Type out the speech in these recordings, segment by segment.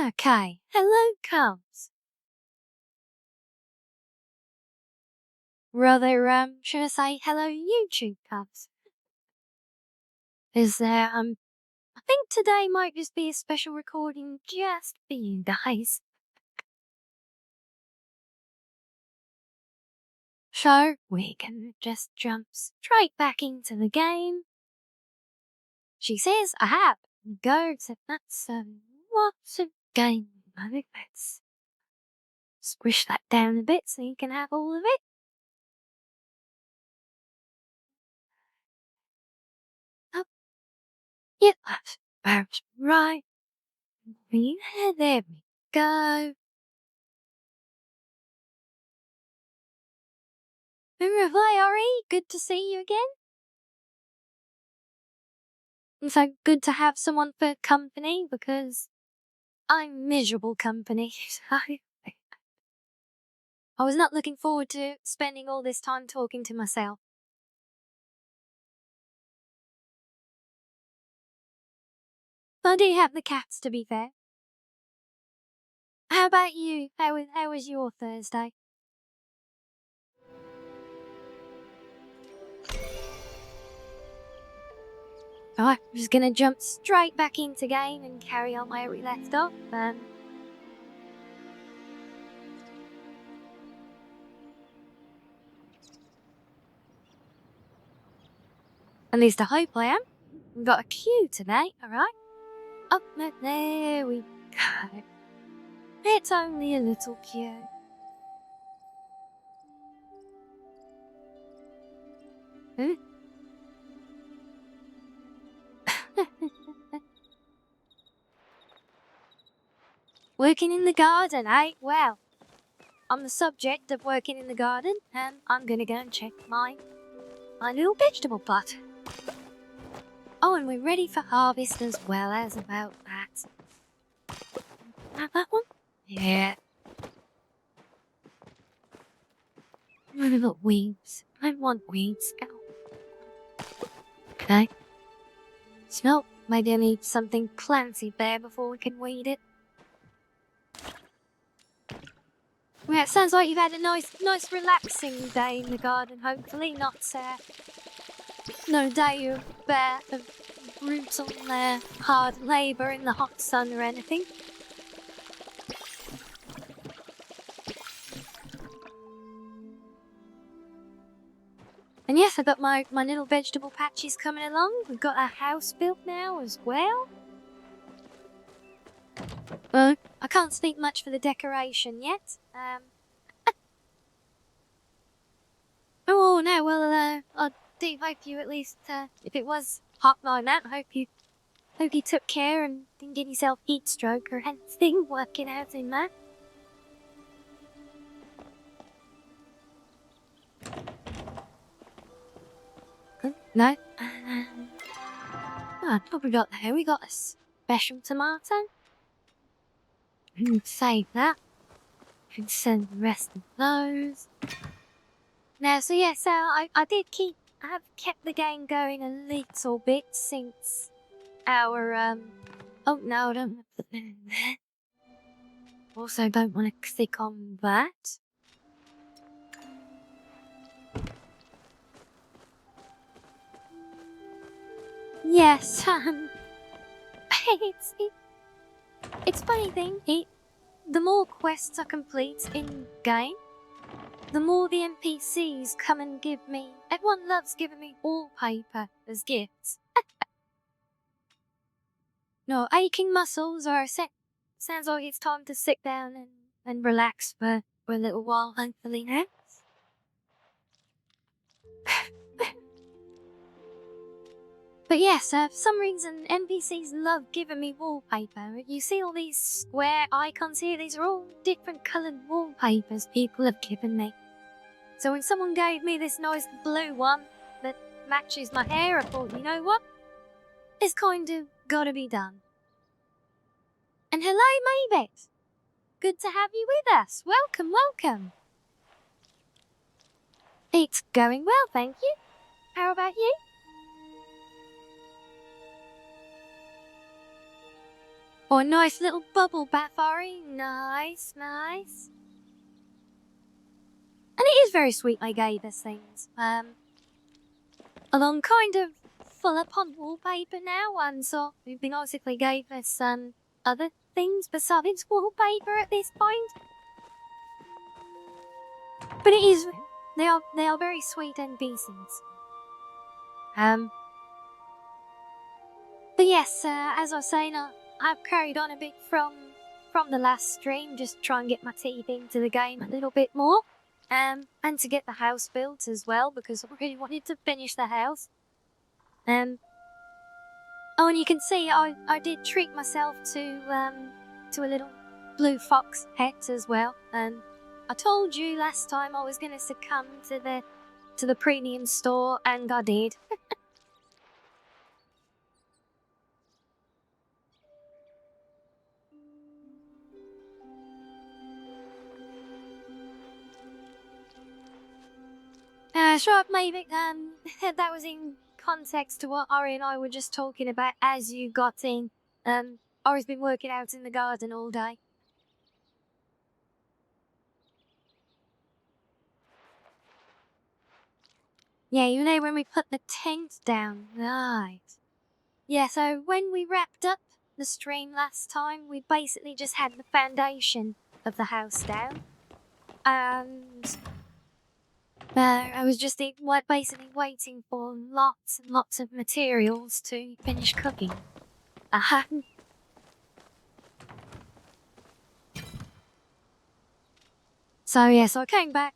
Okay, hello cubs. Rather, should I say hello YouTube cubs? Is there, think today might just be a special recording just for you guys. So we can just jump straight back into the game. She says I have. Go to that's what's a game? I think let's squish that down a bit so you can have all of it. Oh, yeah, that's right. Yeah, there we go. Ari, good to see you again. In fact, good to have someone for company because I'm miserable company. I was not looking forward to spending all this time talking to myself. But I do have the cats, to be fair. How about you? How was your Thursday? Alright, I'm just gonna jump straight back into game and carry on where we left off. At least I hope I am. We've got a queue today, alright? Oh, no, there we go. It's only a little queue. Working in the garden, eh? Well, on the subject of working in the garden, I'm gonna go and check my little vegetable plot. Oh, and we're ready for harvest as well as about that. Have that one? Yeah. We've got weeds. I want weeds. Okay. So, maybe I need something planty there before we can weed it. Yeah, it sounds like you've had a nice relaxing day in the garden, hopefully. Not, no day of brutal, hard labour in the hot sun or anything. And yes, I've got my little vegetable patches coming along. We've got our house built now as well. I can't speak much for the decoration yet. Oh no, well, I do hope you at least, if it was hot like that, I hope you took care and didn't get yourself heat stroke or anything working out in that. No. What we got there? We got a special tomato. Save that. Can send the rest of those. Now, so yeah, so I have kept the game going a little bit since our, oh no, I don't put that in there. Also don't want to click on that. Yes, it's funny thing, the more quests I complete in game, the more the NPCs come and give me. Everyone loves giving me wallpaper as gifts. No, aching muscles are set. Sounds like it's time to sit down and relax for a little while, hopefully now. But yes, for some reason, NPCs love giving me wallpaper. You see all these square icons here? These are all different coloured wallpapers people have given me. So when someone gave me this nice blue one that matches my hair, I thought, you know what? It's kind of gotta be done. And hello, Maybeth. Good to have you with us. Welcome, welcome. It's going well, thank you. How about you? Oh, a nice little bubble bath, Ari. Nice, nice. And it is very sweet they gave us things. Along kind of full upon wallpaper now, and so we basically gave us other things besides wallpaper at this point. But they are very sweet NPCs. But yes, as I was saying, I've carried on a bit from the last stream, just try and get my teeth into the game a little bit more. And to get the house built as well, because I really wanted to finish the house. Oh, and you can see I did treat myself to a little blue fox hat as well. And I told you last time I was going to succumb to the premium store, and I did. Sure, maybe that was in context to what Ori and I were just talking about as you got in. Ori's been working out in the garden all day. Yeah, you know when we put the tent down, right. Yeah, so when we wrapped up the stream last time, we basically just had the foundation of the house down. And I was just basically waiting for lots and lots of materials to finish cooking. So yeah, so I came back,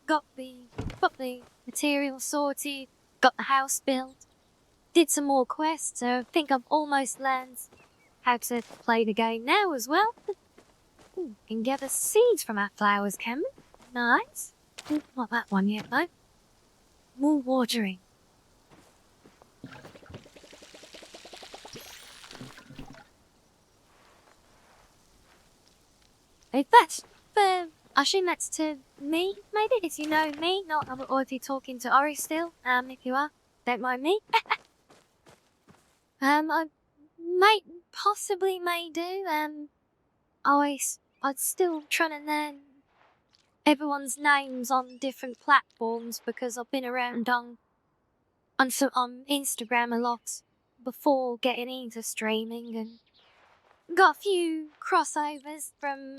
got the materials sorted, got the house built, did some more quests, so I think I've almost learned how to play the game now as well. Ooh, can gather seeds from our flowers, can we? Nice. Not that one yet, though. More watering. If that's I assume that's to me, maybe, if you know me, or if you're talking to Ori still, if you are, don't mind me. I possibly may do, I'm still trying to learn everyone's names on different platforms because I've been around on Instagram a lot before getting into streaming, and got a few crossovers from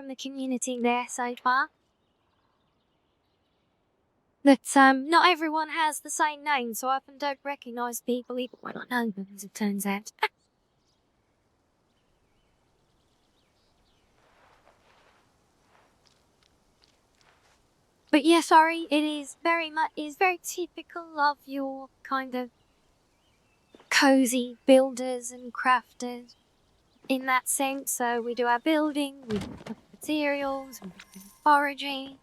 the community there so far. But not everyone has the same name, so I often don't recognise people even when I know them, as it turns out. But yeah, sorry, it is very typical of your kind of cozy builders and crafters in that sense. So we do our building, we do materials, we do foraging.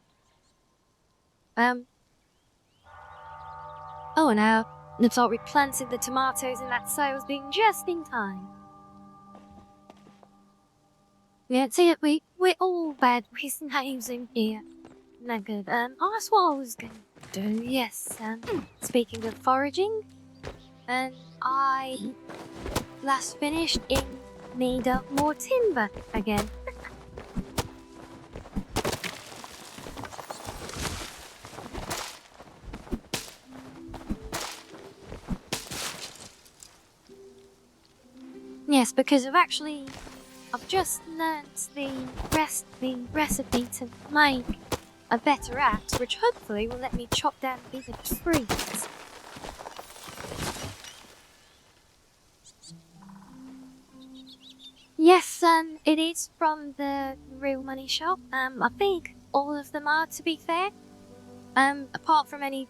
Oh, now I thought we planted the tomatoes in that sales bin just in time. Yeah, see it, we're all bad with names in here. No good. That's what I was going to do, yes. Speaking of foraging, I last finished in need of more timber again. Yes, because I've just learnt the recipe to make a better axe, which hopefully will let me chop down bigger trees. Yes, it is from the real money shop. I think all of them are, to be fair. Apart from any,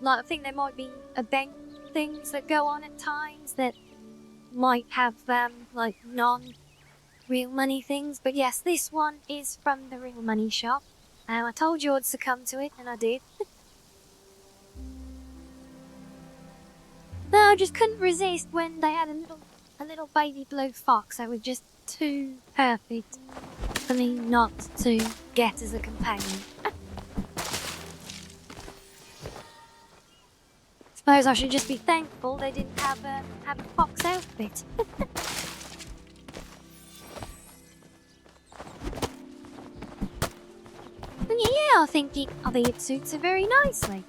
I think there might be event things that go on at times that might have, non-real money things. But yes, this one is from the real money shop. I told you I'd succumb to it, and I did. No, I just couldn't resist when they had a little baby blue fox that was just too perfect for me not to get as a companion. Suppose I should just be thankful they didn't have a fox outfit. And yeah, I think it suits her very nicely.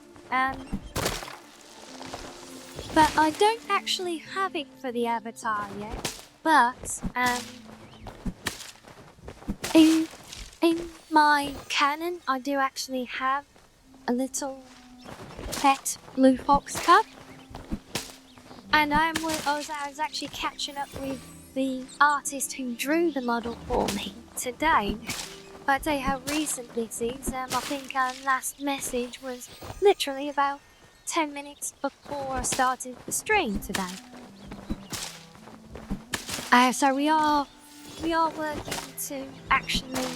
But I don't actually have it for the avatar yet. But, in my canon, I do actually have a little pet blue fox cub. And I was actually catching up with the artist who drew the model for me today. But I'll tell you how recent this is. I think our last message was literally about 10 minutes before I started the stream today. So we are working to actually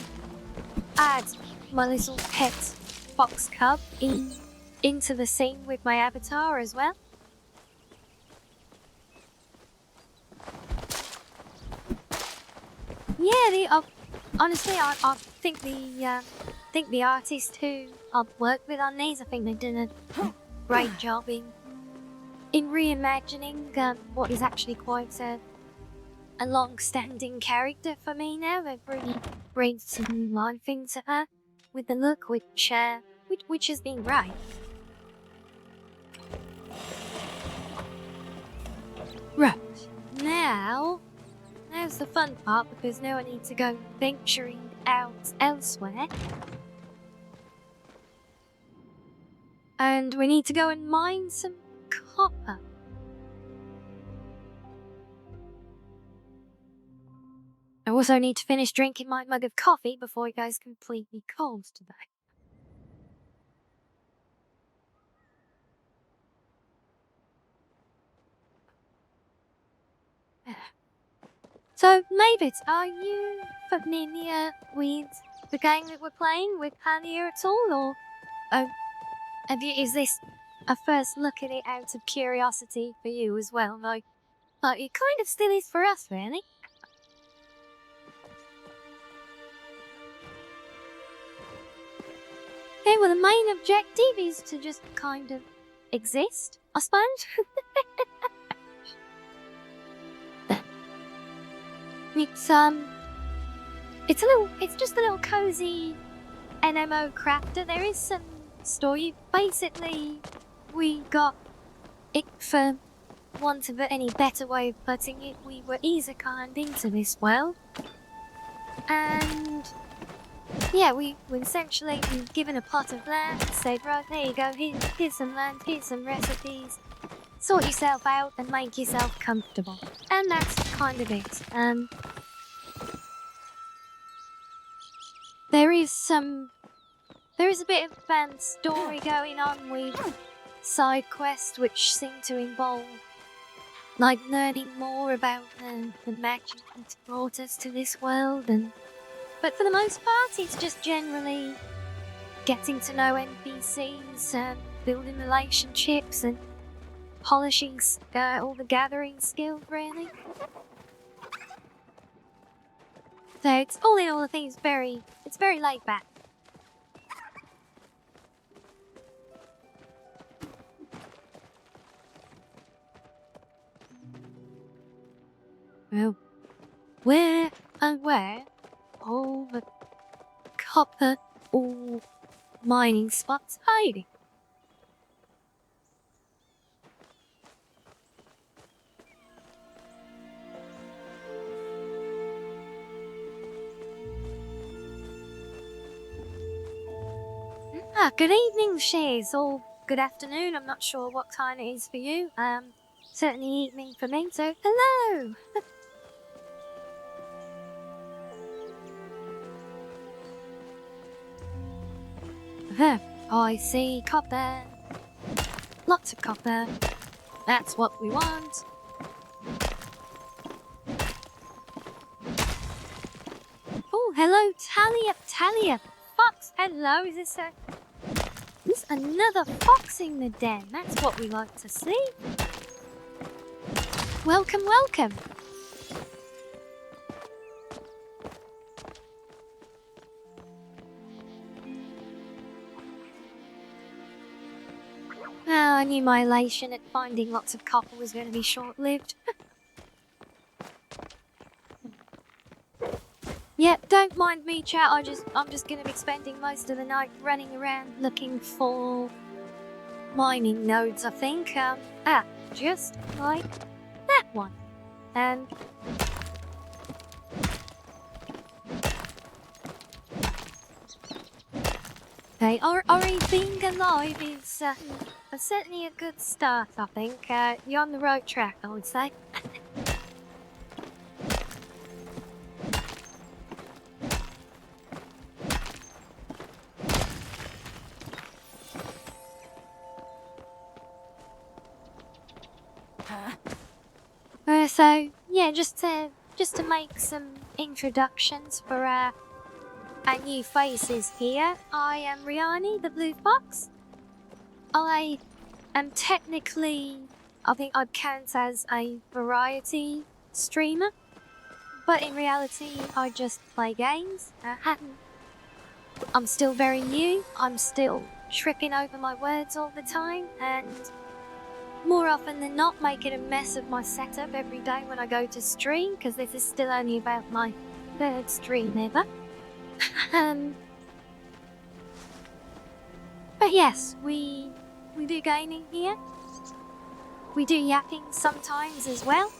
add my little pet fox cub into the scene with my avatar as well. Yeah, honestly, I think the artist who I've worked with on these, I think they've done a great job in reimagining what is actually quite a long-standing character for me now. They've really breathed some new life into her with the look, which has been great. Right, now's the fun part, because now I need to go venturing out elsewhere. And we need to go and mine some copper. I also need to finish drinking my mug of coffee before it goes completely cold today. So, Mavis, are you familiar with the game that we're playing with Palia at all, or is this a first look at it out of curiosity for you as well? Like it kind of still is for us, really. Okay, well, the main objective is to just kind of exist, I suppose. It's just a little cozy NMO crafter. There is some story. Basically, we got it, for want of any better way of putting it, we were isekai into this world. And yeah, we were essentially given a plot of land, said, right, there you go, here's some land, here's some recipes. Sort yourself out and make yourself comfortable. And that's kind of it. There is a bit of story going on with side quests which seem to involve like learning more about the magic that brought us to this world, but for the most part it's just generally getting to know NPCs, building relationships and polishing all the gathering skills, really. So it's all in all, I think it's very laid back. Well, where all the copper ore mining spots hiding? Good evening, Shares, or good afternoon. I'm not sure what time it is for you. Certainly evening for me, so hello! I see copper. Lots of copper. That's what we want. Oh, hello, Talia. Fox, hello. Is this another fox in the den? That's what we like to see. Welcome. Oh, I knew my elation at finding lots of copper was going to be short-lived. Yep, don't mind me, chat. I'm just going to be spending most of the night running around looking for mining nodes, I think. just like that one. And okay, Ori, being alive is certainly a good start, I think. You're on the right track, I would say. So yeah, just to make some introductions for our new faces here. I am Riani, the blue fox. I am technically, I think I'd count as a variety streamer, but in reality, I just play games. I'm still very new. I'm still tripping over my words all the time, and more often than not, making a mess of my setup every day when I go to stream, because this is still only about my third stream ever. But yes, we do gaming here. We do yapping sometimes as well.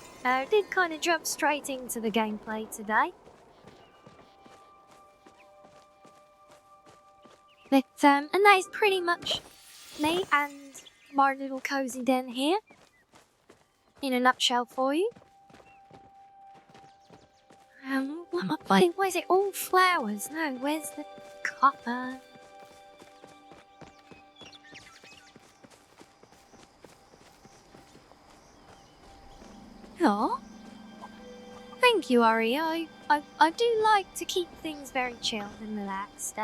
Did kind of jump straight into the gameplay today. But, and that is pretty much me and my little cozy den here. In a nutshell for you. Why is it all flowers? No, where's the copper? Oh, thank you, Ari. I do like to keep things very chilled and relaxed.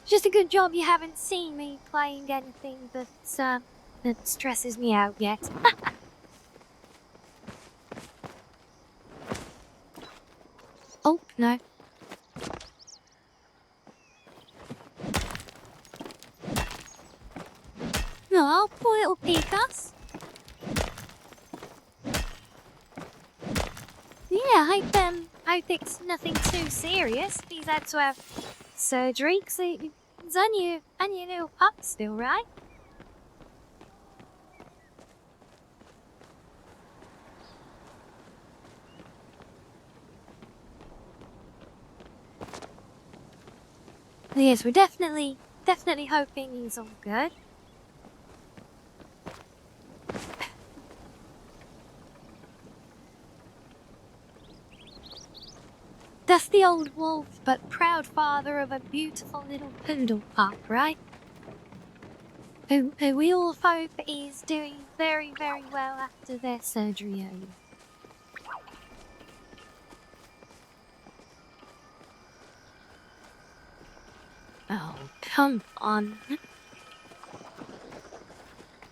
Just a good job you haven't seen me playing anything that stresses me out yet. Oh, no. No, poor little Picas. Yeah, I hope it's nothing too serious. He's had to have surgery, because he's only a little pup still, right? Yes, we're definitely hoping he's all good. Dusty old wolf, but proud father of a beautiful little poodle pup, right? Who we all hope is doing very, very well after their surgery. Oh, come on.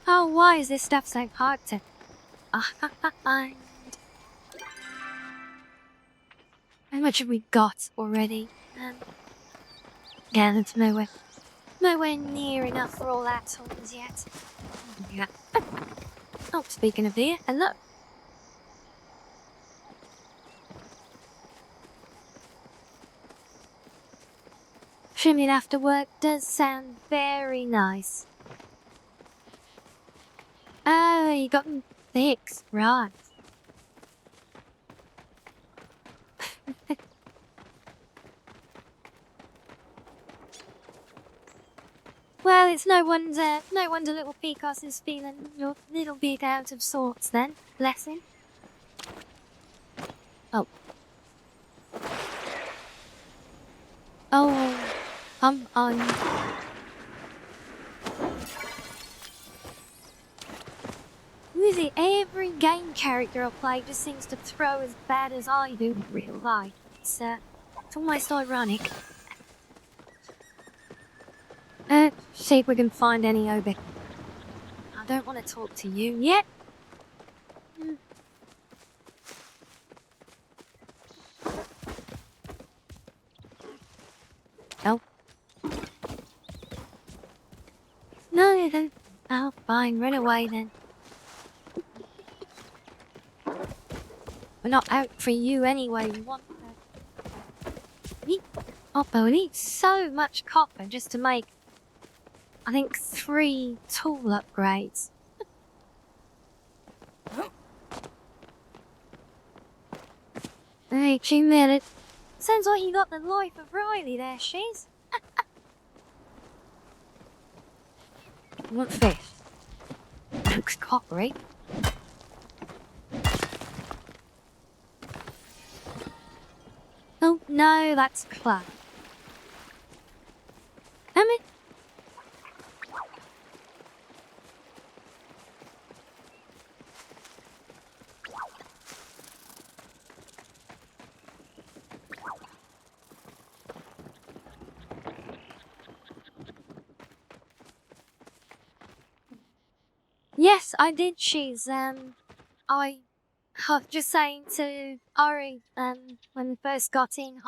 Oh, why is this stuff so hard to find? How much have we got already? Yeah, that's nowhere near enough for all our tools yet. Yeah. Oh, speaking of here, hello. Trimming after work does sound very nice. Oh, you got them fixed, right. Well, it's no wonder little Picos is feeling a little bit out of sorts then. Bless him. Oh. Oh, come on. Who is it? Every game character I play just seems to throw as bad as I do in real life. It's almost ironic. See if we can find any Obi. I don't want to talk to you yet. Oh. No, you don't. Oh, fine, run away then. We're not out for you anyway, we want we need so much copper just to make, I think, 3 tool upgrades. Hey, you minute. Sounds like you got the life of Riley there, Shiz. What fish? Looks coppery. Oh, no, that's club. Damn it. Yes, I did, Shiz. I was just saying to Ari, when we first got in,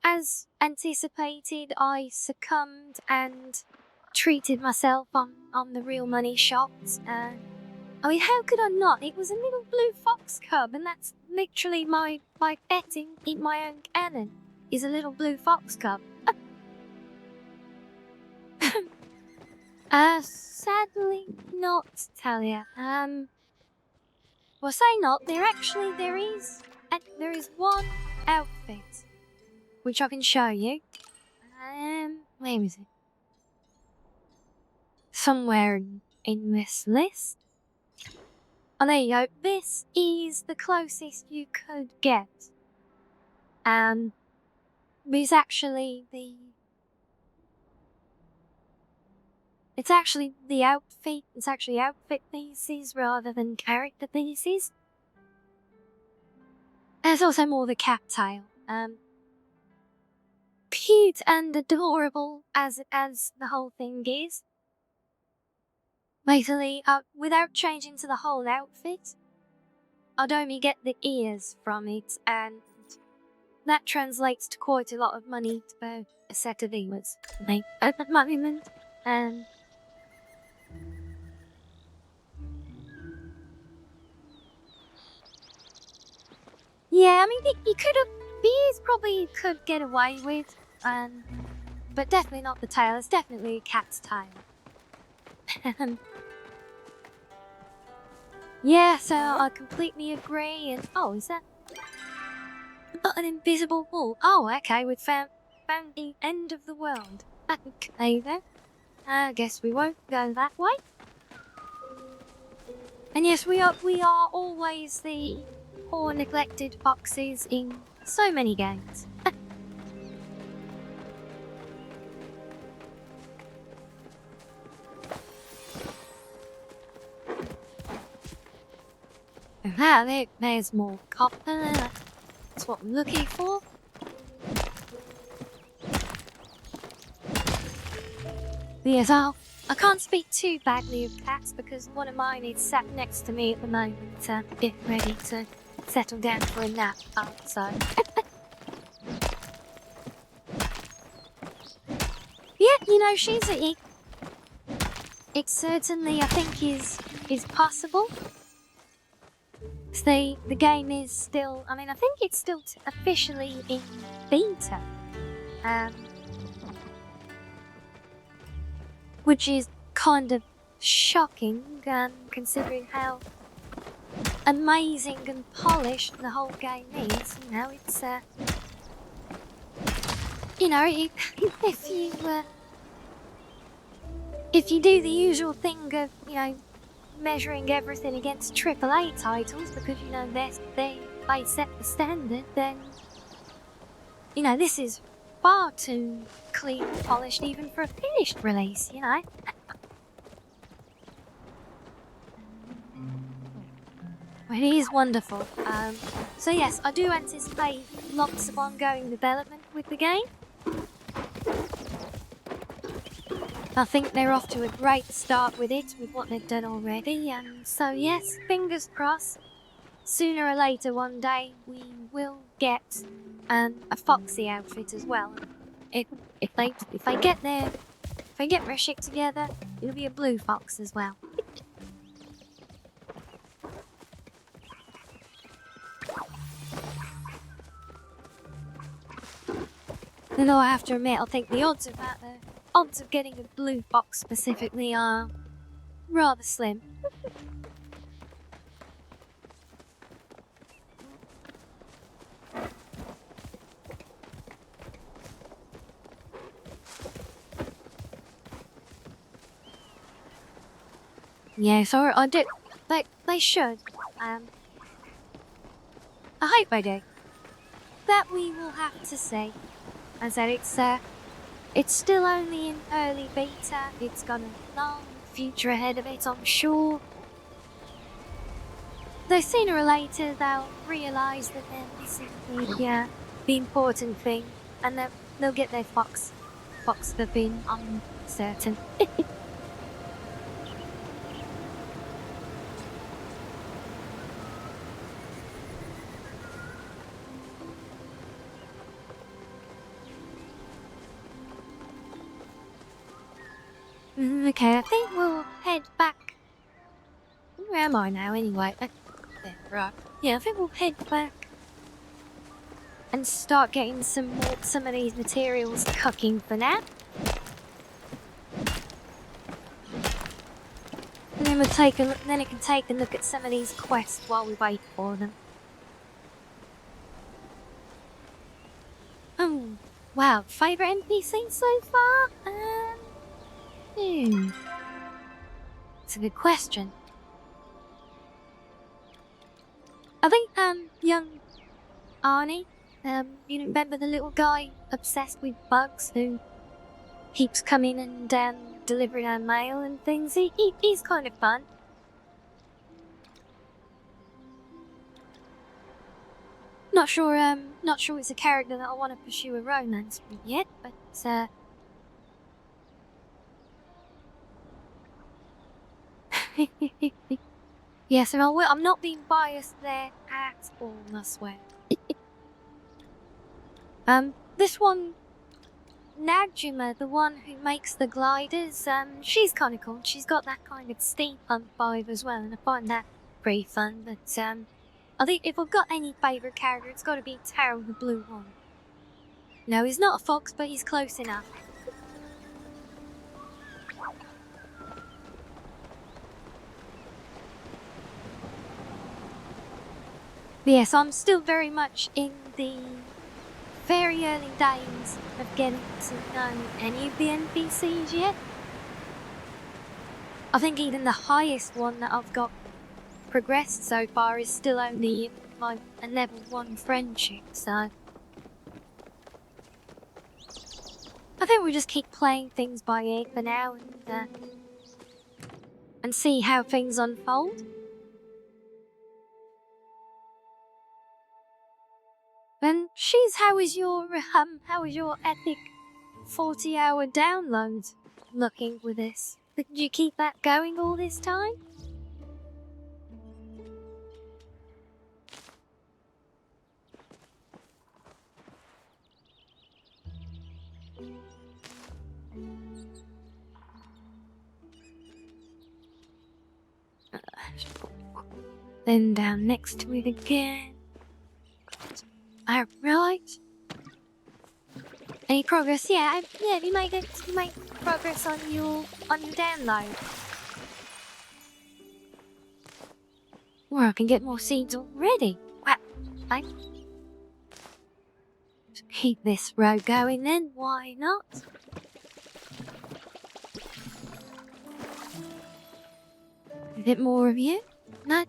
as anticipated, I succumbed and treated myself on the real money shots. I mean, how could I not? It was a little blue fox cub, and that's literally my pet in my own canon, is a little blue fox cub. Sadly not, Talia. Well, say not. There is one outfit which I can show you. Where is it? Somewhere in this list. Oh, there you go. This is the closest you could get. It's actually the outfit. It's actually outfit pieces rather than character pieces. There's also more the cat tail. Cute and adorable as the whole thing is. Basically, without changing to the whole outfit, I'd only get the ears from it, and that translates to quite a lot of money for a set of ears to make at the moment. Yeah, I mean, you could have. Bees probably could get away with, but definitely not the tail. It's definitely a cat's tail. Yeah, so I completely agree. And oh, is that an invisible wall? Oh, okay. We found the end of the world. Okay then. I guess we won't go that way. And yes, we are always the poor neglected foxes in so many games. Ah, there's more copper. That's what we're looking for. Yes, I can't speak too badly of cats because one of mine is sat next to me at the moment, getting ready to settle down for a nap. So. Yeah, it certainly, I think, is possible. The game is still, I mean, I think it's still officially in beta. Which is kind of shocking, considering how amazing and polished the whole game is. It's if you do the usual thing of measuring everything against AAA titles because they set the standard, then this is far too clean and polished even for a finished release. It is wonderful. So yes, I do anticipate lots of ongoing development with the game. I think they're off to a great start with what they've done already. So yes, fingers crossed. Sooner or later, one day we will get a foxy outfit as well. If they get their shit together, it'll be a blue fox as well. Although I have to admit, I think the odds of getting a blue fox specifically are rather slim. Yes, or I do. They should. I hope they do. That we will have to see. As I said, it's still only in early beta. It's got a long future ahead of it, I'm sure. Though sooner or later they'll realise that they're missing the important thing, and they'll get their fox for being uncertain. Okay, I think we'll head back. Where am I now, anyway? There, right. Yeah, I think we'll head back and start getting some of these materials cooking for now. And then then I can take a look at some of these quests while we wait for them. Oh, wow! Favorite NPC so far? It's a good question. I think young Arnie. You remember the little guy obsessed with bugs who keeps coming and delivering our mail and things? He's kind of fun. Not sure it's a character that I want to pursue a romance with yet, but yes, and I'm not being biased there at all, I swear. This one, Najima, the one who makes the gliders, she's kind of cool. She's got that kind of steampunk vibe as well, and I find that pretty fun. But I think if I've got any favourite character, it's got to be Taro the Blue One. No, he's not a fox, but he's close enough. But yes, I'm still very much in the very early days of getting to know any of the NPCs yet. I think even the highest one that I've got progressed so far is still only in a level 1 friendship, so I think we'll just keep playing things by ear for now and see how things unfold. And how is your epic 40-hour download looking with this? Did you keep that going all this time? Then down next to it again. Alright. Any progress? Yeah, you make progress on your download. Or I can get more seeds already. Wow, I keep this row going then, why not? A bit more of you? No,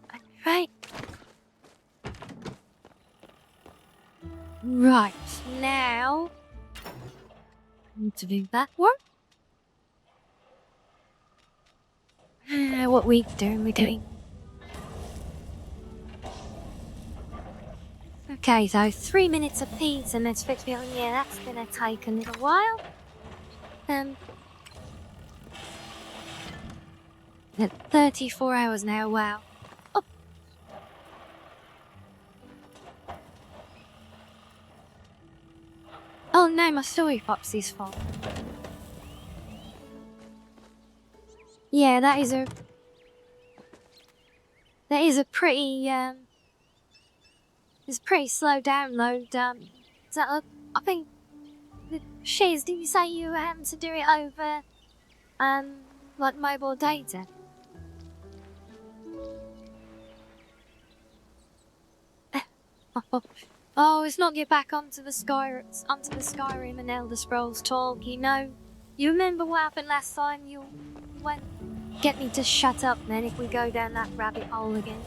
right. Right, now need to do that one. What we're doing. Okay, so 3 minutes apiece and there's 50 on. Yeah, that's gonna take a little while. At 34 hours now, wow. Oh no, my soy Foxy's fault. Yeah, that is a pretty it's a pretty slow download. I think Shiz, did you say you had to do it over like mobile data? Oh, it's not get back onto the Skyrim and Elder Scrolls talk, you know. You remember what happened last time you went get me to shut up then if we go down that rabbit hole again.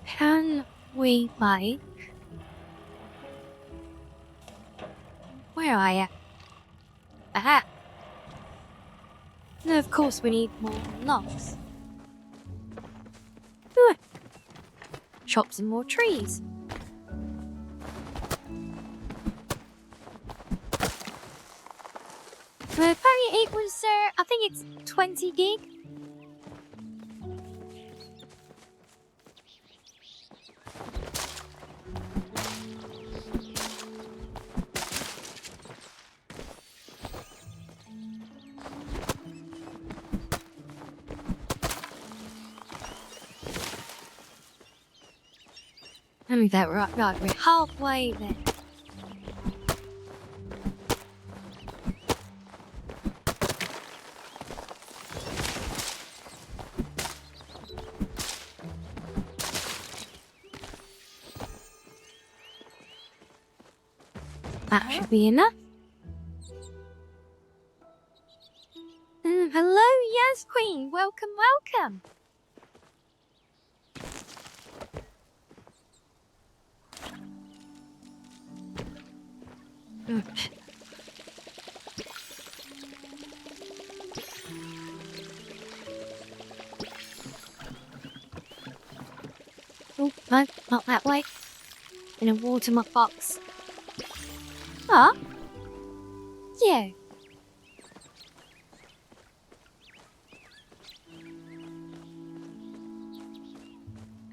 Can we make... Where are you? Aha! And of course we need more logs. Ooh. Chop some more trees. Apparently it was, I think it's 20 gig. Let me that right, we're halfway there. That should be enough. Hello, yes, Queen. Welcome, welcome. Oh, no, not that way. Gonna water my box. Huh? Yeah.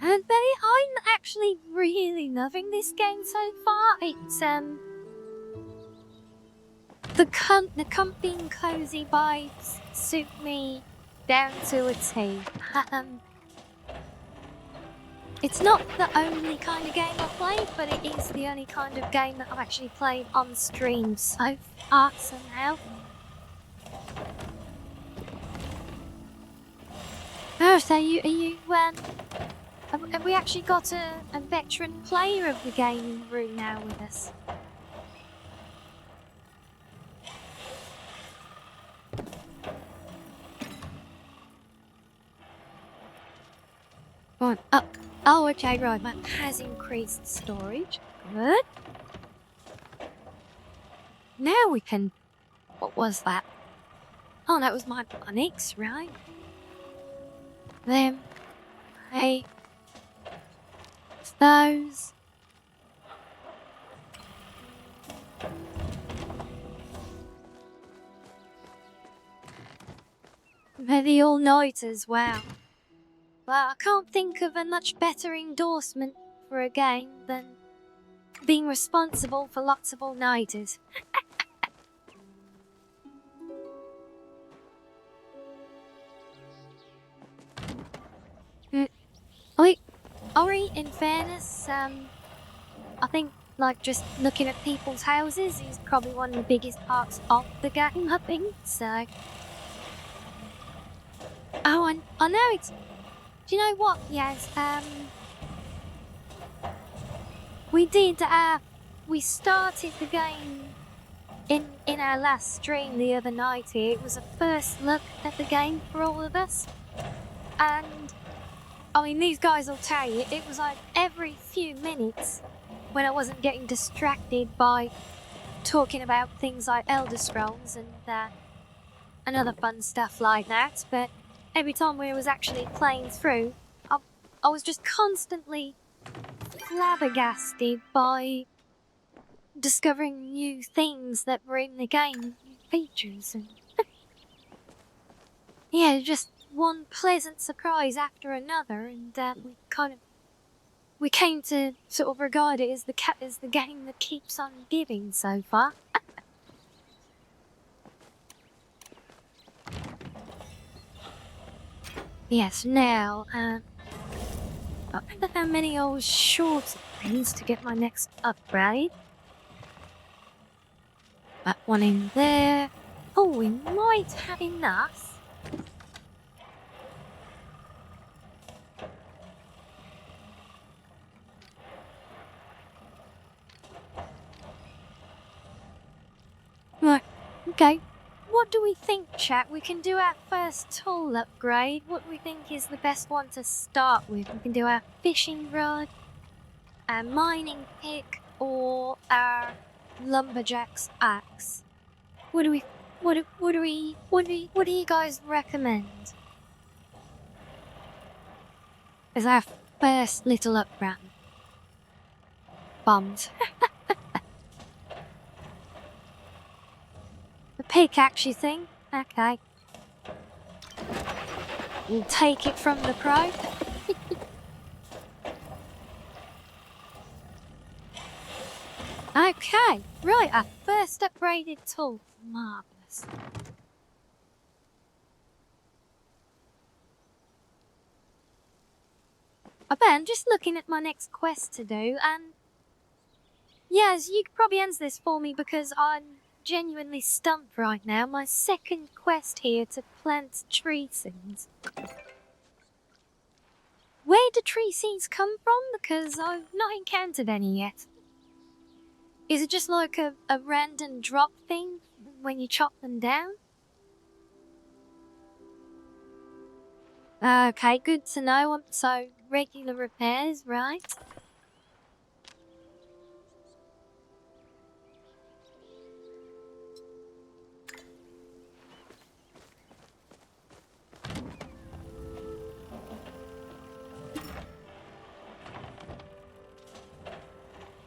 And Betty, I'm actually really loving this game so far. It's the comfy and cozy vibes suit me down to a T. It's not the only kind of game I've played, but it is the only kind of game that I've actually played on stream so far somehow. Oh, so have we actually got a veteran player of the game in the room now with us? Go on, up. Oh, okay, right, that has increased storage. Good. Now we can... What was that? Oh, that was my phonics, right? Them. Hey. Those. They're the all-nighters, wow. Well, I can't think of a much better endorsement for a game than being responsible for lots of all-nighters. Ori, in fairness, I think, like, just looking at people's houses is probably one of the biggest parts of the game, I think, so... Oh, I know it's... Do you know what, yes, we did, we started the game in our last stream the other night here. It was a first look at the game for all of us, and... I mean, these guys will tell you, it was like every few minutes when I wasn't getting distracted by talking about things like Elder Scrolls and other fun stuff like that, but every time we was actually playing through, I was just constantly flabbergasted by discovering new things that were in the game, new features, and yeah, just one pleasant surprise after another, and we came to sort of regard it as the game that keeps on giving so far. Yes, now, I wonder how many old shorts it needs to get my next upgrade. That one in there. Oh, we might have enough. Okay, what do we think, chat? We can do our first tool upgrade. What do we think is the best one to start with? We can do our fishing rod, our mining pick, or our lumberjack's axe. What do you guys recommend? As our first little upgrade. Bummed. The pickaxe, you think? Okay. We'll take it from the pro. Okay, right, our first upgraded tool. Marvellous. I'm just looking at my next quest to do, and yes, you could probably answer this for me because I'm genuinely stumped right now. My second quest here to plant tree seeds. Where do tree seeds come from? Because I've not encountered any yet. Is it just like a random drop thing when you chop them down? Okay, good to know. So, regular repairs, right?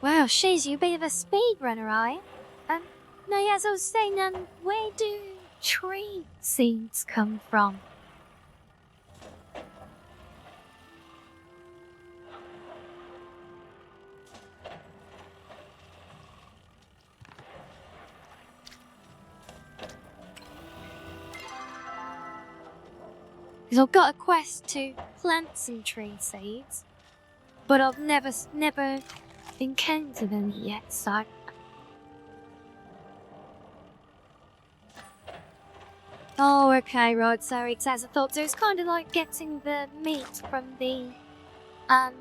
Wow, she's you a bit of a speedrunner, are you? No, yeah, as I was saying, where do tree seeds come from? Because I've got a quest to plant some tree seeds, but I've never encountered any yet, so... Oh, okay, right, so it's as I thought. So it's kind of like getting the meat from the,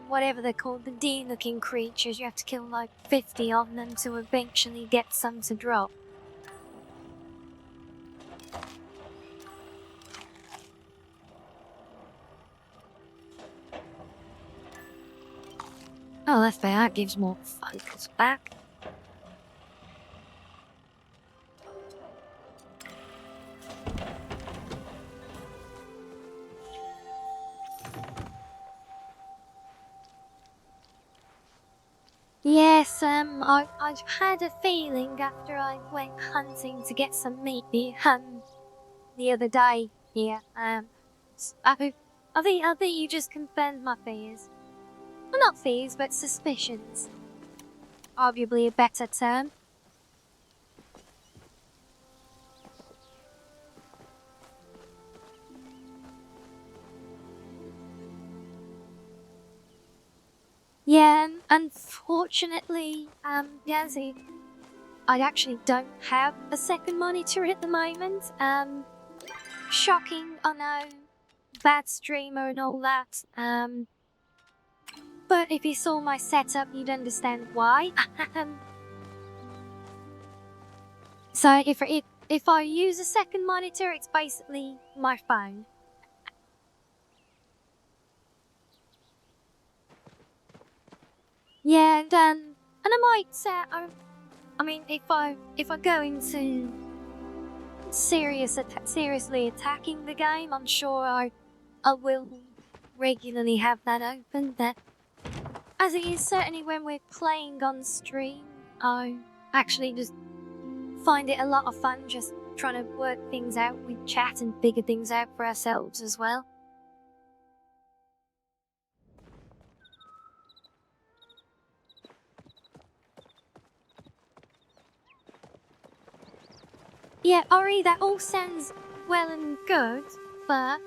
whatever they're called, the deer-looking creatures. You have to kill like 50 of them to eventually get some to drop. Oh, that's fair. That gives more focus back. Yes, I've had a feeling after I went hunting to get some meat the other day here. I think you just confirmed my fears. Well, not fears, but suspicions. Arguably a better term. Yeah, and unfortunately, Yazzie, I actually don't have a second monitor at the moment. Shocking, I know, bad streamer and all that. But if you saw my setup, you'd understand why. So if I use a second monitor, it's basically my phone. Yeah, and I might say, I mean, if I go into seriously attacking the game, I'm sure I will regularly have that open. That, as it is certainly when we're playing on stream, I actually just find it a lot of fun just trying to work things out with chat and figure things out for ourselves as well. Yeah, Ori, that all sounds well and good, but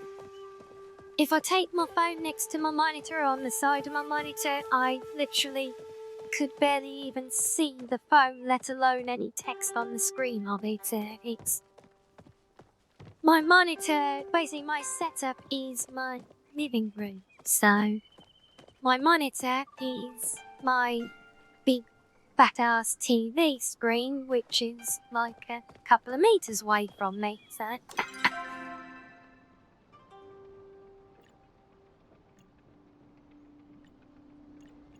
if I take my phone next to my monitor or on the side of my monitor, I literally could barely even see the phone, let alone any text on the screen of it. It's... My monitor, basically my setup is my living room, so my monitor is my big fat-ass TV screen, which is like a couple of meters away from me, so...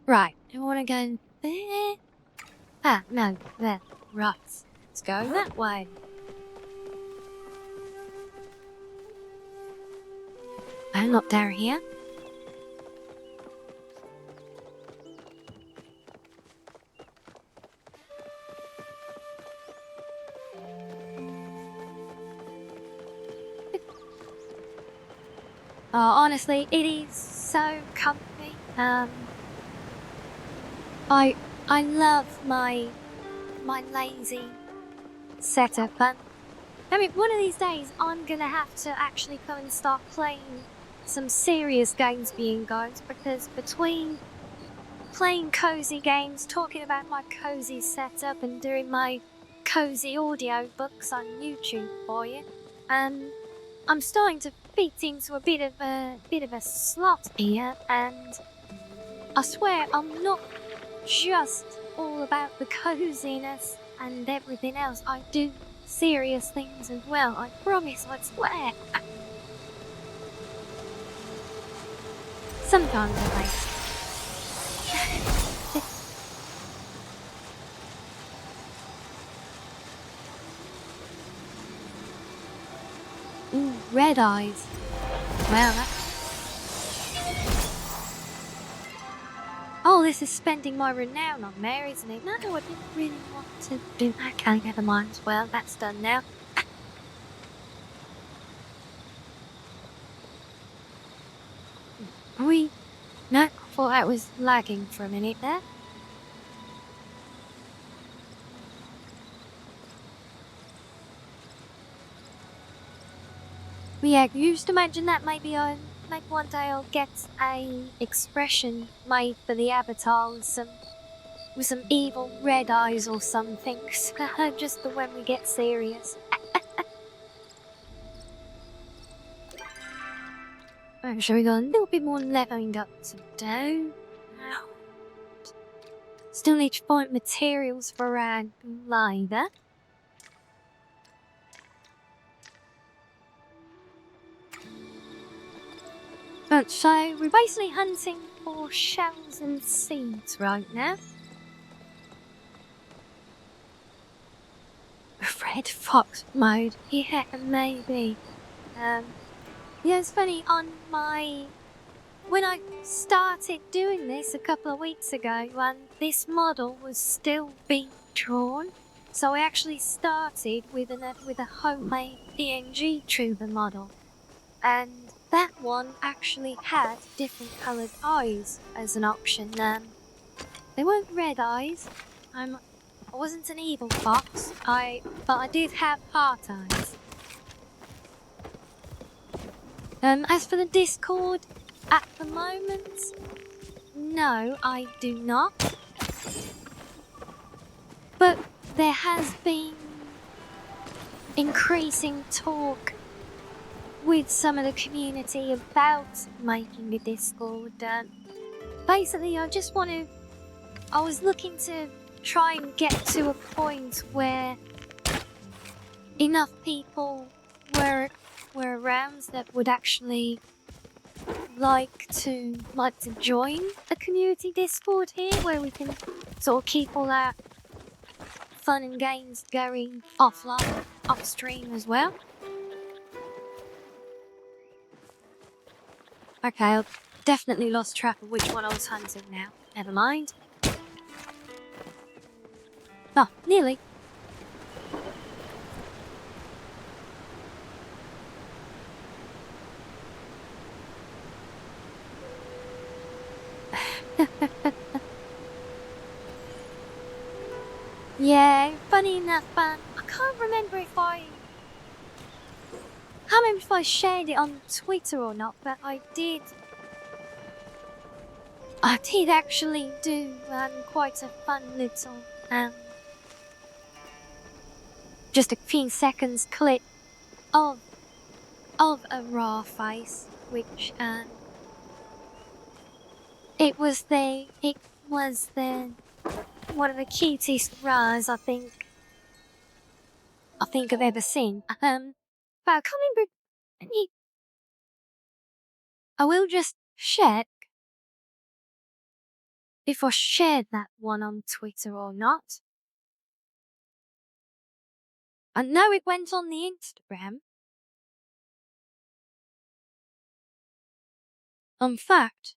Right, do I want to go there? Ah, no, there. Right, let's go that way. I'm not down here. Oh, honestly, it is so comfy. I love my lazy setup, and I mean, one of these days I'm gonna have to actually come and start playing some serious games being guys, because between playing cozy games, talking about my cozy setup, and doing my cozy audio books on YouTube for you, I'm starting to fit into a bit of a slot here, and I swear I'm not just all about the coziness and everything else. I do serious things as well. I promise, I swear. Sometimes at least. Ooh, red eyes. Well, oh, this is spending my renown on there, isn't it? No, I didn't really want to do that. Okay, never mind. Well, that's done now. Are we... No, I thought that was lagging for a minute there. Yeah, you used to imagine that maybe one day I'll get a expression made for the avatar with some evil red eyes or something. Just for when we get serious. Oh, shall we go a little bit more leveling up to do? Still need to find materials for our glider. So we're basically hunting for shells and seeds right now. Red fox mode, yeah, maybe. Yeah, it's funny, when I started doing this a couple of weeks ago, this model was still being drawn, so I actually started with a homemade PNG tuber model, and that one actually had different coloured eyes as an option. They weren't red eyes. I wasn't an evil fox, but I did have heart eyes. As for the Discord, at the moment, no, I do not. But there has been increasing talk with some of the community about making a Discord. Basically, I was looking to try and get to a point where enough people were around that would actually like to join the community Discord here, where we can sort of keep all our fun and games going offline, off stream as well. Okay, I've definitely lost track of which one I was hunting now. Never mind. Oh, nearly. Yeah, funny enough, I can't remember if I shared it on Twitter or not, but I did actually do quite a fun little just a few seconds clip of a raw face, which it was the one of the cutest Ras I think I've ever seen. But I can't remember any. I will just check if I shared that one on Twitter or not. I know it went on the Instagram. In fact,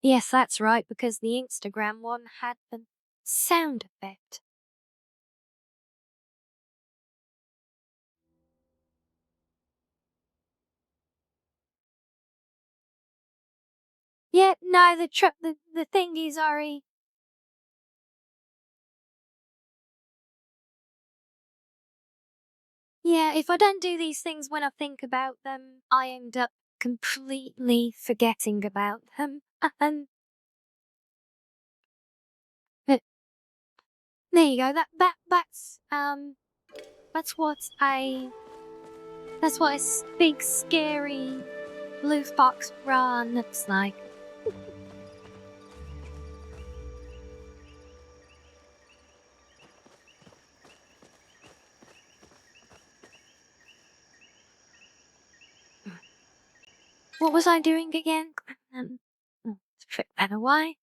yes, that's right, because the Instagram one had the sound effect. Yeah, no, the thing is, Ari. Yeah, if I don't do these things when I think about them, I end up completely forgetting about them. But there you go. That's what a big scary blue fox run looks like. What was I doing again? Let's put that away.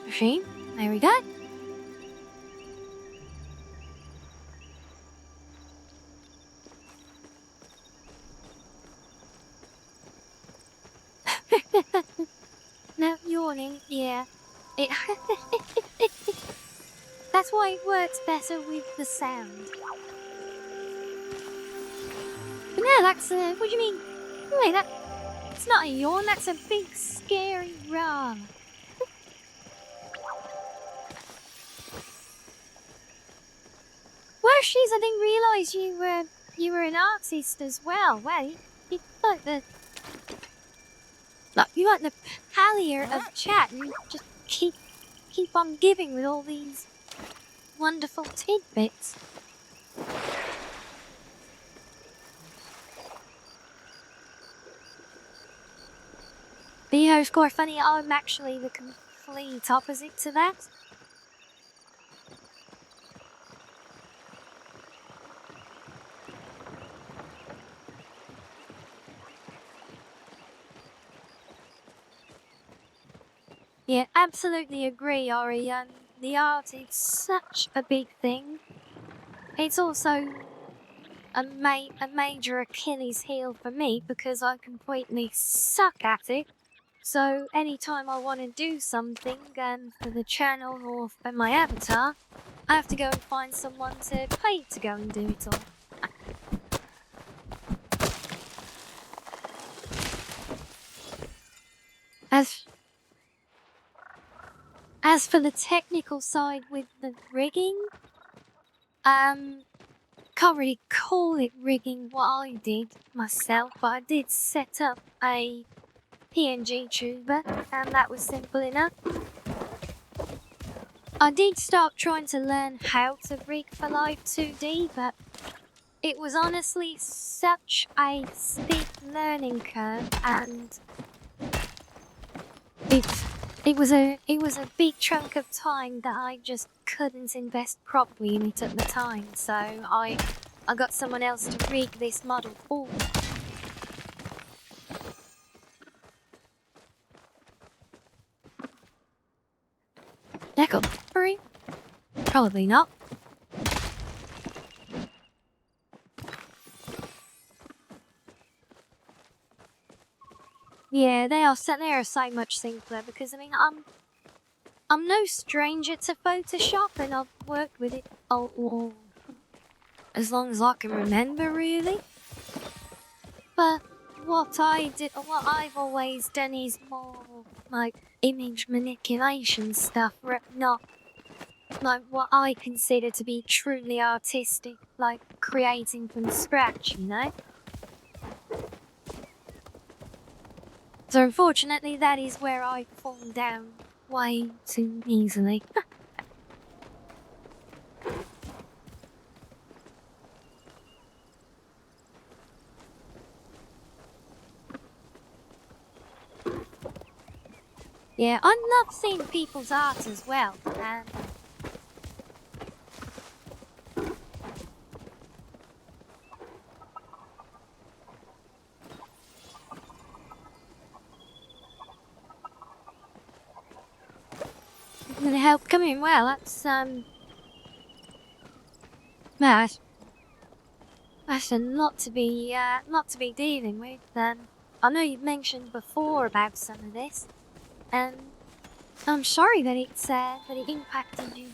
Machine. There we go. No, yawning, yeah. It That's why it works better with the sound. But no, that's what do you mean? Wait, that's not a yawn, that's a big scary roar. Well, she's, I didn't realise you were an artist as well. Well, you like the Palia of chat and just keep on giving with all these wonderful tidbits. But you know, it's quite funny, I'm actually the complete opposite to that. Yeah, absolutely agree, Ari. The art is such a big thing. It's also a major Achilles heel for me because I completely suck at it. So anytime I want to do something for the channel or for my avatar, I have to go and find someone to pay to go and do it all. As for the technical side with the rigging, can't really call it rigging what I did myself, but I did set up a PNG tuber, and that was simple enough. I did start trying to learn how to rig for Live 2D, but it was honestly such a steep learning curve, and it was a big chunk of time that I just couldn't invest properly in it at the time. So I got someone else to rig this model for me. Nickel, hurry? Probably not. Yeah, they are so much simpler because I mean I'm no stranger to Photoshop and I've worked with it all as long as I can remember really. But what I've always done is more like image manipulation stuff, not like what I consider to be truly artistic, like creating from scratch, you know? So unfortunately that is where I fall down way too easily. Yeah, I love seeing people's art as well, and the help coming well. That's that's a lot to be dealing with. I know you've mentioned before about some of this, and I'm sorry that it impacted you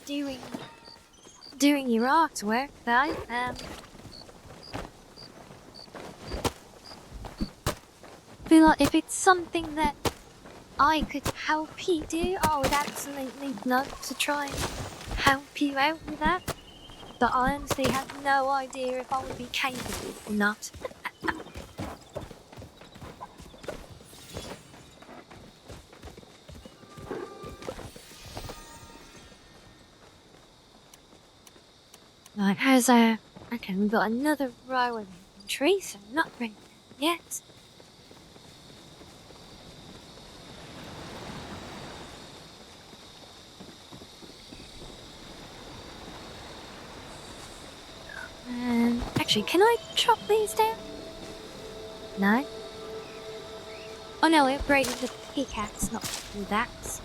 doing your artwork, though. Feel like if it's something that I could help you do, I would absolutely love to try and help you out with that. But I honestly have no idea if I would be capable or not. Like, okay, we've got another row of trees, so not ready yet. And actually, can I chop these down? No. Oh no, I upgraded the pickaxe, not the axe.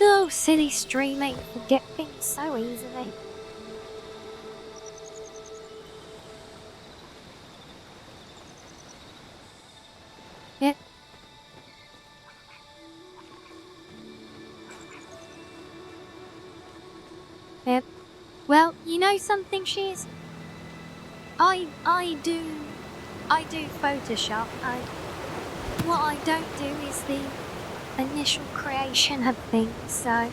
Oh, silly streammate, forget things so easily. Yep. Yep. Well, you know something, Shears? I do Photoshop. What I don't do is the initial creation of things. So,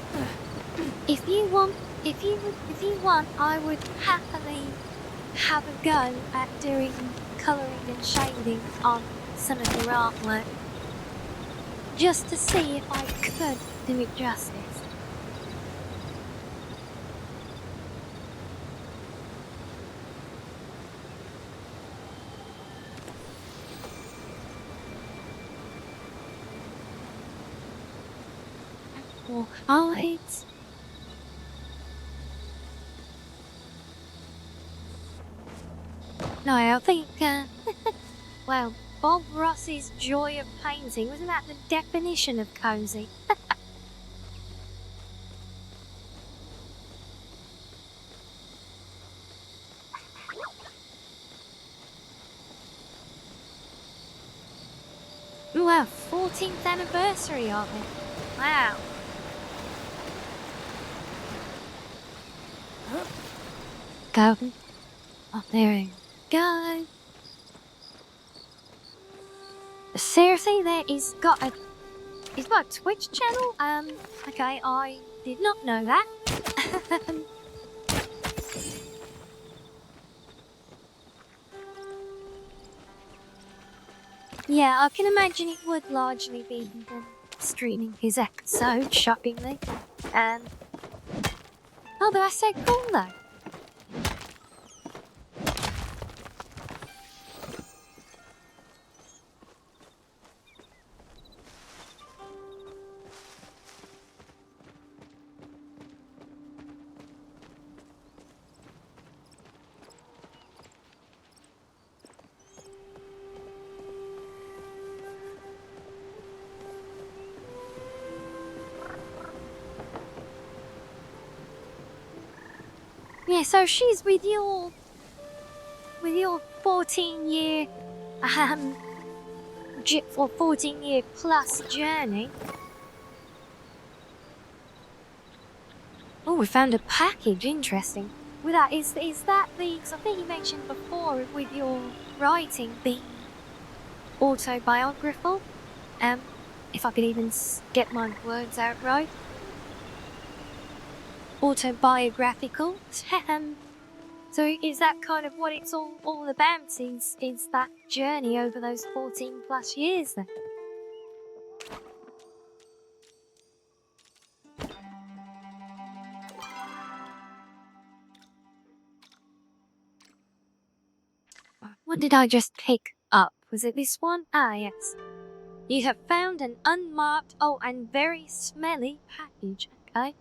if you want, if you want, I would happily have a go at doing colouring and shading on some of your artwork, just to see if I could do it justice. Or hides. No, I think, well, Bob Ross's joy of painting, wasn't that the definition of cosy? Wow, 14th anniversary of it. Wow. Go. Oh, there we go. Seriously, he's got a Twitch channel? Okay, I did not know that. Yeah, I can imagine it would largely be streaming his episode, shockingly. Oh, but that's so cool though. Yeah, so she's with your 14-year, or 14-year plus journey. Oh, we found a package. Interesting. With that, is that the? Because I think you mentioned before with your writing being autobiographical. If I could even get my words out right. Autobiographical. So is that kind of what it's all about? Is that journey over those 14 plus years then? What did I just pick up? Was it this one? Ah, yes. You have found an unmarked, and very smelly package, okay?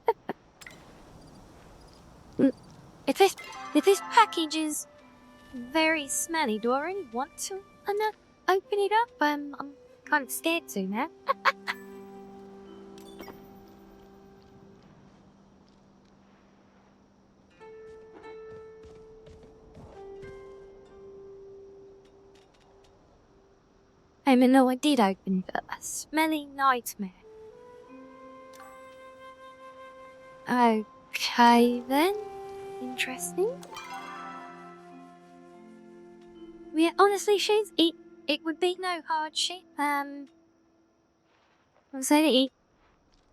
if this package is very smelly, do I really want to open it up? I'm kind of scared to now. I mean, no, I did open it up. A smelly nightmare. Okay, then. Interesting. Yeah, honestly, it would be no hardship. I'll say it.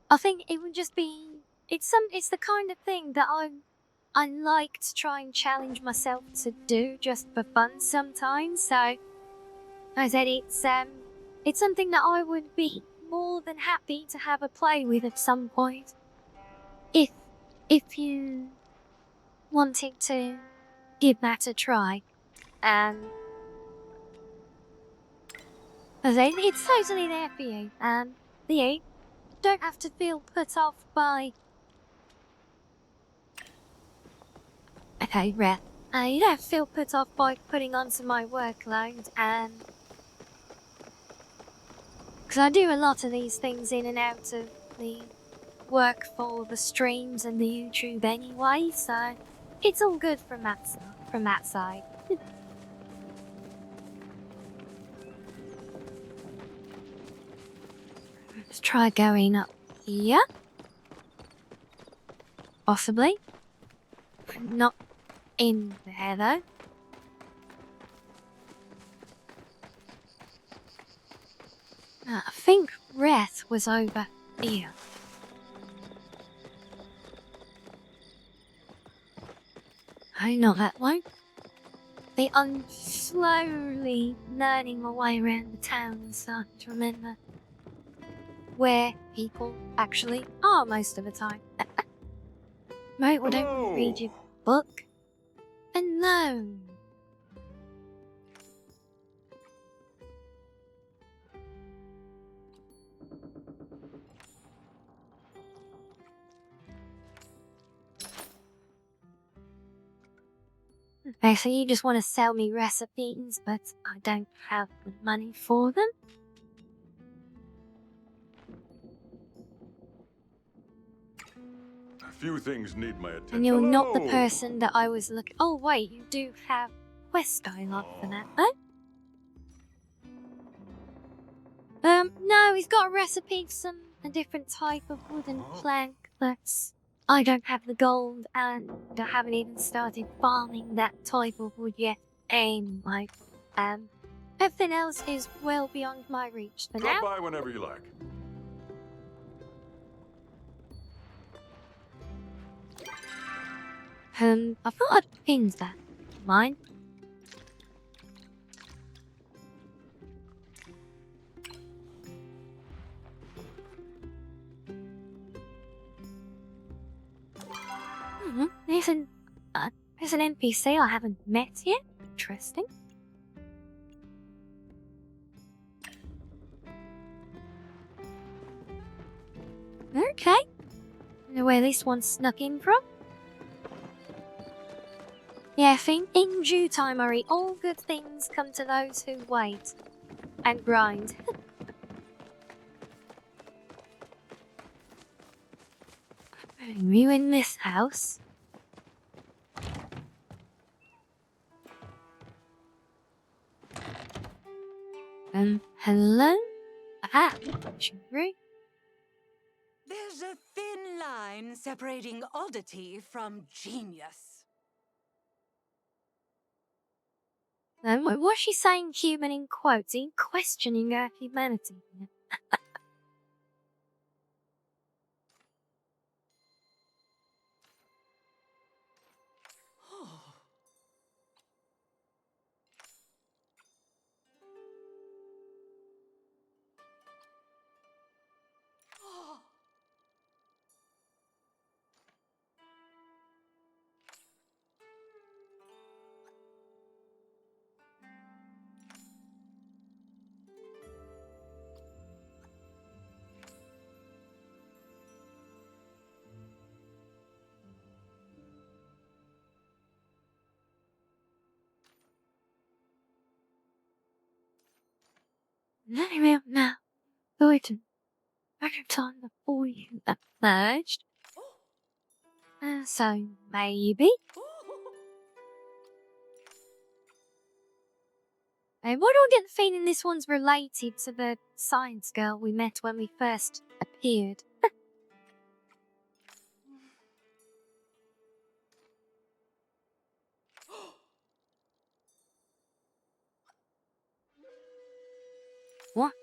I think it would just be. It's the kind of thing that I like to try and challenge myself to do just for fun sometimes. So I said it's something that I would be more than happy to have a play with at some point. If you wanted to give that a try. I said it's totally there for you. You don't have to feel put off by. Okay, Rhett. You don't have to feel put off by putting onto my workload, because I do a lot of these things in and out of the work for the streams and the YouTube anyway, so it's all good from that side. Let's try going up here. Possibly. Not in there though. I think Wrath was over here. Oh, not that one. I'm slowly learning my way around the town and starting to remember where people actually are most of the time. Right, well, don't read your book. Hello. Okay, so you just want to sell me recipes, but I don't have the money for them? A few things need my attention. And you're not the person that I was looking. Oh wait, you do have quest dialogue for that, though. No, he's got a recipe for a different type of wooden plank, but I don't have the gold, and I haven't even started farming that type of wood yet. Anyway, everything else is well beyond my reach for now. Drop by whenever you like. I thought I'd pinned that. Mine. There's an NPC I haven't met yet. Interesting. Okay. Know where this one snuck in from. Yeah, I think in due time, Murray, all good things come to those who wait and grind. Ruin this house. Hello? Ah, Shuri. There's a thin line separating oddity from genius. Was she saying human in quotes? In questioning her humanity? Very now. Leuten. Marathon before you emerged. So maybe. Why do I get the feeling this one's related to the science girl we met when we first appeared? What?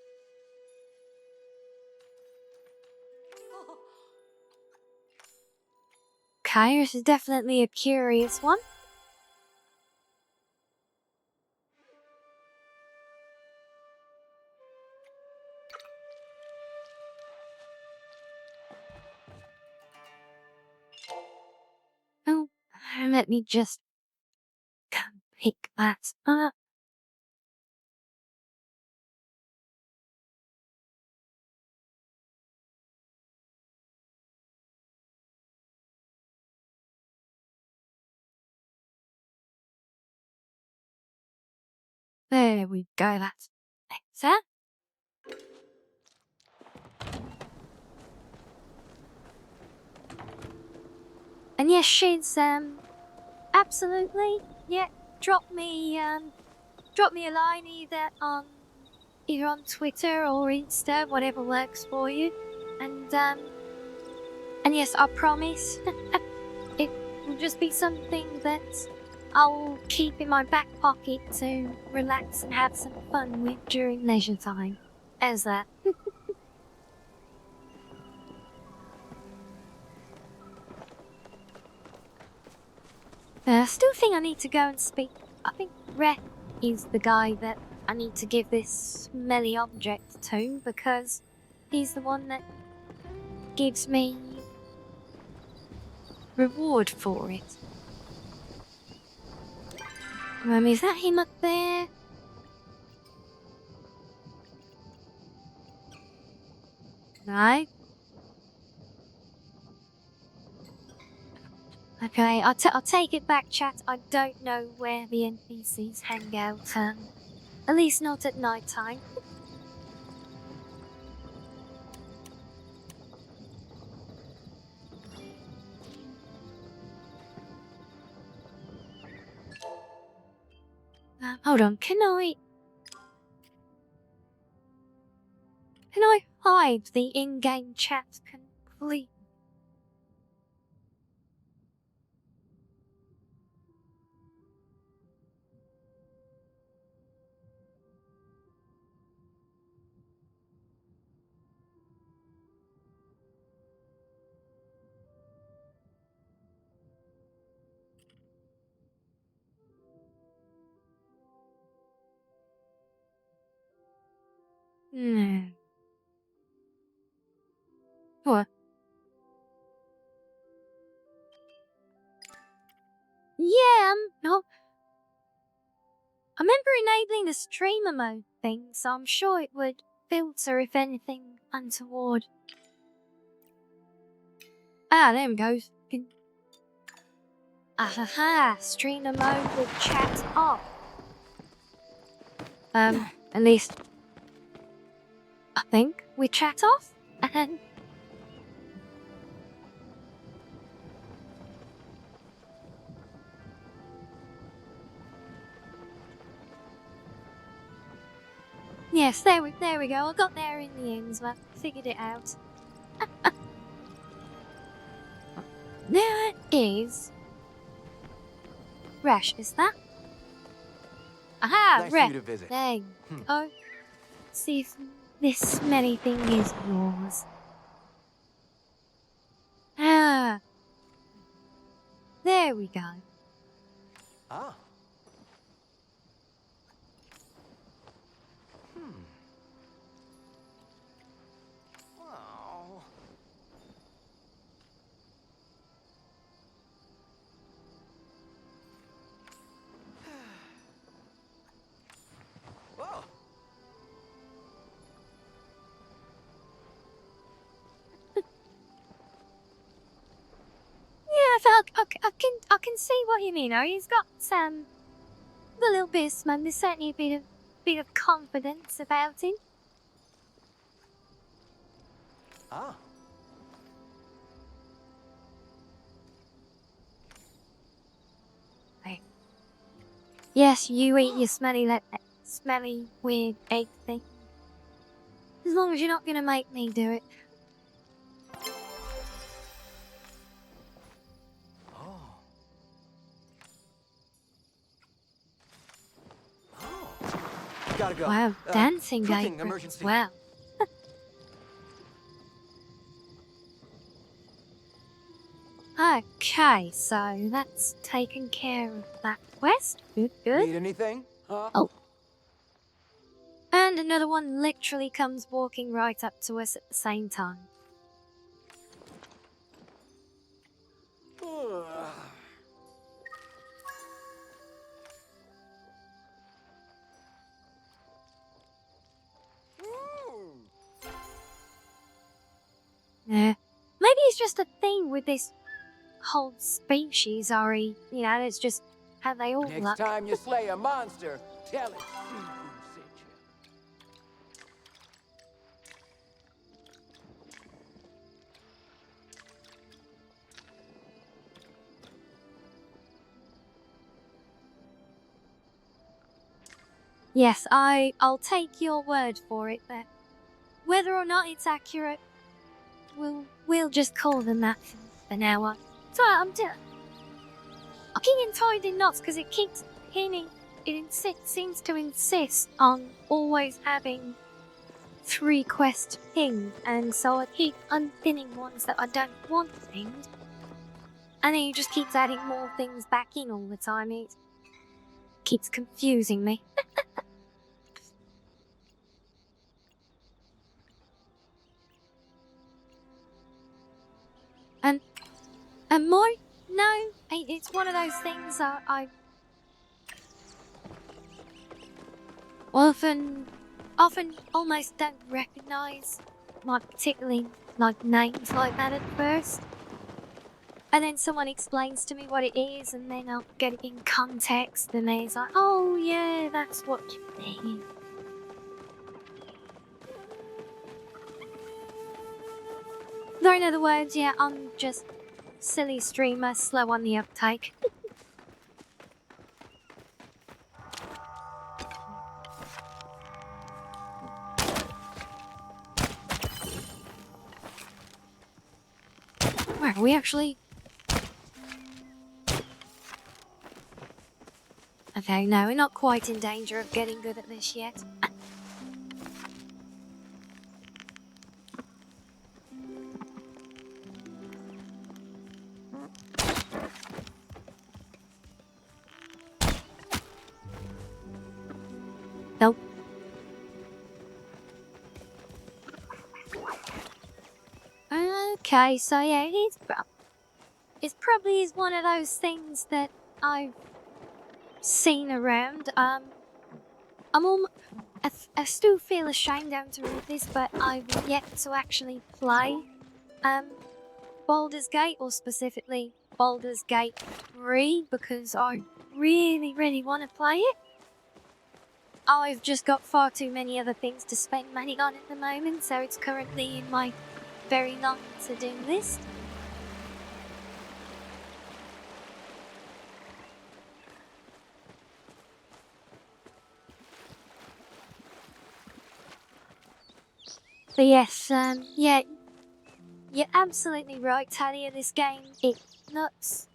Okay, this is definitely a curious one. Oh, let me just come pick that up. There we go, that's better. And yes, she's, absolutely, yeah, drop me a line either on Twitter or Insta, whatever works for you. And yes, I promise it will just be something that I'll keep in my back pocket to relax and have some fun with during leisure time. How's that? I still think I need to go and speak. I think Rhett is the guy that I need to give this smelly object to because he's the one that gives me reward for it. Is that him up there? No. Okay, I'll take it back, chat. I don't know where the NPCs hang out, at least not at night time. Hold on, can I hide the in-game chat completely? No. What? Yeah, no. I remember enabling the streamer mode thing, so I'm sure it would filter if anything untoward. Ah, there we go. Ahaha, streamer mode with chat off. At least I think we chat off, and yes, there we go. I got there in the end, but figured it out. There is Rash, is that? Aha, Nice of Rash. you to visit. There you go. See if this smelly thing is yours. Ah, there we go. Ah. Wow. Whoa. Yeah, I can see what you mean. He's got the little bit of smugness, certainly a bit of confidence about him. Ah. Yes, you eat your smelly, weird egg thing. As long as you're not gonna make me do it. Oh. Oh. Gotta go. Wow, dancing cooking apron. emergency. Wow. Okay, so that's taken care of that quest. Good, good. Need anything? Huh? Oh. And another one literally comes walking right up to us at the same time. Yeah. Maybe it's just a thing with this whole species, Ari. You know, it's just how they all Next look. time you slay a monster, tell it Suzu sent you. Yes, I'll take your word for it, but whether or not it's accurate, we'll just call them that for now on. So I'm getting tied in knots because it keeps pinning. Seems to insist on always having 3 quests pinged, and so I keep unpinning ones that I don't want pinged. And then he just keeps adding more things back in all the time. It keeps confusing me. And more? No, it's one of those things I often almost don't recognise, like particularly like names like that at first. And then someone explains to me what it is, and then I'll get it in context, and then it's like, oh yeah, that's what you mean. Though in other words, yeah, I'm just silly streamer, slow on the uptake. Where are we actually? Okay, no, we're not quite in danger of getting good at this yet. Nope. Okay, so yeah, it's probably one of those things that I've seen around. I still feel ashamed to read this, but I've yet to actually play Baldur's Gate, or specifically Baldur's Gate 3, because I really, really want to play it. I've just got far too many other things to spend money on at the moment, so it's currently in my very long to-do list. But yes, yeah, you're absolutely right, Talia. This game, it looks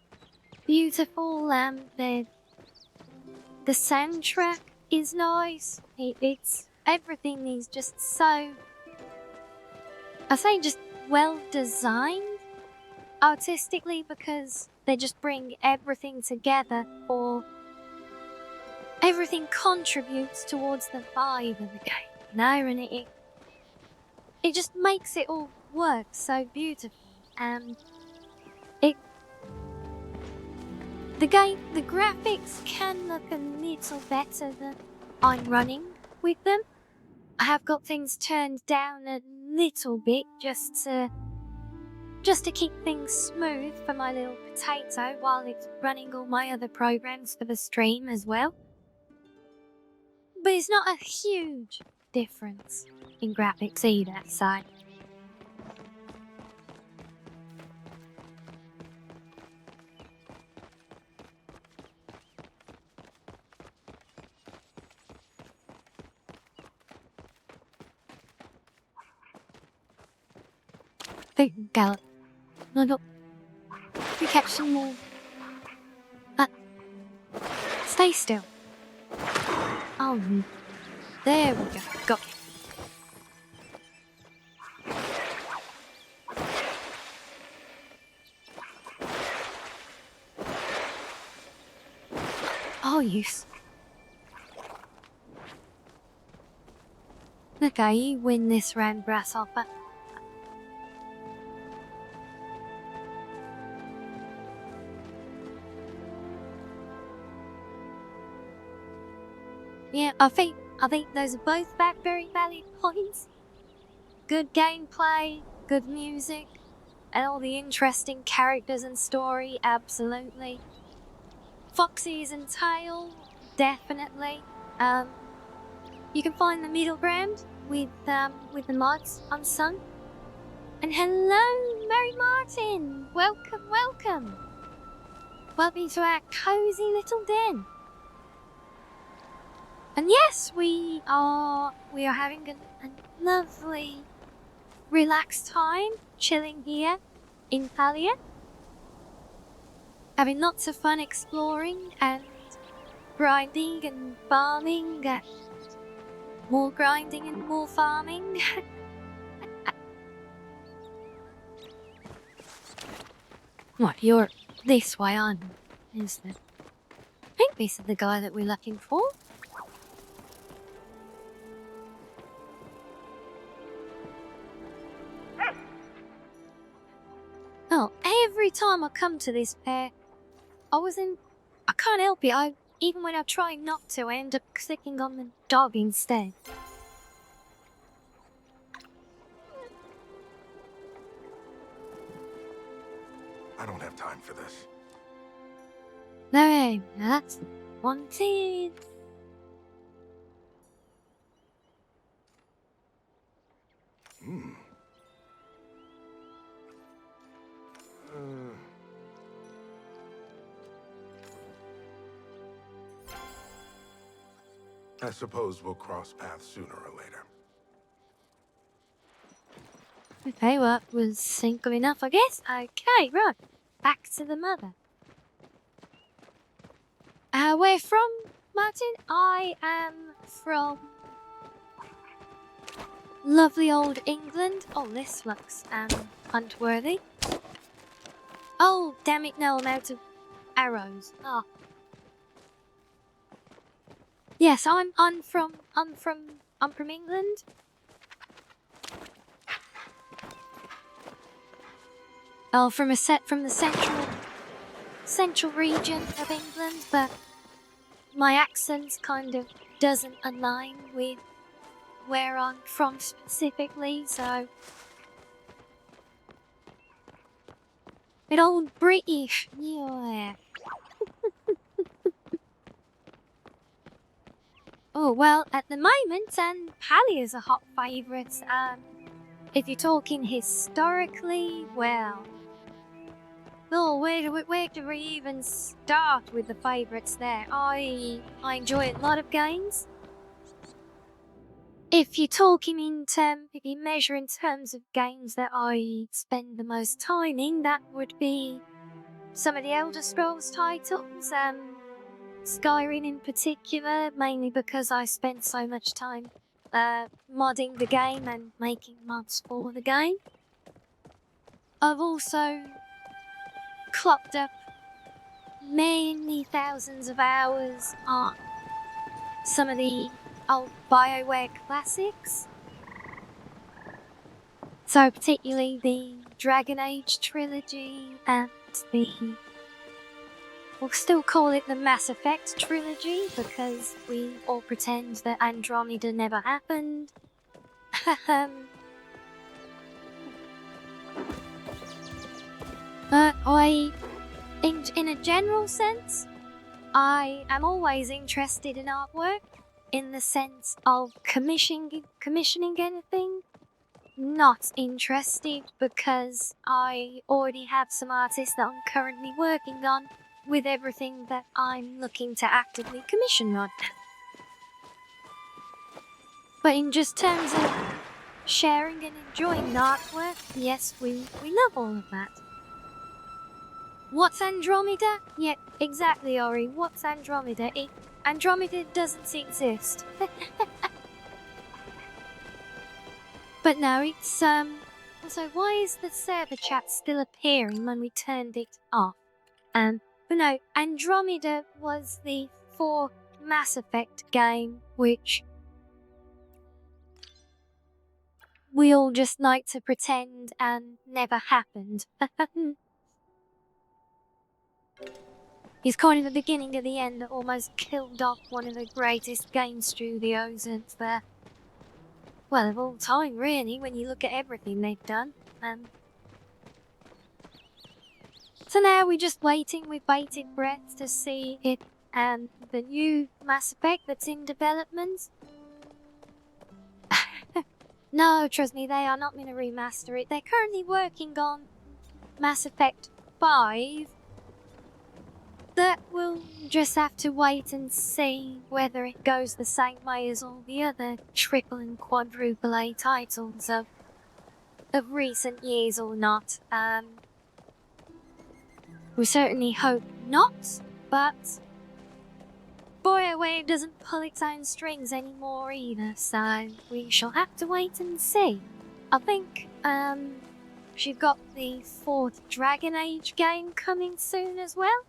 beautiful. The soundtrack is nice. It's everything is just so, I say, just well designed artistically, because they just bring everything together, or everything contributes towards the vibe of the game. No, and it just makes it all work so beautifully. It the graphics can look a little better than I'm running with them. I have got things turned down a little bit just to keep things smooth for my little potato while it's running all my other programs for the stream as well. But it's not a huge difference in graphics either, so Think, Gallop. No, no. We catch some more. Stay still. Oh, there we go. Got it. Oh, use. Okay, you win this round, Grasshopper. Yeah, I think those are both very valid points. Good gameplay, good music, and all the interesting characters and story, absolutely. Foxes and Tail, definitely. You can find the middle ground with the mods unsung. And hello, Mary Martin! Welcome, welcome! Welcome to our cozy little den. And yes, we are having a lovely, relaxed time chilling here in Palia. Having lots of fun exploring and grinding and farming. More grinding and more farming. What, you're this way on, isn't it? I think this is the guy that we're looking for. Oh, every time I come to this pair, I can't help it. Even when I try not to, I end up clicking on the dog instead. I don't have time for this. No, that's wanted. I suppose we'll cross paths sooner or later. Okay, well, that was simple enough, I guess. Okay, right. Back to the mother. Where from, Martin? I am from lovely old England. Oh, this looks hunt-worthy. Oh, damn it! No, I'm out of arrows. Ah. Yes, I'm from England. Oh, from the central region of England, but my accent kind of doesn't align with where I'm from specifically, so bit old British, yeah. Oh well, at the moment, Palia's a hot favourite. If you're talking historically, well, oh, where do we even start with the favourites there? I enjoy a lot of games. If you measure in terms of games that I spend the most time in, that would be some of the Elder Scrolls titles, Skyrim in particular, mainly because I spent so much time modding the game and making mods for the game. I've also clocked up many thousands of hours on some of the old BioWare classics. So particularly the Dragon Age trilogy and we'll still call it the Mass Effect trilogy because we all pretend that Andromeda never happened. In a general sense, I am always interested in artwork in the sense of commissioning anything. Not interested because I already have some artists that I'm currently working on with everything that I'm looking to actively commission right now. But in just terms of sharing and enjoying the artwork. Yes, we love all of that. What's Andromeda? Yeah, exactly, Ori. What's Andromeda? Andromeda doesn't exist. But no, it's, so why is the server chat still appearing when we turned it off? But no, Andromeda was the 4th Mass Effect game, which we all just like to pretend and never happened. He's kind of the beginning of the end that almost killed off one of the greatest game studios of, well, of all time, really, when you look at everything they've done. So now we're just waiting with bated breath to see if the new Mass Effect that's in development. No, trust me, they are not going to remaster it. They're currently working on Mass Effect 5. That we'll just have to wait and see whether it goes the same way as all the other triple and quadruple A titles of recent years or not. We certainly hope not, but BioWare doesn't pull its own strings anymore either, so we shall have to wait and see. I think, she's got the 4th Dragon Age game coming soon as well.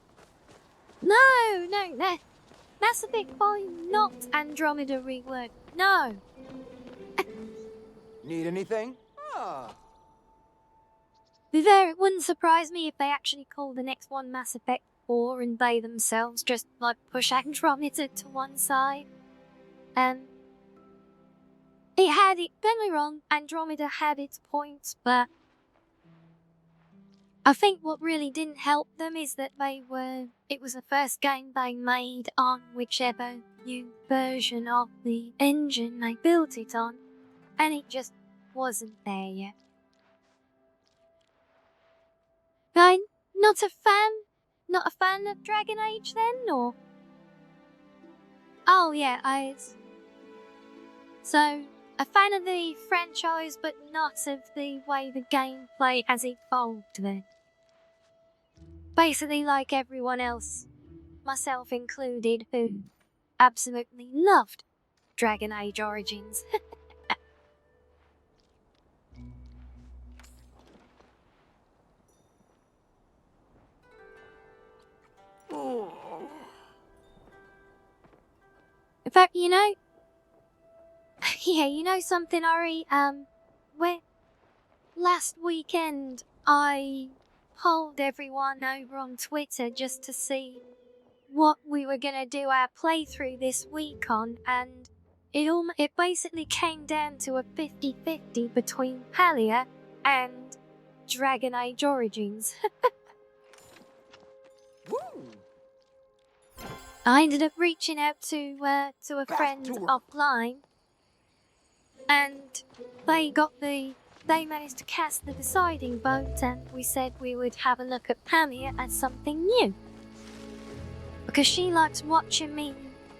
No, Mass Effect 5, not Andromeda rework, no. Need anything? Ah. It wouldn't surprise me if they actually call the next one Mass Effect 4 and they themselves just, like, push Andromeda to one side. Don't get me wrong, Andromeda had its points, but I think what really didn't help them is that it was the first game they made on whichever new version of the engine they built it on, and it just wasn't there yet. I'm not a fan of Dragon Age then, or? Oh yeah, so, a fan of the franchise, but not of the way the gameplay has evolved then. Basically like everyone else, myself included, who absolutely loved Dragon Age Origins. In fact, yeah, you know something, Ari? Last weekend I polled everyone over on Twitter just to see what we were gonna do our playthrough this week on, and it basically came down to a 50-50 between Palia and Dragon Age Origins. Woo! I ended up reaching out to a friend offline, and they managed to cast the deciding vote, and we said we would have a look at Palia as something new. Because she likes watching me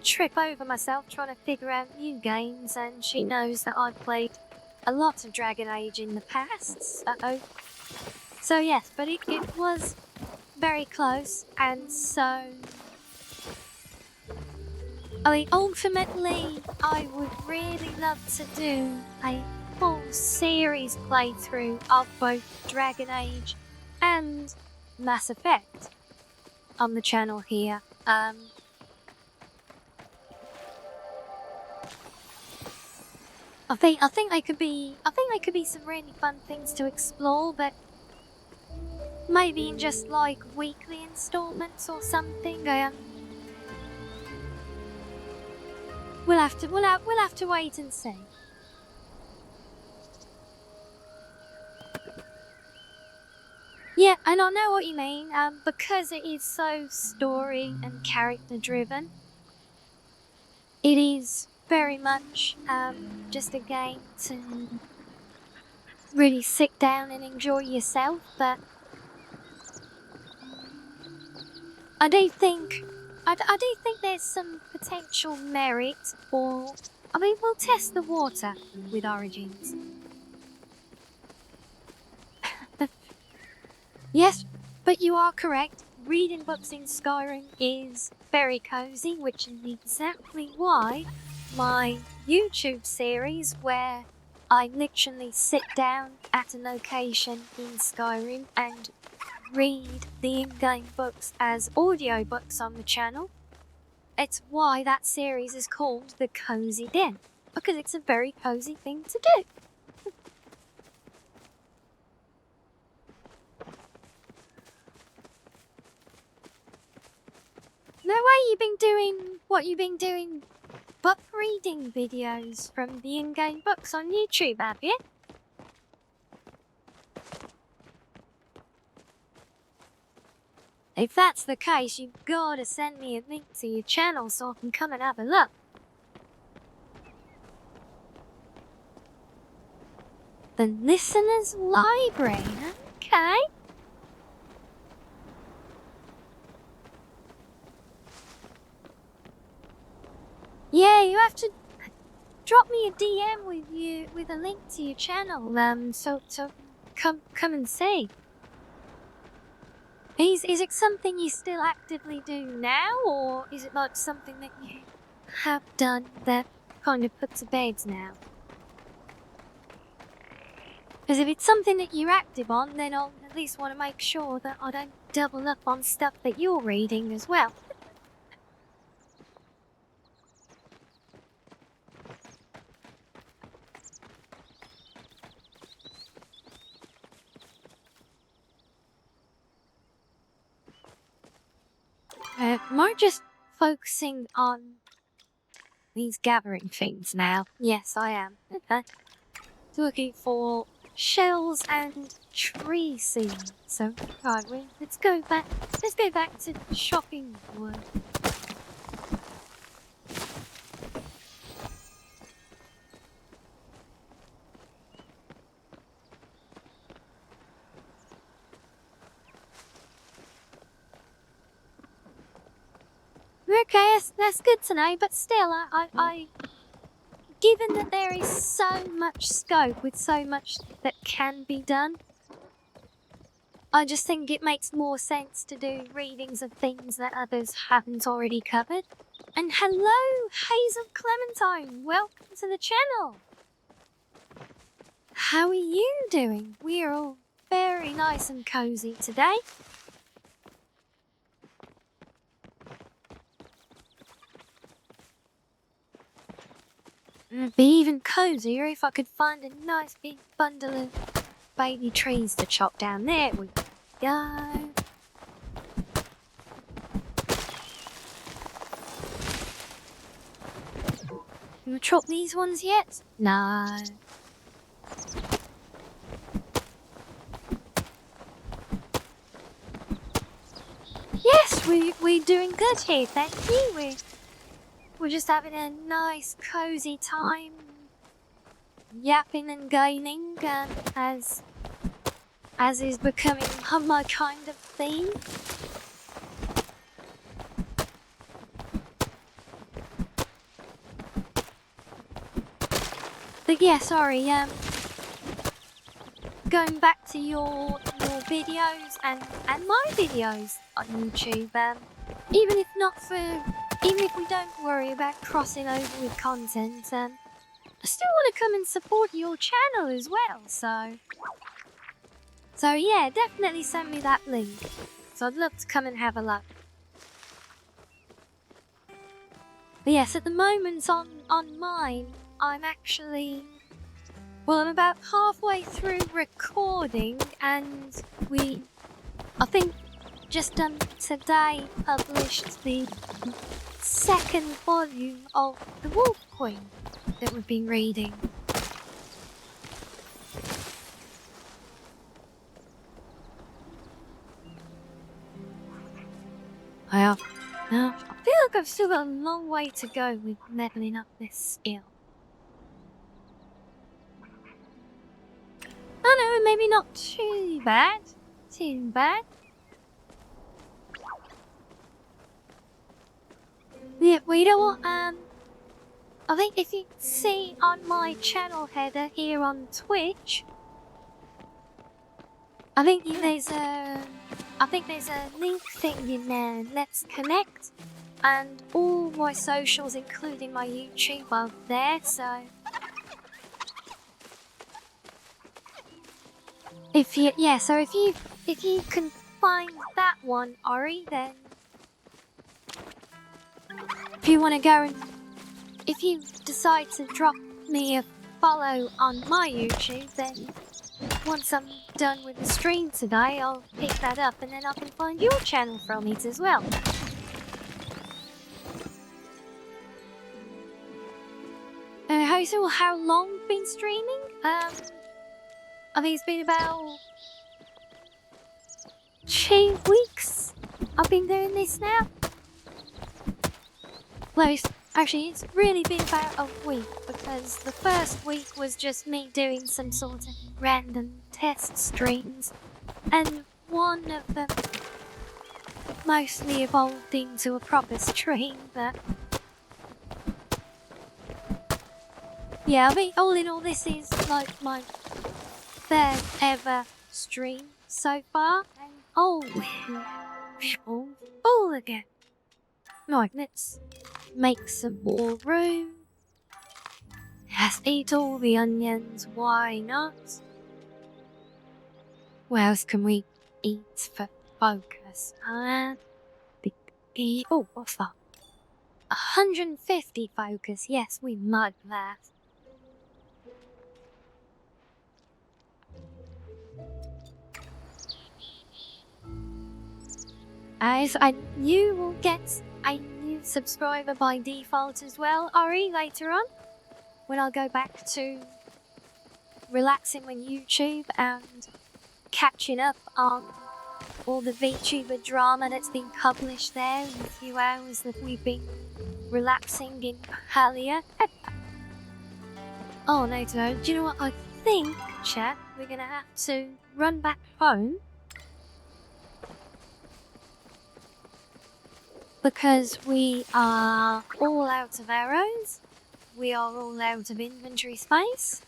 trip over myself trying to figure out new games, and she knows that I've played a lot of Dragon Age in the past. So yes, but it was very close, and so I mean, ultimately, I would really love to do a full series playthrough of both Dragon Age and Mass Effect on the channel here. I think they could be some really fun things to explore, but maybe in just like weekly installments or something. We'll have to wait and see. Yeah, and I know what you mean. Because it is so story and character driven, it is very much just a game to really sit down and enjoy yourself. But I do think there's some potential merit for. I mean, we'll test the water with Origins. Yes, but you are correct. Reading books in Skyrim is very cozy, which is exactly why my YouTube series, where I literally sit down at a location in Skyrim and read the in-game books as audiobooks on the channel, it's why that series is called The Cozy Den, because it's a very cozy thing to do. No way you've been doing what you've been doing, book reading videos from the in-game books on YouTube, have you? If that's the case, you've gotta send me a link to your channel so I can come and have a look. The Listener's Library, okay. Yeah, you have to drop me a DM with a link to your channel, so come and see. Is it something you still actively do now, or is it like something that you have done that kind of put to bed now? Because if it's something that you're active on, then I'll at least want to make sure that I don't double up on stuff that you're reading as well. More just focusing on these gathering things now. Yes, I am. Okay. Looking for shells and tree seeds. So, right, let's go back. Let's go back to shopping wood. Okay, that's good to know. But still, given that there is so much scope with so much that can be done, I just think it makes more sense to do readings of things that others haven't already covered. And hello, Hazel Clementine! Welcome to the channel! How are you doing? We're all very nice and cozy today. It'd be even cozier if I could find a nice big bundle of baby trees to chop down. There we go. You chop these ones yet? No. Yes, we're doing good here, thank you. We're just having a nice cozy time, yapping and gaining, as is becoming my kind of theme. But yeah, sorry, going back to your videos and my videos on YouTube, even if we don't worry about crossing over with content, I still want to come and support your channel as well, so yeah, definitely send me that link, so I'd love to come and have a look. But yes, at the moment on mine, I'm actually, I'm about halfway through recording, and I think just today published the second volume of The Wolf Queen that we've been reading. I feel like I've still got a long way to go with leveling up this skill. I know, maybe not too bad. Too bad. Yeah, well, you know what? I think if you see on my channel header here on Twitch, I think there's a link thing in there. Let's connect, and all my socials, including my YouTube, are there. So if you can find that one, Ori, then if you want to go and if you decide to drop me a follow on my YouTube, then once I'm done with the stream today, I'll pick that up and then I can find your channel from it as well. How long been streaming? I think it's been about 2 weeks. I've been doing this now. Well, it's really been about a week, because the first week was just me doing some sort of random test streams, and one of them mostly evolved into a proper stream, but yeah, I mean, all in all, this is like my third ever stream so far. Oh, all again. Right, let's make some more room. Let's eat all the onions, why not? What else can we eat for focus? Oh, what's that? 150 focus, yes, we mud that. You will get a new subscriber by default as well, Ori, later on, when I'll go back to relaxing with YouTube and catching up on all the VTuber drama that's been published there in the few hours that we've been relaxing in Palia. Oh no, do you know what I think, chat? We're gonna have to run back home, because we are all out of arrows, we are all out of inventory space.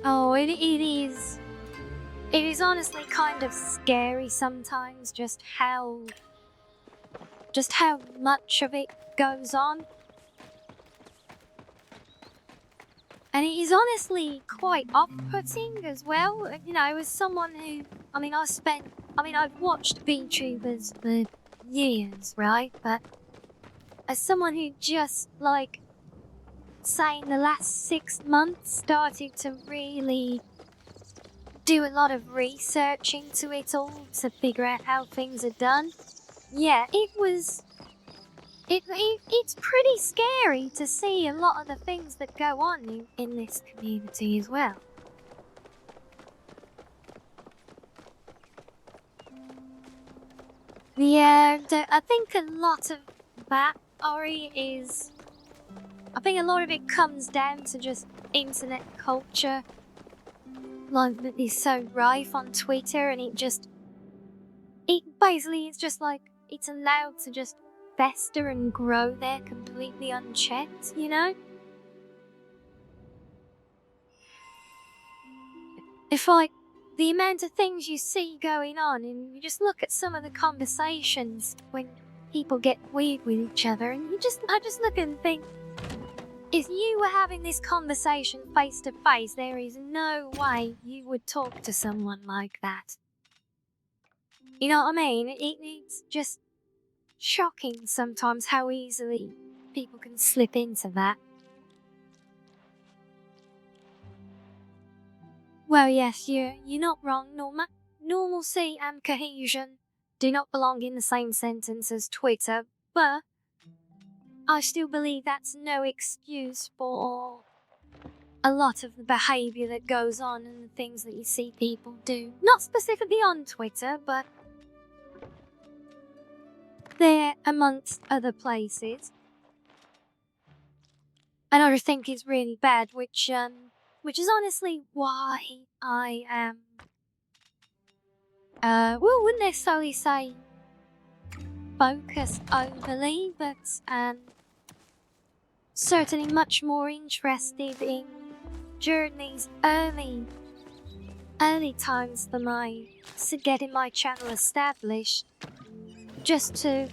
Oh, it is honestly kind of scary sometimes just how much of it goes on. And it is honestly quite off-putting as well. You know, as someone who, I've watched VTubers for years, right? But as someone who just, like, say in the last 6 months started to really do a lot of research into it all to figure out how things are done. Yeah, it's pretty scary to see a lot of the things that go on in this community as well. Yeah, I think a lot of that, Ori, I think a lot of it comes down to just internet culture. Like, that is so rife on Twitter, and it's just like, it's allowed to just fester and grow there completely unchecked, you know? If, like, the amount of things you see going on, and you just look at some of the conversations when people get weird with each other, and I just look and think, if you were having this conversation face to face, there is no way you would talk to someone like that. You know what I mean? It's just shocking sometimes how easily people can slip into that. Well, yes, you're not wrong, Norma. Normalcy and cohesion do not belong in the same sentence as Twitter, but I still believe that's no excuse for a lot of the behaviour that goes on and the things that you see people do. Not specifically on Twitter, but there amongst other places. And I think is really bad, which is honestly why I am, wouldn't necessarily say focused overly, but certainly much more interested in during these early times than getting my channel established, just to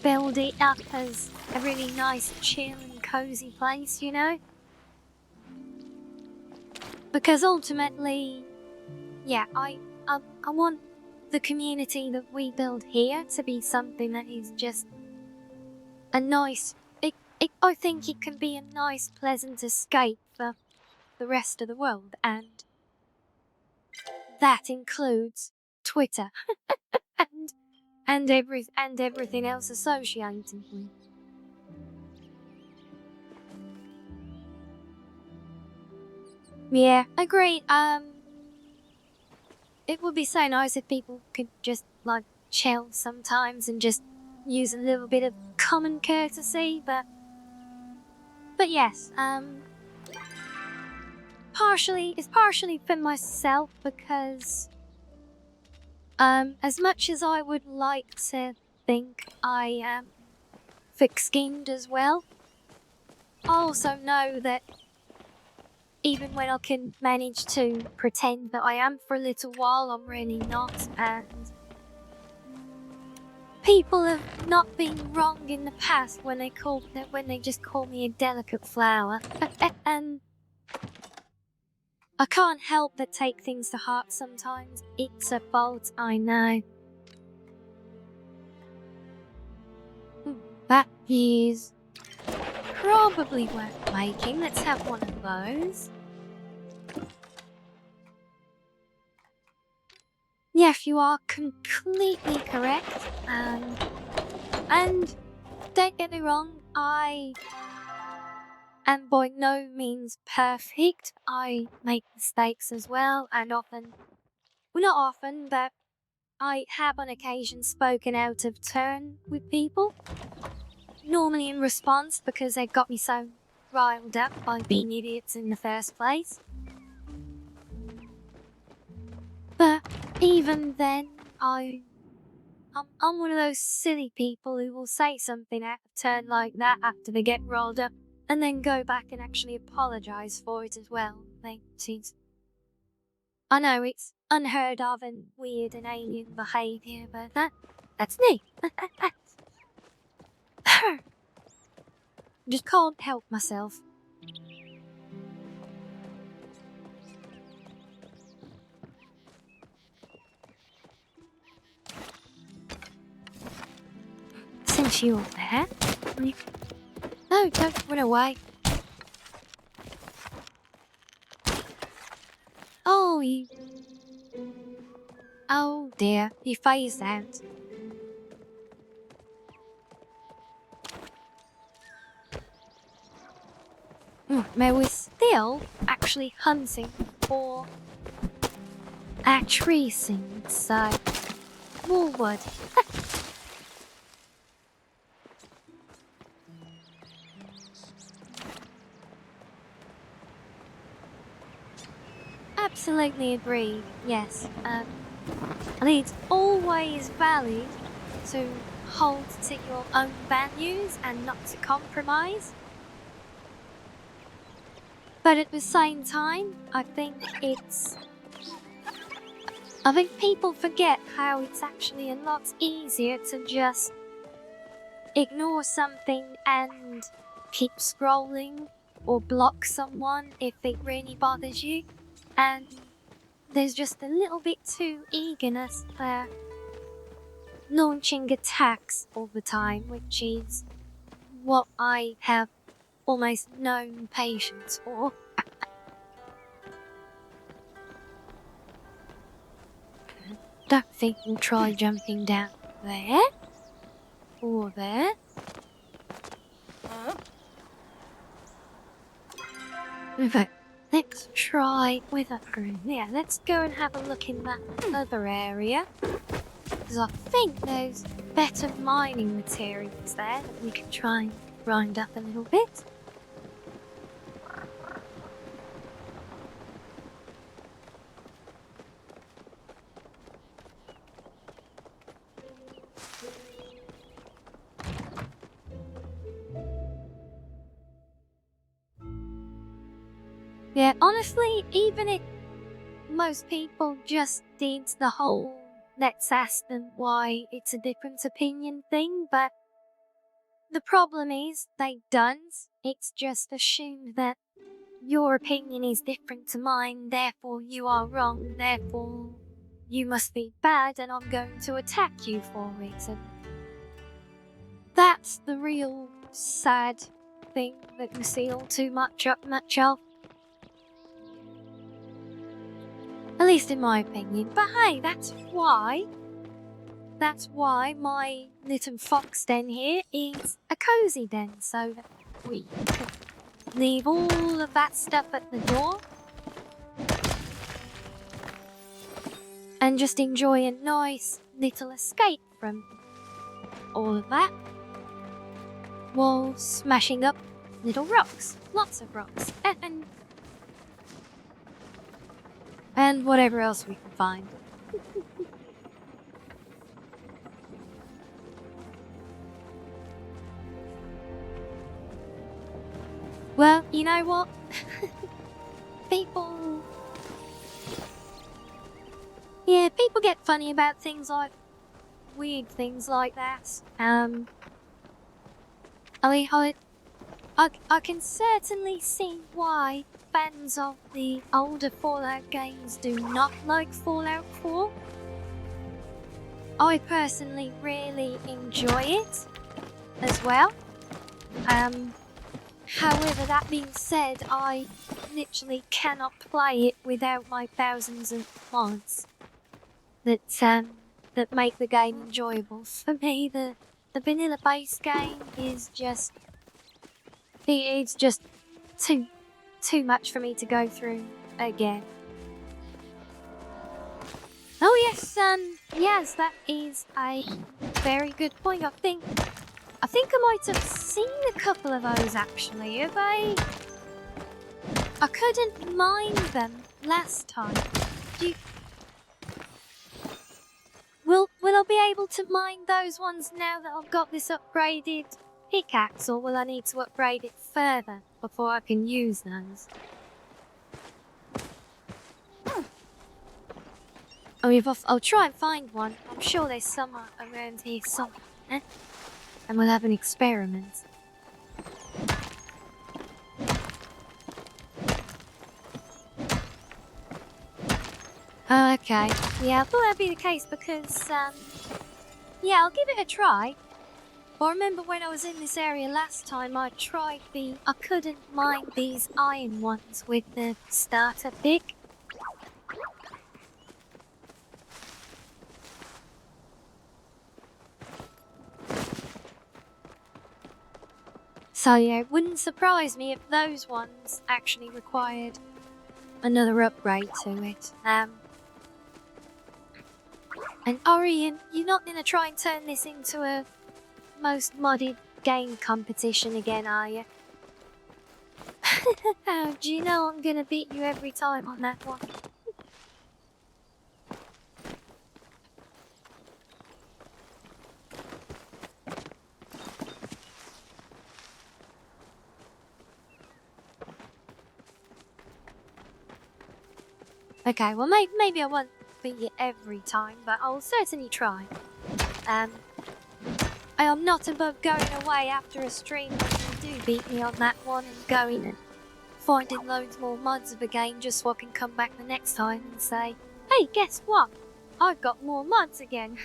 build it up as a really nice, chill and cozy place, you know? Because ultimately, yeah, I want the community that we build here to be something that is just a nice, I think it can be a nice, pleasant escape for the rest of the world, and that includes Twitter and everything else associated with. Yeah, agreed. It would be so nice if people could just like chill sometimes and just use a little bit of common courtesy, but yes, it's partially for myself because as much as I would like to think I am thick-skinned as well, I also know that even when I can manage to pretend that I am for a little while, I'm really not, and people have not been wrong in the past when they just call me a delicate flower. And I can't help but take things to heart sometimes. It's a fault, I know. That is probably worth making. Let's have one of those. Yes, you are completely correct. And don't get me wrong, I am by no means perfect. I make mistakes as well, and often, well, not often, but I have on occasion spoken out of turn with people. Normally in response because they got me so riled up by being idiots in the first place. But even then, I'm one of those silly people who will say something out of turn like that after they get rolled up, and then go back and actually apologise for it as well. I know it's unheard of and weird and alien behaviour, but that's me. Just can't help myself. Since you're there, no, don't run away. Oh, oh dear, you phased out. But we're still actually hunting for a tree seed, so more wood. Absolutely agreed, yes. And it's always valid to hold to your own values and not to compromise. But at the same time, I think people forget how it's actually a lot easier to just ignore something and keep scrolling or block someone if it really bothers you. And there's just a little bit too eagerness for launching attacks all the time, which is what I have almost no patience for. Don't think we'll try jumping down there or there. But let's try with a yeah, let's go and have a look in that other area. Because I think there's better mining materials there that we can try and grind up a little bit. Yeah, honestly, even if most people just did the whole let's ask them why it's a different opinion thing, but the problem is they don't. It's just assumed that your opinion is different to mine, therefore you are wrong, therefore you must be bad and I'm going to attack you for it. And that's the real sad thing that we see all too much of. At least in my opinion. But hey, that's why my little fox den here is a cozy den, so that we can leave all of that stuff at the door and just enjoy a nice little escape from all of that while smashing up little rocks, lots of rocks, and whatever else we can find. Well, you know what? People get funny about things like weird things like that. I mean, I can certainly see why fans of the older Fallout games do not like Fallout 4. I personally really enjoy it as well. However, that being said, I literally cannot play it without my thousands of mods that make the game enjoyable. For me, the vanilla base game is just it's just too much for me to go through again. Oh yes, that is a very good point. I think I might have seen a couple of those actually. Have I couldn't mind them last time. Will I be able to mine those ones now that I've got this upgraded pickaxe, or will I need to upgrade it further before I can use those? I mean, I'll try and find one. I'm sure there's some around here somewhere, and we'll have an experiment. Oh, okay. Yeah, I thought that'd be the case because, yeah, I'll give it a try. I remember when I was in this area last time, I couldn't mine these iron ones with the starter pick. So yeah, it wouldn't surprise me if those ones actually required another upgrade to it. And Orion, you're not gonna try and turn this into a most modded game competition again, are you? How do you know I'm gonna beat you every time on that one? Okay, well maybe I won't beat you every time, but I'll certainly try. I am not above going away after a stream when you do beat me on that one and going and finding loads more mods of a game just so I can come back the next time and say, hey, guess what? I've got more mods again.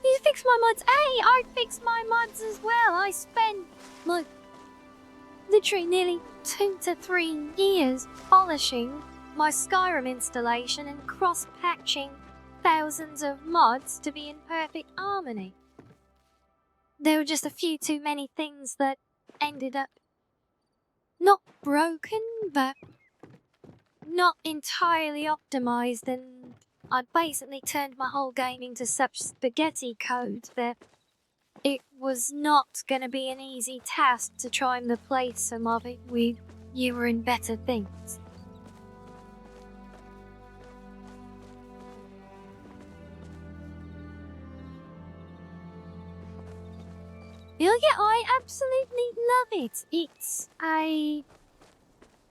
You fixed my mods. Hey, I fixed my mods as well. I spent like literally nearly 2 to 3 years polishing my Skyrim installation and cross-patching thousands of mods to be in perfect harmony. There were just a few too many things that ended up not broken, but not entirely optimized, and I'd basically turned my whole game into such spaghetti code that it was not going to be an easy task to try and replace some of it with newer and better things. Yeah, I absolutely love it.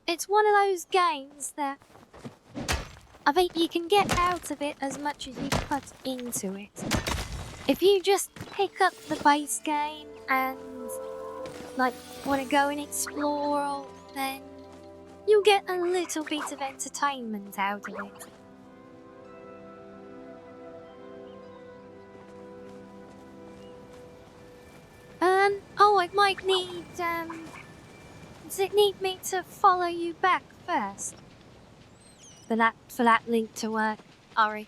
It's one of those games that I think you can get out of it as much as you put into it. If you just pick up the base game and want to go and explore, then you'll get a little bit of entertainment out of it. I might need, does it need me to follow you back first? For that link to work, Ari.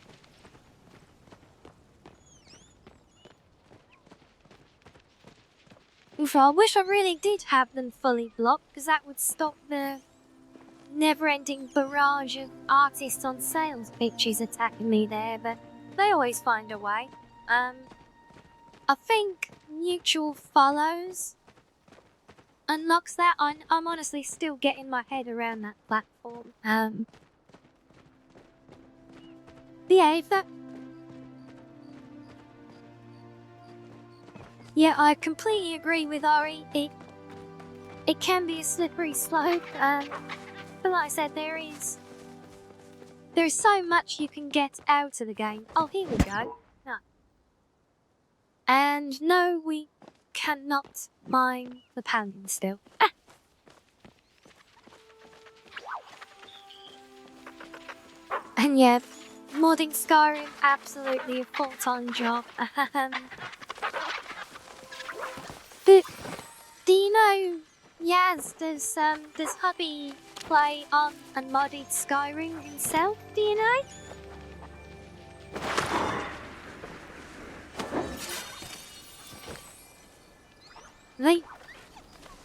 Oof, I wish I really did have them fully blocked, because that would stop the never-ending barrage of artists on sales pitches attacking me there, but they always find a way. I think mutual follows unlocks that. I'm honestly still getting my head around that platform. Yeah, if that... Yeah, I completely agree with Ari. It can be a slippery slope, but like I said, there's so much you can get out of the game. Oh, here we go. No. And no, we cannot mine the Palia still. And yeah, modding Skyrim, absolutely a full-time job. But do you know, Yaz, does hubby play on unmodded Skyrim himself? Do you know?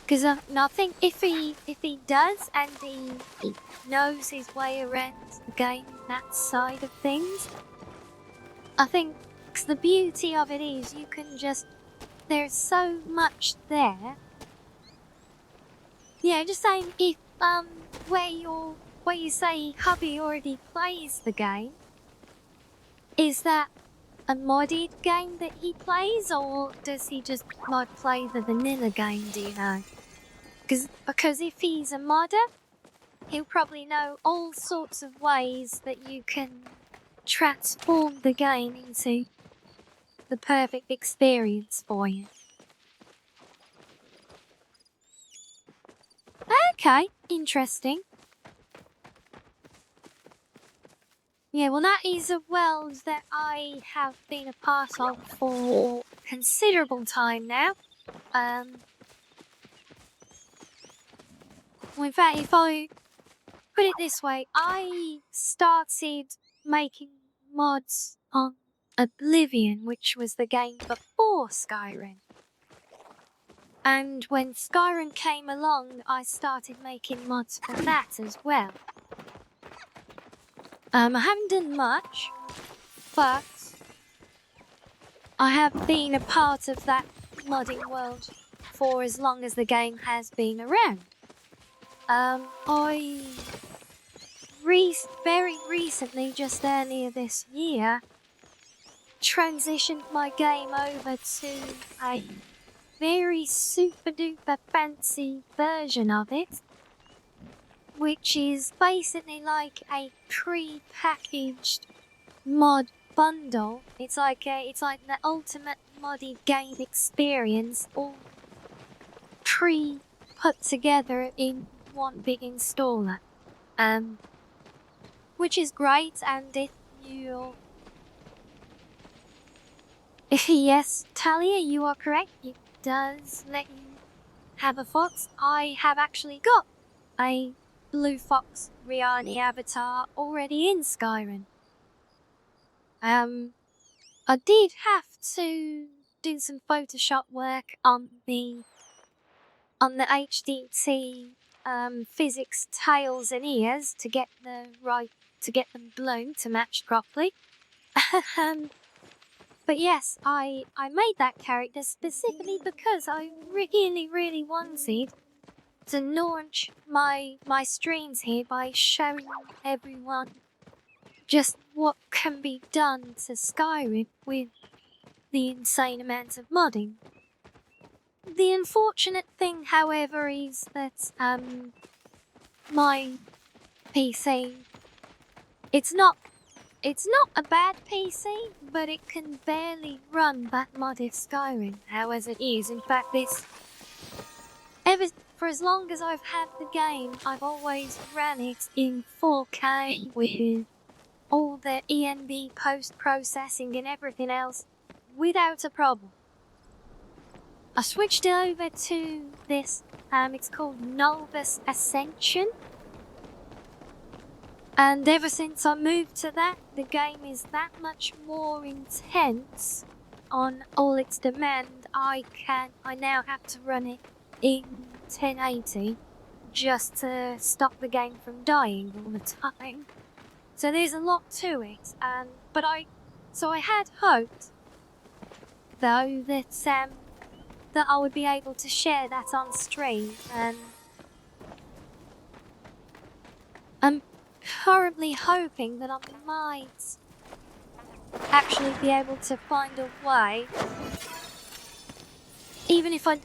Because I think if he does and he knows his way around the game, that side of things, I think 'cause the beauty of it is you can just, there's so much there. Yeah, just saying, if where you say hubby already plays the game, is that a modded game that he plays, or does he just play the vanilla game? Do you know? Because if he's a modder, he'll probably know all sorts of ways that you can transform the game into the perfect experience for you. Okay, interesting. Yeah, well, that is a world that I have been a part of for considerable time now. Well, in fact, if I put it this way, I started making mods on Oblivion, which was the game before Skyrim. And when Skyrim came along, I started making mods for that as well. I haven't done much, but I have been a part of that modding world for as long as the game has been around. I very recently, just earlier this year, transitioned my game over to a very super duper fancy version of it, which is basically like a pre-packaged mod bundle. It's like the ultimate modded game experience, all put together in one big installer. Which is great, and yes, Talia, you are correct. It does let you have a fox. I have actually got a blue fox Riani avatar already in Skyrim. I did have to do some Photoshop work on the HDT physics tails and ears to get them blown to match properly. But yes, I made that character specifically because I really wanted to launch my streams here by showing everyone just what can be done to Skyrim with the insane amount of modding. The unfortunate thing, however, is that my PC, it's not a bad PC, but it can barely run that mod of Skyrim, how as it is. In fact, for as long as I've had the game, I've always ran it in 4K with all the ENB post-processing and everything else without a problem. I switched over to this, it's called Novus Ascension. And ever since I moved to that, the game is that much more intense on all its demand. I now have to run it in 1080 just to stop the game from dying all the time. So there's a lot to it, but I had hoped, though, that I would be able to share that on stream, and I'm currently hoping that I might actually be able to find a way, even if I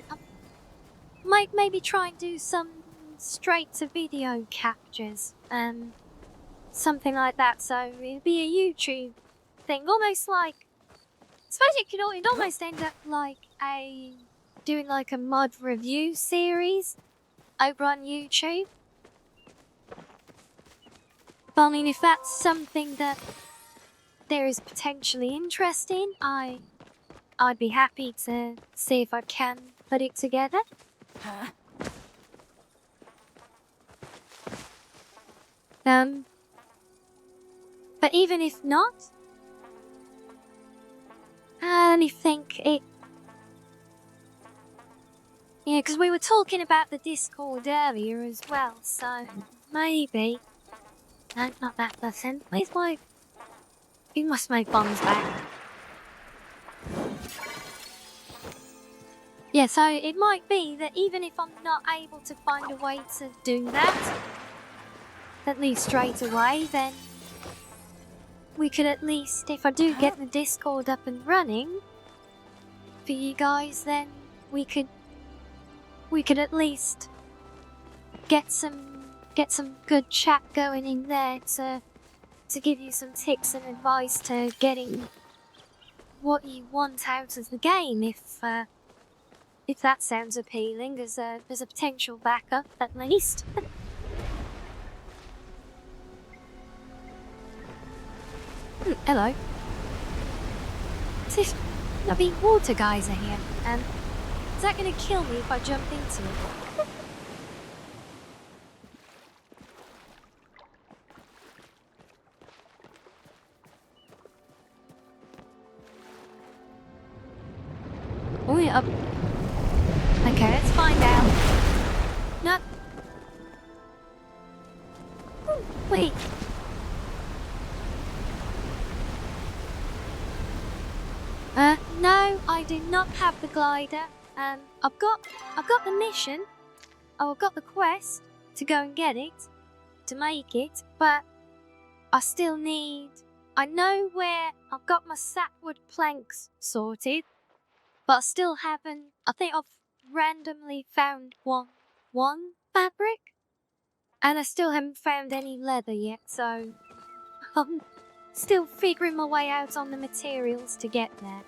might maybe try and do some straight to video captures, something like that, so it'd be a YouTube thing, almost like, I suppose it'd almost end up like doing like a mod review series over on YouTube. But I mean, if that's something that there is potentially interest in, I'd be happy to see if I can put it together. But even if not, I only think it... Yeah, because we were talking about the Discord earlier as well, so maybe... No, not that person. Where's my... He must make bombs back. Yeah, so it might be that even if I'm not able to find a way to do that, at least straight away, then we could at least, if I do get the Discord up and running for you guys, then we could at least get some good chat going in there to give you some tips and advice to getting what you want out of the game, if that sounds appealing as a potential backup at least. Hello. What's this bloody water geyser here? Is that gonna kill me if I jump into it? Oh yeah. Okay, let's find out. No. Wait. No, I do not have the glider. I've got the mission. Oh, I've got the quest to go and get it, to make it, but I still need... I know where I've got my sapwood planks sorted, but I still haven't... I think I've randomly found one fabric, and I still haven't found any leather yet, so I'm still figuring my way out on the materials to get there.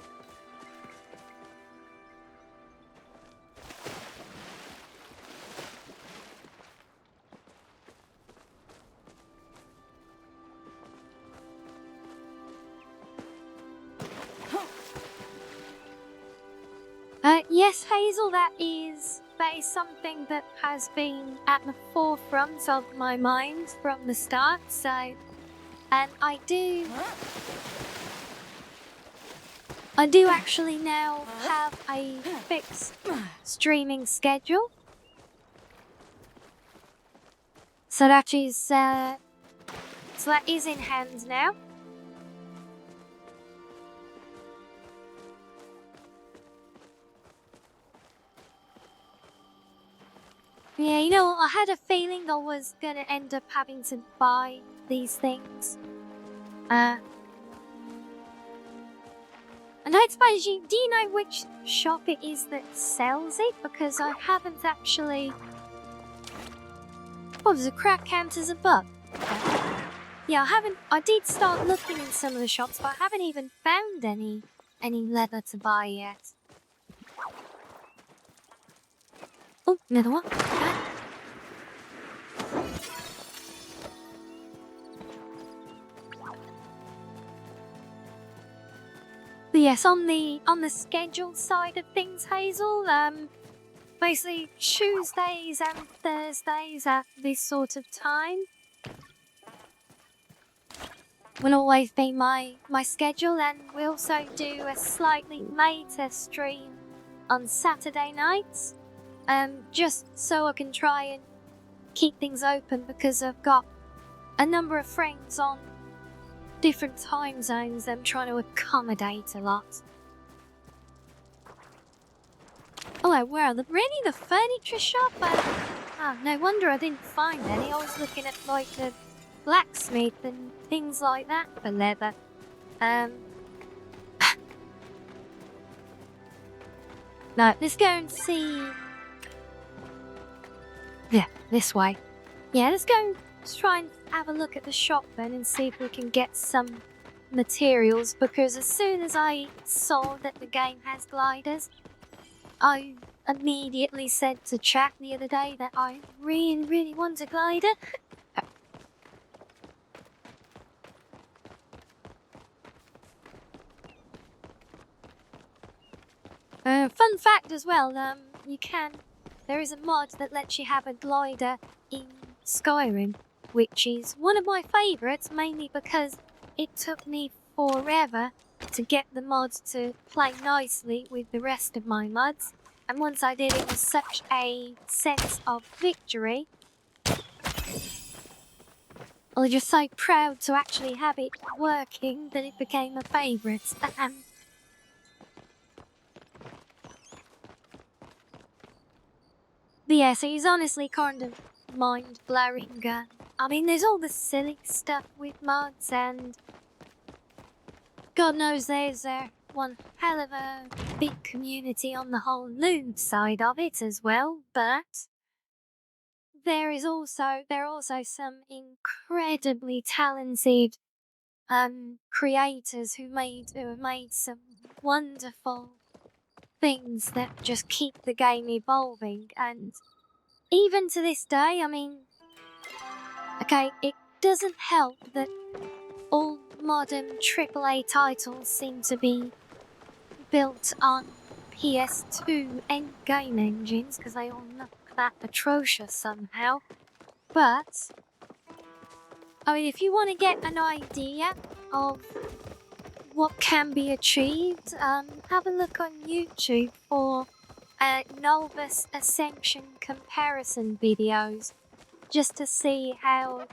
Yes, Hazel, that is something that has been at the forefront of my mind from the start, so... And I do actually now have a fixed streaming schedule. So that is in hand now. Yeah, you know, I had a feeling I was gonna end up having to buy these things. And I I suppose do you know which shop it is that sells it? Because I haven't actually... Oh, there's a crack counters above. Yeah, I did start looking in some of the shops, but I haven't even found any leather to buy yet. Oh, another one. Okay. But yes, on the scheduled side of things, Hazel, basically Tuesdays and Thursdays at this sort of time will always be my schedule, and we also do a slightly later stream on Saturday nights, just so I can try and keep things open, because I've got a number of friends on different time zones I'm trying to accommodate a lot. Oh, where are really the furniture shop? Oh, no wonder I didn't find any. I was looking at like the blacksmith and things like that for leather. No, let's go and see. Yeah, this way. Yeah, let's try and have a look at the shop then and see if we can get some materials, because as soon as I saw that the game has gliders, I immediately said to Chat the other day that I really, really want a glider. Fun fact as well, there is a mod that lets you have a glider in Skyrim, which is one of my favourites, mainly because it took me forever to get the mod to play nicely with the rest of my mods, and once I did, it was such a sense of victory. I was just so proud to actually have it working that it became a favourite. But yeah, so he's honestly kind of mind-blowing. I mean, there's all the silly stuff with mods, and God knows there's one hell of a big community on the whole loot side of it as well, but there are also some incredibly talented creators who have made some wonderful things that just keep the game evolving. And even to this day, I mean, okay, it doesn't help that all modern AAA titles seem to be built on PS2 endgame engines, because they all look that atrocious somehow. But I mean, if you want to get an idea of what can be achieved, have a look on YouTube for Novus Ascension comparison videos, just to see how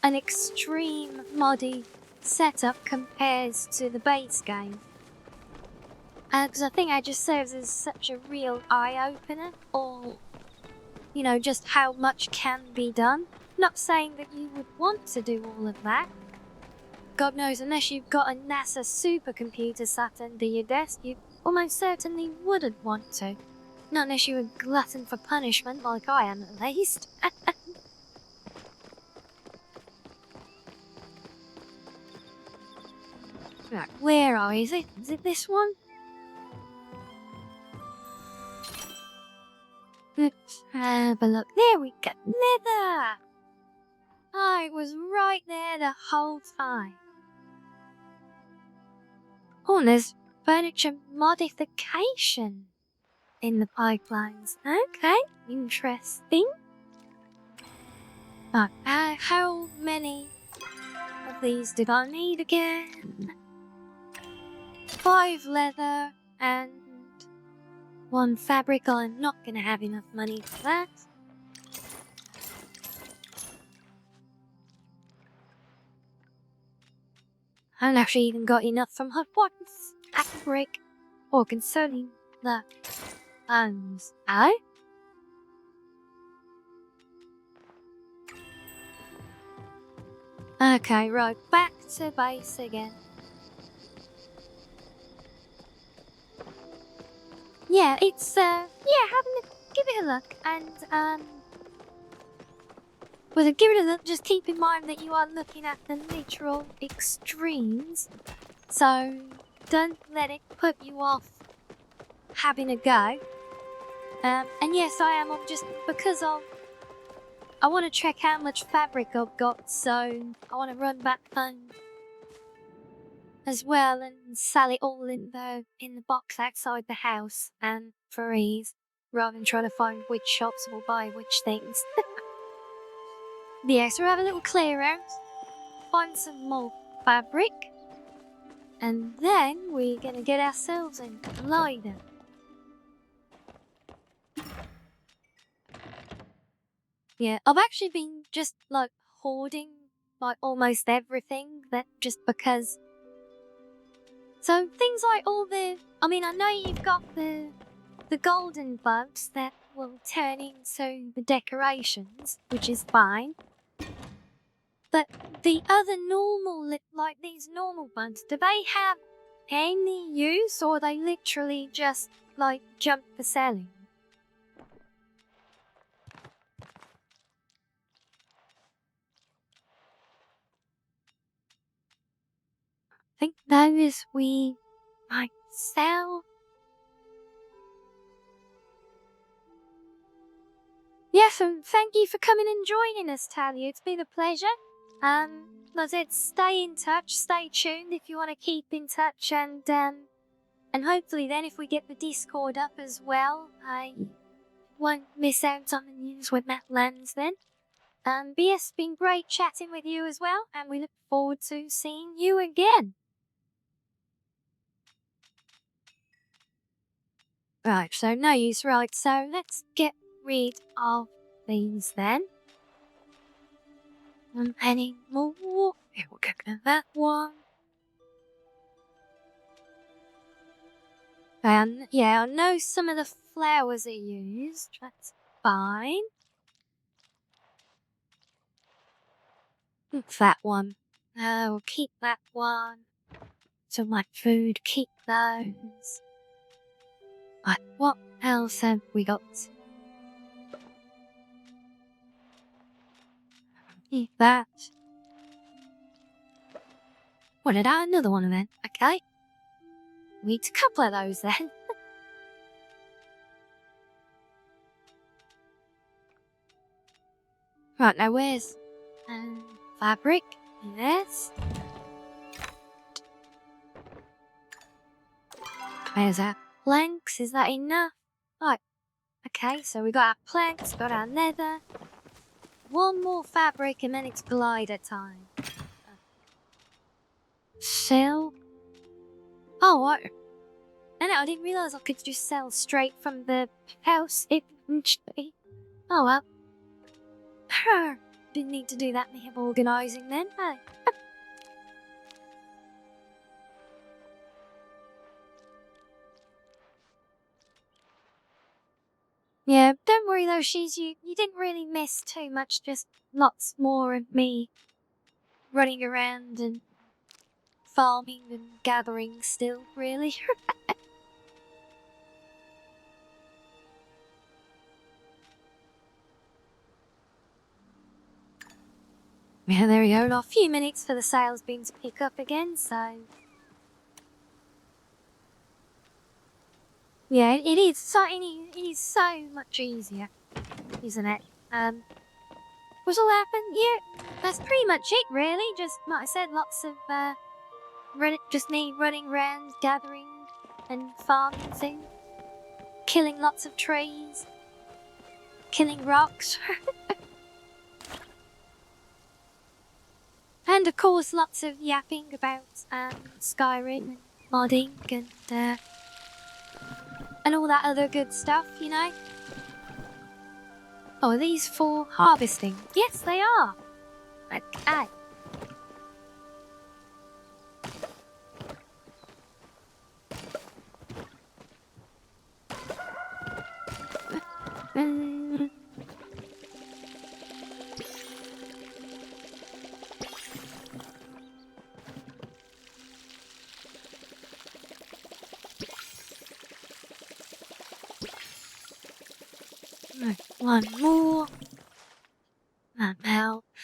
an extreme moddy setup compares to the base game. Because I think it just serves as such a real eye-opener, or, you know, just how much can be done. Not saying that you would want to do all of that. God knows, unless you've got a NASA supercomputer sat under your desk, you almost certainly wouldn't want to. Not unless you're a glutton for punishment, like I am at least. Right, where are we? Is it this one? Let's have a look. There we go. Leather! I was right there the whole time. Oh, and there's furniture modification in the pipelines. Okay, interesting. But how many of these did I need again? 5 leather and 1 fabric. I'm not gonna have enough money for that. I haven't actually even got enough from her once. Fabric or concerning the bones. Oh? Okay, right, back to base again. Yeah, it's, give it a look, and, give it a look, just keep in mind that you are looking at the literal extremes, so don't let it put you off having a go. And yes, I am, because I want to check how much fabric I've got, so I want to run back home as well and sell it all in the box outside the house, and for ease, rather than trying to find which shops will buy which things. Yeah, so we'll have a little clear out, find some more fabric, and then we're gonna get ourselves a glider. Yeah, I've actually been just like hoarding like almost everything, that just because. So things like I know you've got the golden bugs that will turn into the decorations, which is fine. But the other like these normal bugs, do they have any use, or are they literally just like junk for selling? I think those we might sell. Yes, and thank you for coming and joining us, Talia. It's been a pleasure. As I said, stay in touch, stay tuned if you want to keep in touch, and hopefully then if we get the Discord up as well, I won't miss out on the news when that lands then. But yes, it's been great chatting with you as well, and we look forward to seeing you again. Right, so no use, right, so let's get rid of these then. Any more? Here, we'll get rid of that one. Yeah, I know some of the flowers are used. That's fine. That one. We'll keep that one. So my food, keep those. Right, what else have we got? Keep that. What did I? Another one of them. Okay. We need a couple of those then. Right, now where's fabric? Yes. Where's our planks? Is that enough? Right. Okay, so we got our planks, got our leather. One more fabric and then it's glider time. Sell? Oh, what? I didn't realise I could just sell straight from the house. Oh well. Didn't need to do that many organising then, hey? Yeah, don't worry though, you didn't really miss too much, just lots more of me running around and farming and gathering still, really. Yeah, there we go. Got a few minutes for the sales bean to pick up again, so. Yeah, it is so much easier, isn't it? What's all happened? Yeah, that's pretty much it, really. Just like I said, lots of just me running around, gathering and farming things, killing lots of trees, killing rocks, and of course lots of yapping about Skyrim and modding and all that other good stuff, you know. Oh, are these for harvesting? Yes, they are. Okay. Mm. Right, one more.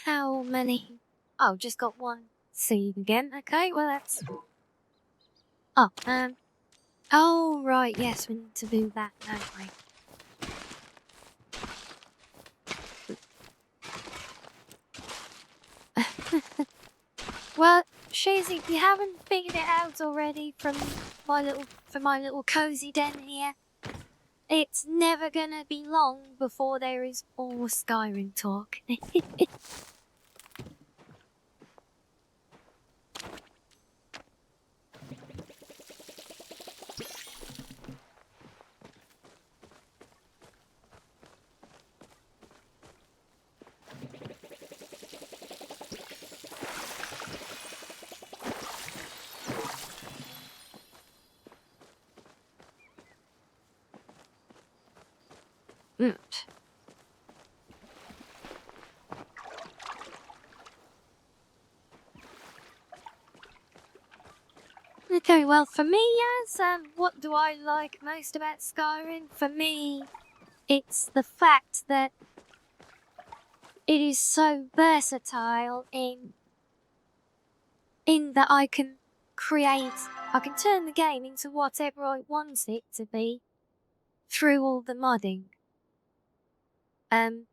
How many? Oh, just got one seed again. Okay, well that's... Oh, oh, right, yes, we need to do that, don't we? Well, Shazy, if you haven't figured it out already from my little cozy den here, it's never gonna be long before there is more Skyrim talk. Mm. Okay, well, for me, yes, what do I like most about Skyrim? For me, it's the fact that it is so versatile in that I can turn the game into whatever I want it to be through all the modding.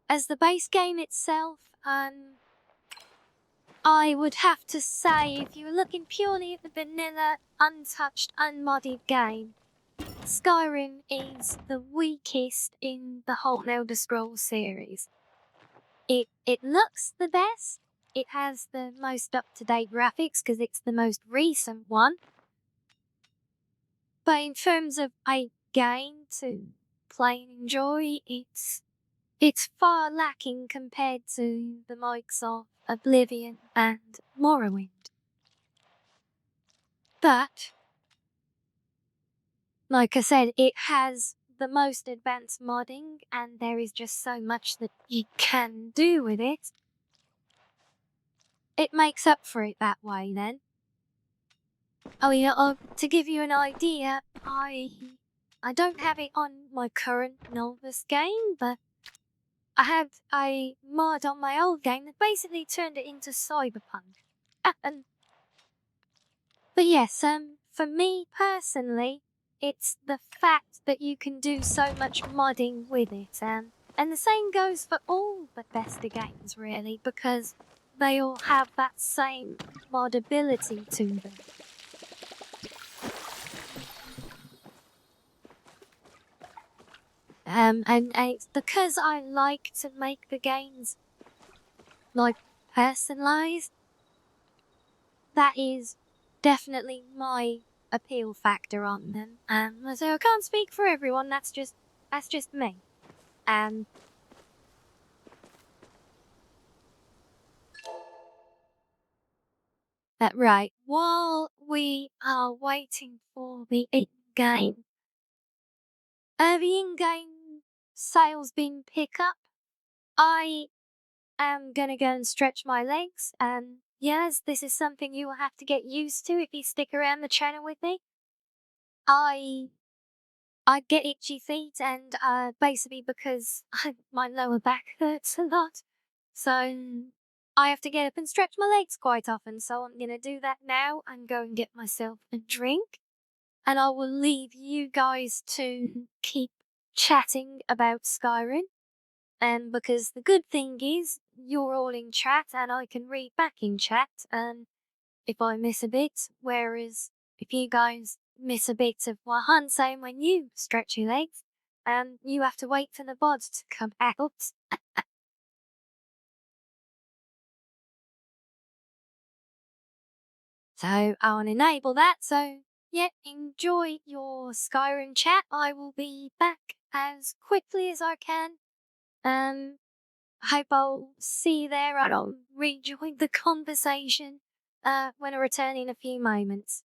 As the base game itself, I would have to say, if you were looking purely at the vanilla, untouched, unmodded game, Skyrim is the weakest in the whole Elder Scrolls series. It looks the best. It has the most up-to-date graphics because it's the most recent one. But in terms of a game to play and enjoy, it's far lacking compared to the likes of Oblivion and Morrowind. But, like I said, it has the most advanced modding, and there is just so much that you can do with it. It makes up for it that way, then. Oh yeah, to give you an idea, I don't have it on my current Novus game, but I have a mod on my old game that basically turned it into Cyberpunk. But yes, for me personally, it's the fact that you can do so much modding with it, and the same goes for all Bethesda games really, because they all have that same modability to them. And it's because I like to make the games like personalized. That is definitely my appeal factor on them. So I can't speak for everyone. That's just me. But right, while we are waiting for the in-game, sales bin pickup, I am gonna go and stretch my legs. Yes, this is something you will have to get used to if you stick around the channel with me. I get itchy feet, and basically because my lower back hurts a lot, so I have to get up and stretch my legs quite often. So I'm gonna do that now and go and get myself a drink, and I will leave you guys to keep chatting about Skyrim. And because the good thing is you're all in chat and I can read back in chat if I miss a bit, whereas if you guys miss a bit of what I'm saying when you stretch your legs, you have to wait for the bod to come out. So I'll enable that, so yeah, enjoy your Skyrim chat. I will be back as quickly as I can. Hope I'll see you there and I'll rejoin the conversation when I return in a few moments.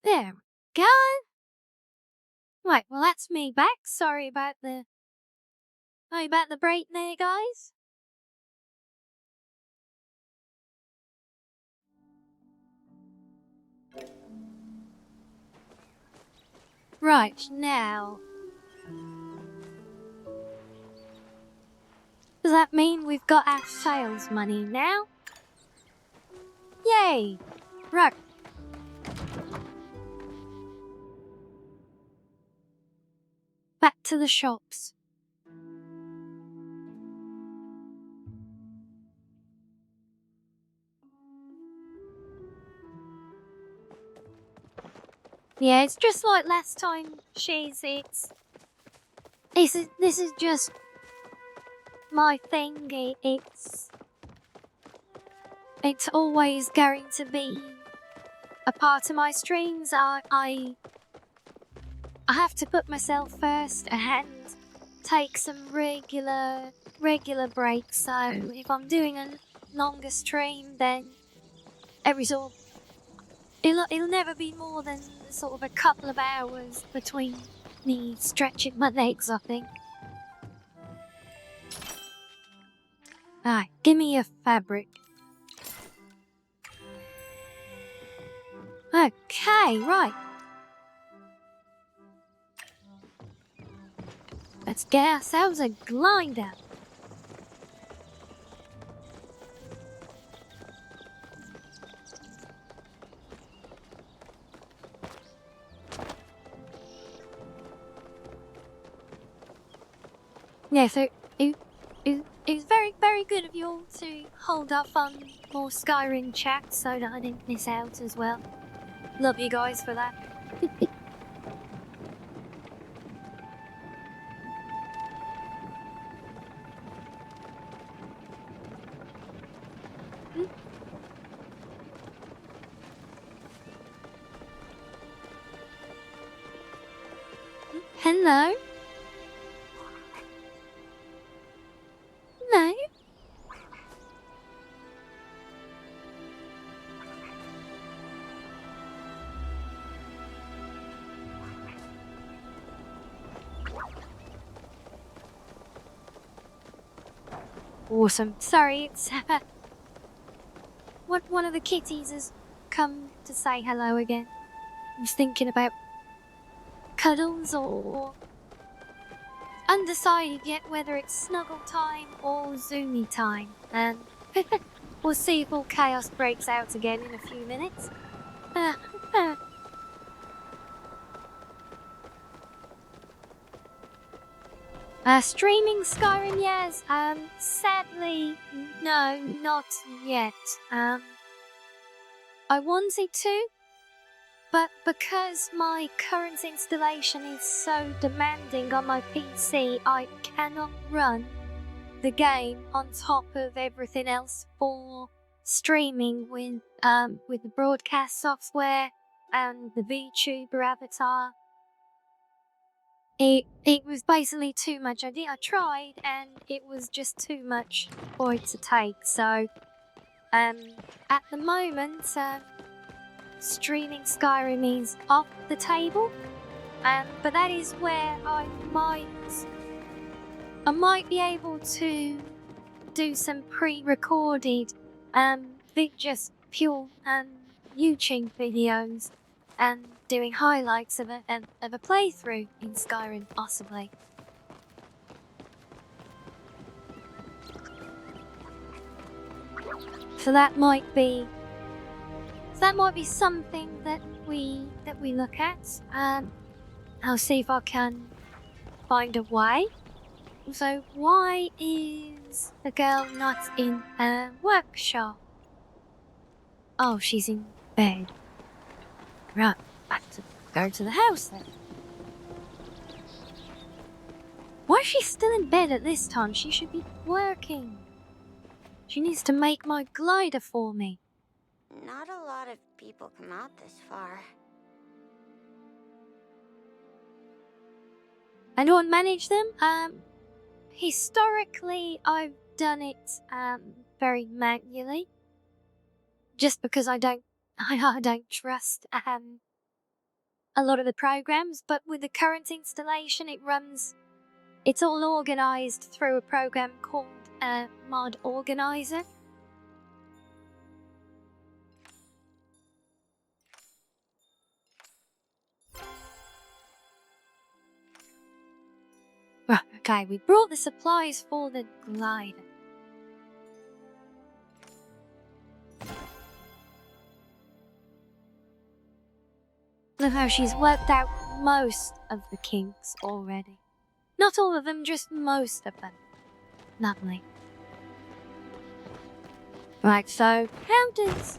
There we go. Right, well that's me back. Sorry about the break there, guys. Right, now. Does that mean we've got our sales money now? Yay! Right. Back to the shops. Yeah, it's just like last time, this is just my thing. It's always going to be a part of my streams. I have to put myself first and take some regular breaks. So if I'm doing a longer stream, then it'll never be more than sort of a couple of hours between me stretching my legs, I think. Alright, give me a fabric. Okay, right. Let's get ourselves a glider. Yeah, so it was very, very good of you all to hold up on more Skyrim chat so that I didn't miss out as well. Love you guys for that. Hello? Hello? Awesome. Sorry, it's one of the kitties has come to say hello again. I was thinking about cuddles or undecided yet whether it's snuggle time or zoomy time. And we'll see if all chaos breaks out again in a few minutes. Streaming Skyrim, yes. Sadly, no, not yet. I wanted to, but because my current installation is so demanding on my PC, I cannot run the game on top of everything else for streaming with the broadcast software and the VTuber avatar. It was basically too much. I tried, and it was just too much for it to take. So, at the moment, streaming Skyrim is off the table. But that is where I might be able to do some pre-recorded, just pure YouTube videos and doing highlights of a playthrough in Skyrim, possibly. So that might be something that we look at. I'll see if I can find a way. So why is the girl not in a workshop? Oh, she's in bed. Right, back to go to the house then. Why is she still in bed at this time? She should be working. She needs to make my glider for me. Not a lot of people come out this far. Anyone manage them? Historically, I've done it very manually, just because I don't trust a lot of the programs. But with the current installation, it's all organized through a program called Mod Organizer. Right, okay, we brought the supplies for the glider. Look how she's worked out most of the kinks already. Not all of them, just most of them. Lovely. Right, so how does...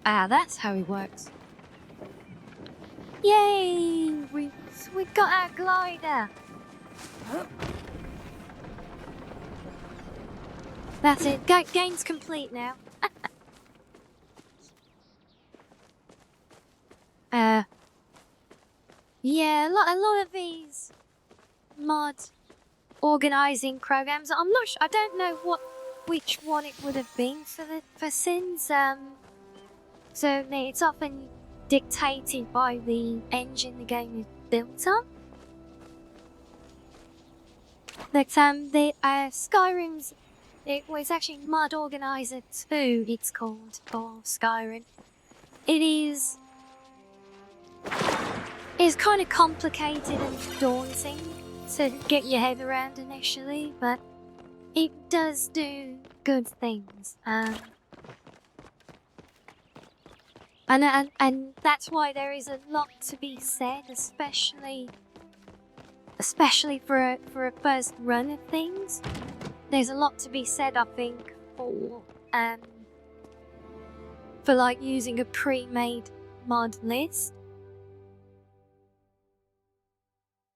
that's how it works. Yay! We got our glider. That's it. Game's complete now. Yeah, a lot of these mod organizing programs. I'm not sure. I don't know which one it would have been for Sins. So it's often dictated by the engine the game is built on. But the Skyrim's it's actually Mod Organizer 2. It's called for Skyrim. It's kind of complicated and daunting to get your head around initially, but it does do good things. And that's why there is a lot to be said, especially for a first run of things. There's a lot to be said, I think, for like using a pre-made mod list.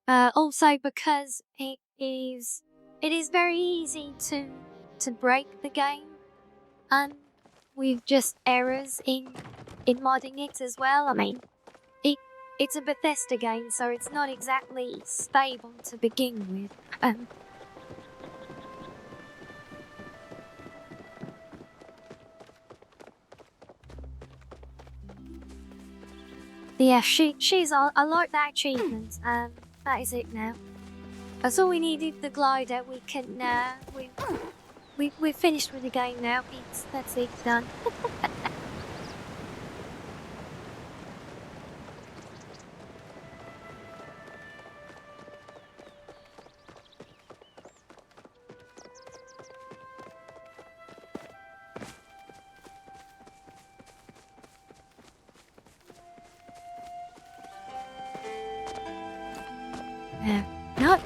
Also because it is very easy to break the game, and with just errors in modding it as well. I mean, it's a Bethesda game, so it's not exactly stable to begin with. Yeah, she's all. I like that achievement. That is it now. That's all we needed. The glider. We can. We're finished with the game now. That's it. Done.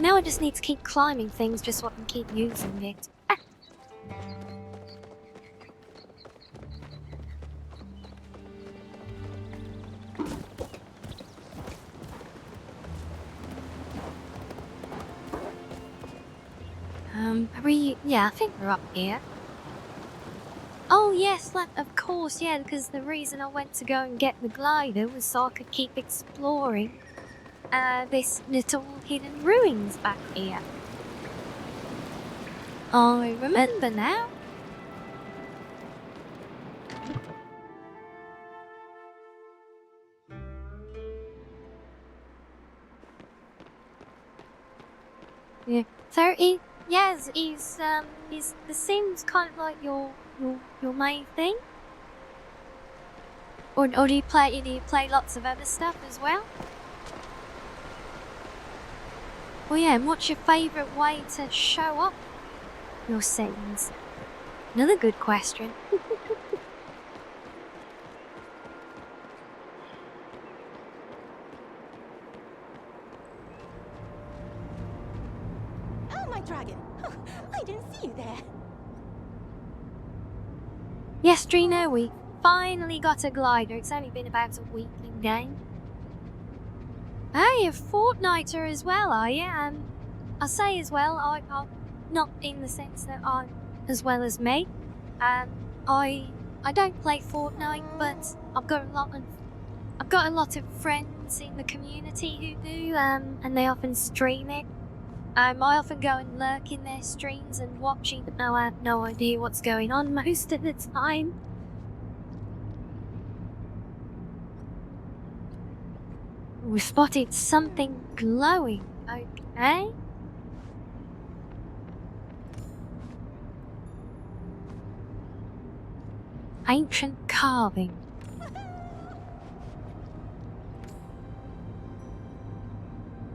Now I just need to keep climbing things just so I can keep using it. Yeah, I think we're up here. Oh yes, of course, yeah, because the reason I went to go and get the glider was so I could keep exploring this little hidden ruins back here. I remember now. Yeah. So is the Sims kind of like your main thing? Or do you play lots of other stuff as well? Well, yeah, and what's your favourite way to show up your Sims? Another good question. Oh, my dragon! Oh, I didn't see you there. Yes, Drina, we finally got a glider. It's only been about a week in game. Hey, a Fortniter as well, are you? I say as well, I'm not in the sense that I'm as well as me. I don't play Fortnite, but I've got a lot of friends in the community who do, and they often stream it. I often go and lurk in their streams and watch, even though I have no idea what's going on most of the time. We spotted something glowing, okay? Ancient carving.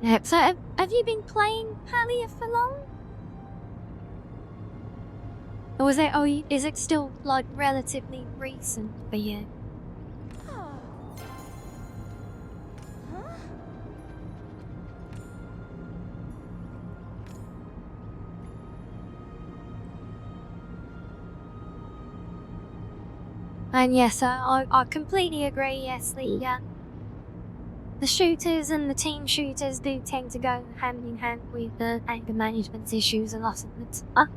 Yep, so have you been playing Palia for long? Or is it still, like, relatively recent for you? Oh. Huh? And yes, I completely agree, yes, the shooters and the team shooters do tend to go hand in hand with the anger management issues a lot of the time.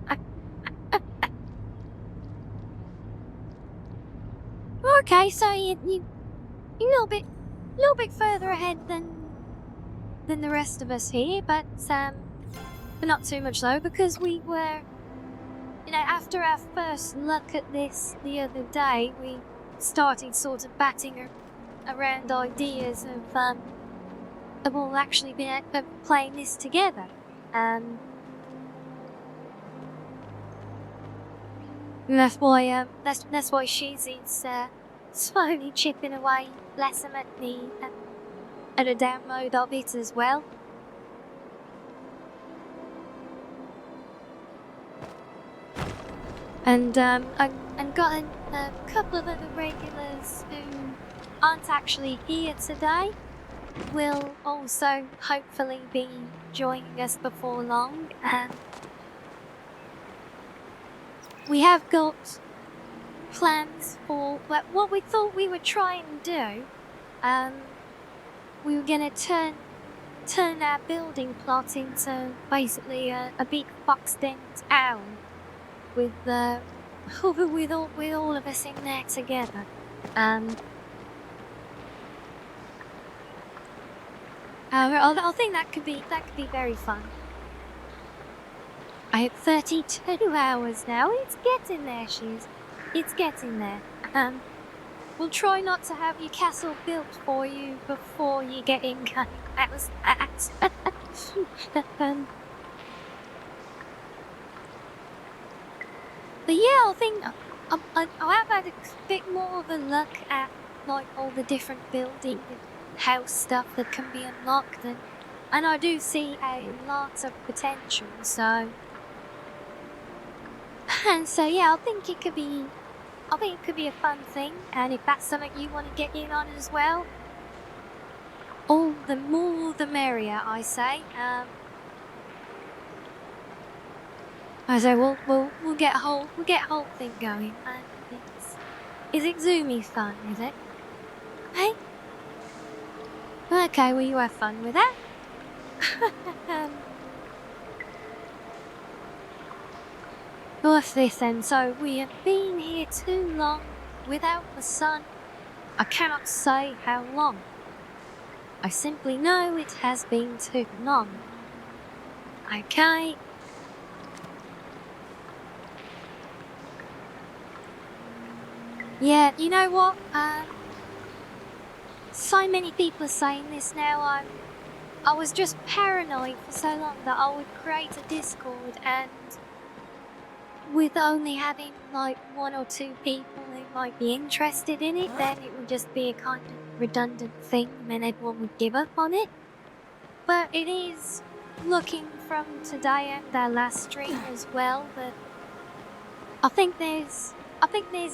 Okay, so you're a little bit further ahead than the rest of us here, but not too much though, because we were, after our first look at this the other day, we started sort of batting around ideas of all actually being playing this together. And that's why that's why Shizzy's slowly chipping away, bless him, at a download of it as well. And got a couple of other regulars who aren't actually here today will also hopefully be joining us before long. We have got plans for what we thought we would try and do we were gonna turn our building plot into basically a big boxed-in town with with all of us in there together. I think that could be very fun. I have 32 hours now. It's getting there, Shiz. It's getting there. We'll try not to have your castle built for you before you get in. That was that. But yeah, I think I have had a bit more of a look at like all the different building and house stuff that can be unlocked, and I do see a lot of potential. So, and so yeah, I think it could be a fun thing, and if that's something you want to get in on as well, all the more the merrier, I say. I say we'll get a whole thing going. Is it zoomy fun? Is it? Hey. Okay, well you have fun with that. What's this then? So we have been here too long without the sun. I cannot say how long. I simply know it has been too long. Okay. Yeah, you know what? So many people are saying this now. I was just paranoid for so long that I would create a Discord, and with only having like 1 or 2 people who might be interested in it, then it would just be a kind of redundant thing, and then everyone would give up on it. But it is looking from today and our last stream as well that I think there's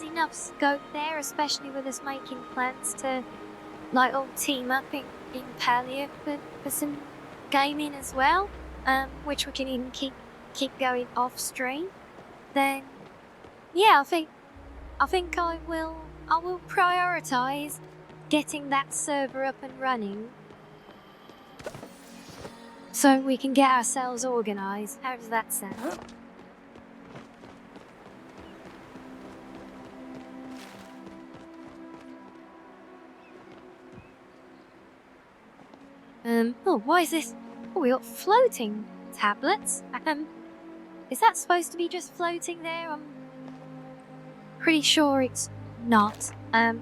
enough scope there, especially with us making plans to like all team up in Palia for some gaming as well, which we can even keep going off stream. Then yeah, I think I will prioritize getting that server up and running so we can get ourselves organized. How does that sound? Oh, why is this? Oh, we got floating tablets. Is that supposed to be just floating there? I'm pretty sure it's not. Yeah,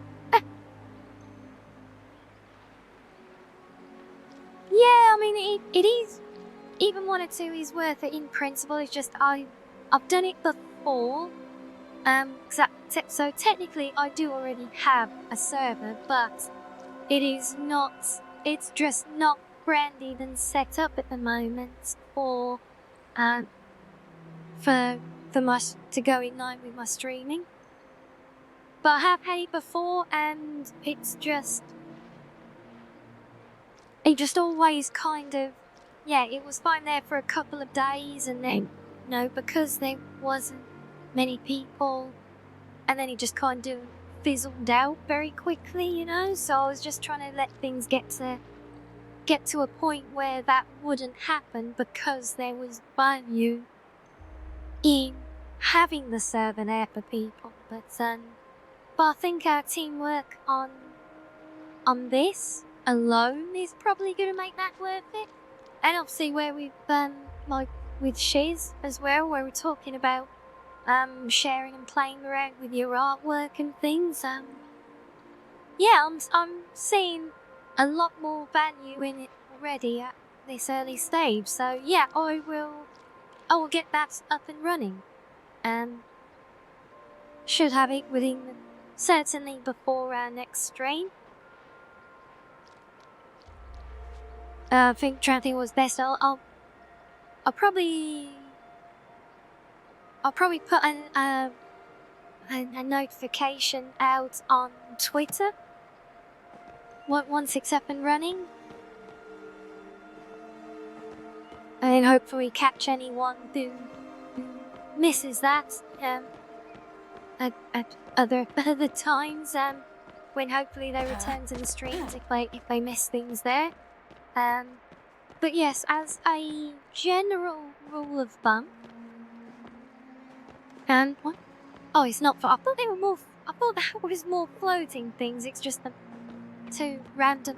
I mean, it is. Even 1 or 2 is worth it in principle. It's just I've done it before. So technically I do already have a server, but it is not. It's just not branded and set up at the moment for to go in line with my streaming. But I have had it before, and it just always kind of, yeah, it was fine there for a couple of days, and then, because there wasn't many people, and then it just kind of fizzled out very quickly, so I was just trying to let things get to a point where that wouldn't happen, because there was value in having the server there for people. But I think our teamwork on this alone is probably going to make that worth it. And obviously where we've like with Shiz as well, where we're talking about sharing and playing around with your artwork and things. Yeah, I'm seeing a lot more value in it already at this early stage. So yeah, I will get that up and running. Should have it certainly before our next stream. I think trying to think what's best. I'll probably put a notification out on Twitter once it's up and running, and then hopefully catch anyone who misses that at other times. when hopefully they return to the streams if they miss things there. But yes, as a general rule of thumb, and what? Oh, it's not. I thought they were more. I thought that was more floating things. It's just the two random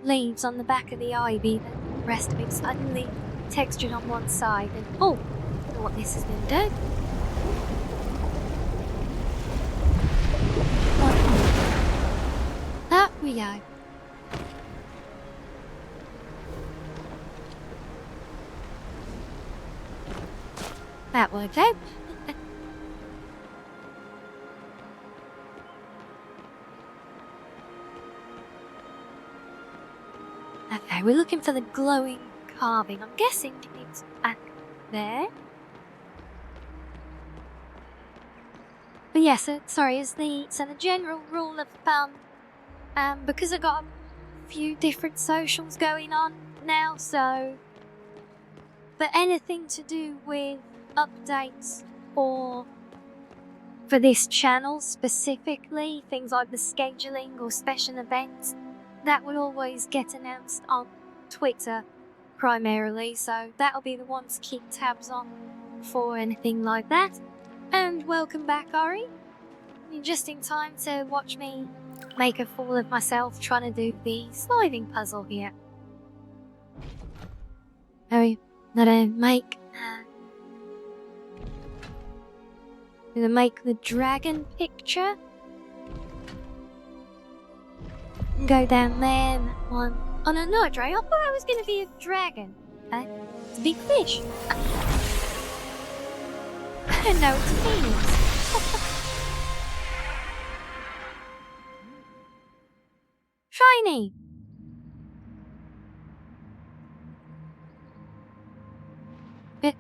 leaves on the back of the ivy. The rest of it suddenly textured on one side. And oh, I don't know what this has been doing. That we go. That worked out. Okay, we're looking for the glowing carving. I'm guessing it's back there. But yes, sorry, so the general rule of thumb, because I got a few different socials going on now, so for anything to do with updates or for this channel specifically, things like the scheduling or special events, that will always get announced on Twitter primarily, so that'll be the one to keep tabs on for anything like that. And welcome back, Ari. You're just in time to watch me make a fool of myself trying to do the sliding puzzle here. Oh, gotta make the dragon picture. Go down there, and that one. Oh no, not a dragon. I thought I was gonna be a dragon. It's a big fish. I don't know what it means. Shiny. Come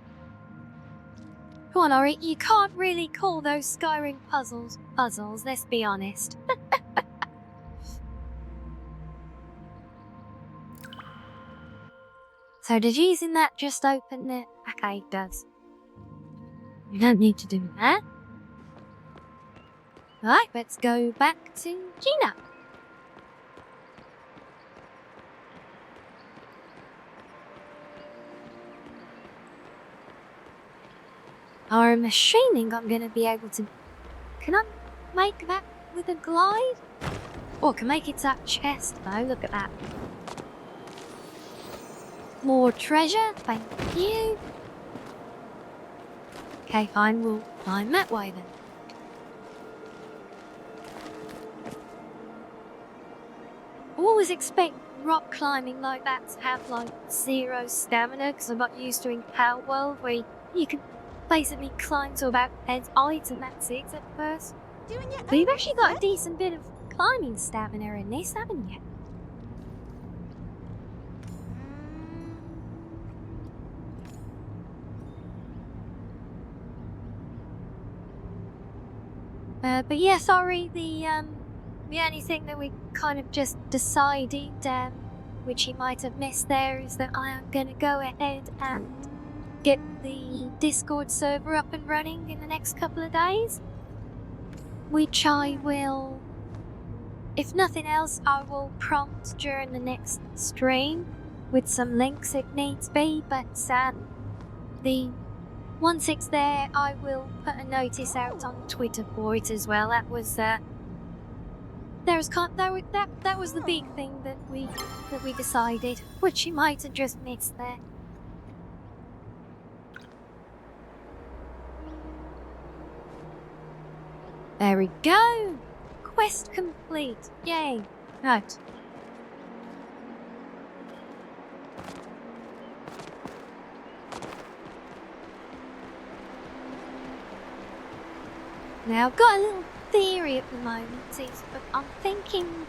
on, Ori, you can't really call those Skyrim puzzles, let's be honest. So did using that just open it? Okay, it does. You don't need to do that. Alright, let's go back to Gina. I'm assuming I'm gonna be able to... Can I make that with a glide? Or I can make it that chest though, look at that. More treasure, thank you. Okay, fine, we'll climb that way then. I always expect rock climbing like that to have like 0 stamina, because I'm not used to in Power World where you can basically climb to about head height and that's it at first. But you've actually got a decent bit of climbing stamina in this, haven't you? But yeah, sorry, the only thing that we kind of just decided, which you might have missed there, is that I am going to go ahead and get the Discord server up and running in the next couple of days. Which I will, if nothing else, I will prompt during the next stream with some links if needs be, but once it's there, I will put a notice out on Twitter for it as well. That was that was the big thing that we decided, which you might have just missed there. There we go. Quest complete. Yay. Right. Now, I've got a little theory at the moment, but I'm thinking...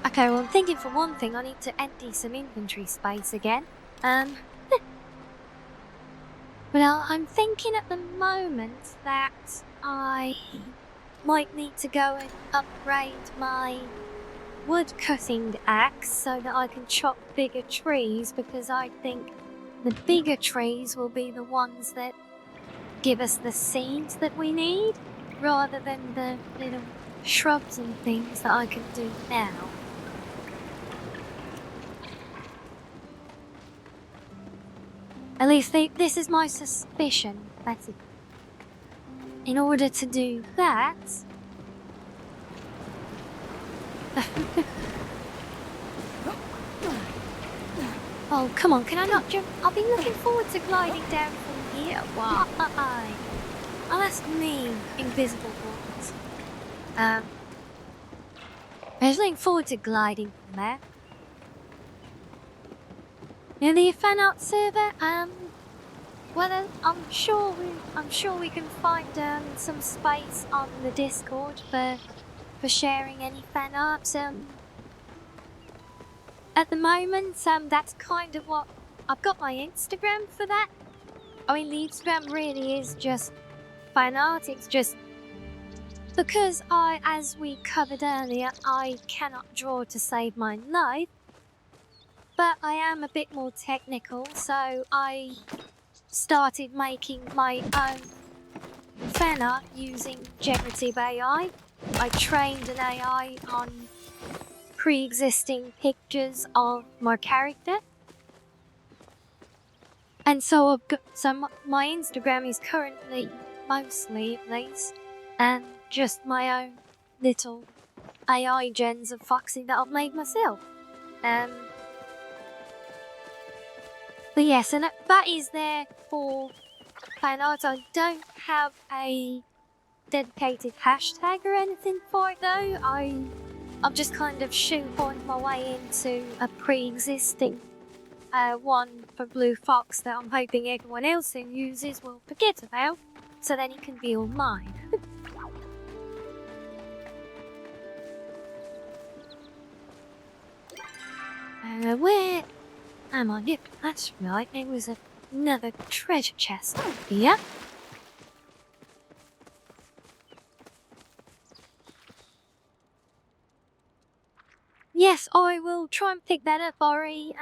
Okay, well, I'm thinking for one thing, I need to empty some inventory space again. But I'm thinking at the moment that I might need to go and upgrade my wood cutting axe so that I can chop bigger trees, because I think the bigger trees will be the ones that give us the seeds that we need, rather than the little shrubs and things that I can do now. At least this is my suspicion. That's it. In order to do that... Oh, come on, can I not jump? I've been looking forward to gliding down from here. Why? Oh, that's me, invisible walls. I was looking forward to gliding from there. Now the fan art server, well, I'm sure we can find some space on the Discord for sharing any fan art. At the moment, that's kind of what I've got my Instagram for that. I mean, the Instagram really is just fan art. It's just because as we covered earlier, I cannot draw to save my life. But I am a bit more technical, so I started making my own fan art using generative AI. I trained an AI on pre-existing pictures of my character. And so my Instagram is currently, mostly at least, just my own little AI gens of Foxy that I've made myself. But yes, and that is there for fan art. I don't have a dedicated hashtag or anything for it though. I've just kind of shoehorned my way into a pre-existing one for Blue Fox that I'm hoping everyone else who uses will forget about, so then it can be all mine. Where am I? Yep, that's right. There was another treasure chest here. Yes, I will try and pick that up, Ori.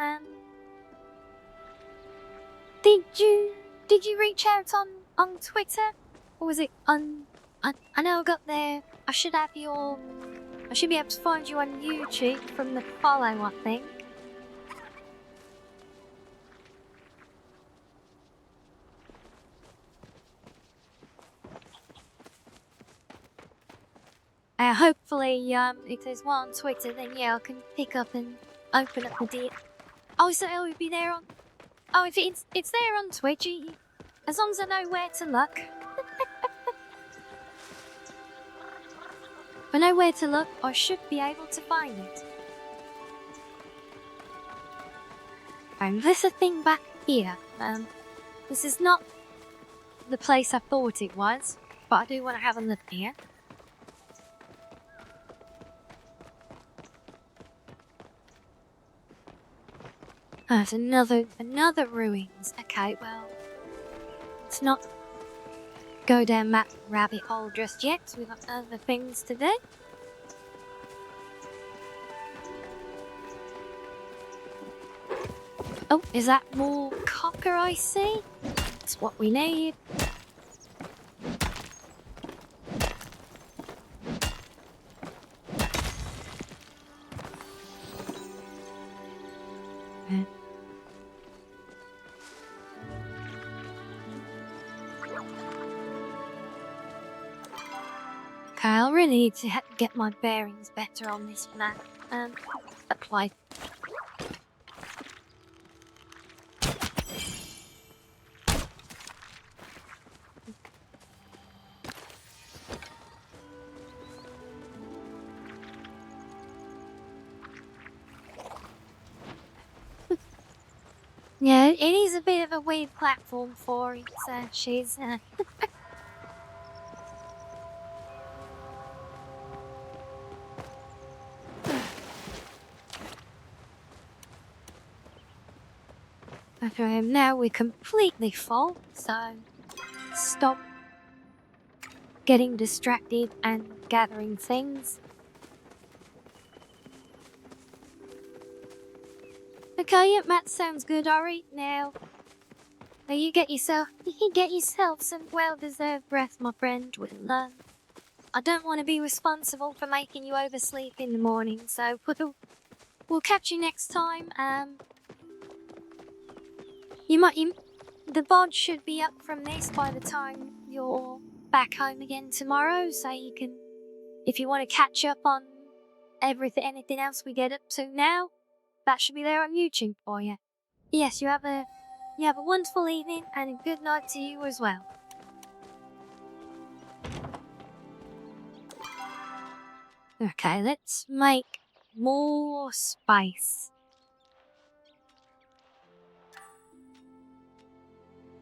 Did you reach out on Twitter, or was it I know I got there. I should be able to find you on YouTube from the follow, I think. Hopefully, if there's one on Twitter, then yeah, I can pick up and open up the deal. Oh, so it'll be there on... Oh, if it's there on Twitch, as long as I know where to look. If I know where to look, I should be able to find it. And there's a thing back here. This is not the place I thought it was, but I do want to have a look here. There's another ruins. Okay, well, let's not go down that rabbit hole just yet. We've got other things to do. Oh, is that more copper I see? That's what we need. Okay, I'll really need to get my bearings better on this map. Apply. Yeah, it is a bit of a weird platform for it, she's Okay, now we're completely full, so stop getting distracted and gathering things. Okay, yep, that sounds good, Ori. Now you get yourself some well-deserved rest, my friend. I don't want to be responsible for making you oversleep in the morning, so we'll catch you next time. The VOD should be up from this by the time you're back home again tomorrow, so you can, if you want to catch up on anything else we get up to now, that should be there on YouTube for you. Yes, you have a wonderful evening and a good night to you as well. Okay, let's make more space.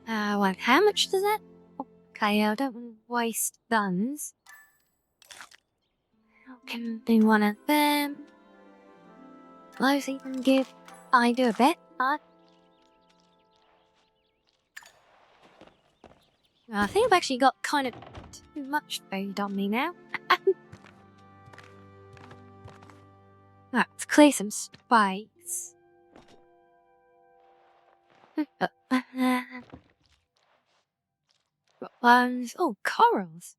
Well, how much does that? Okay, I don't want to waste guns. I can do one of them. Those even give I do a bit. I think I've actually got kind of too much food on me now. Let's clear some space. Oh, corals.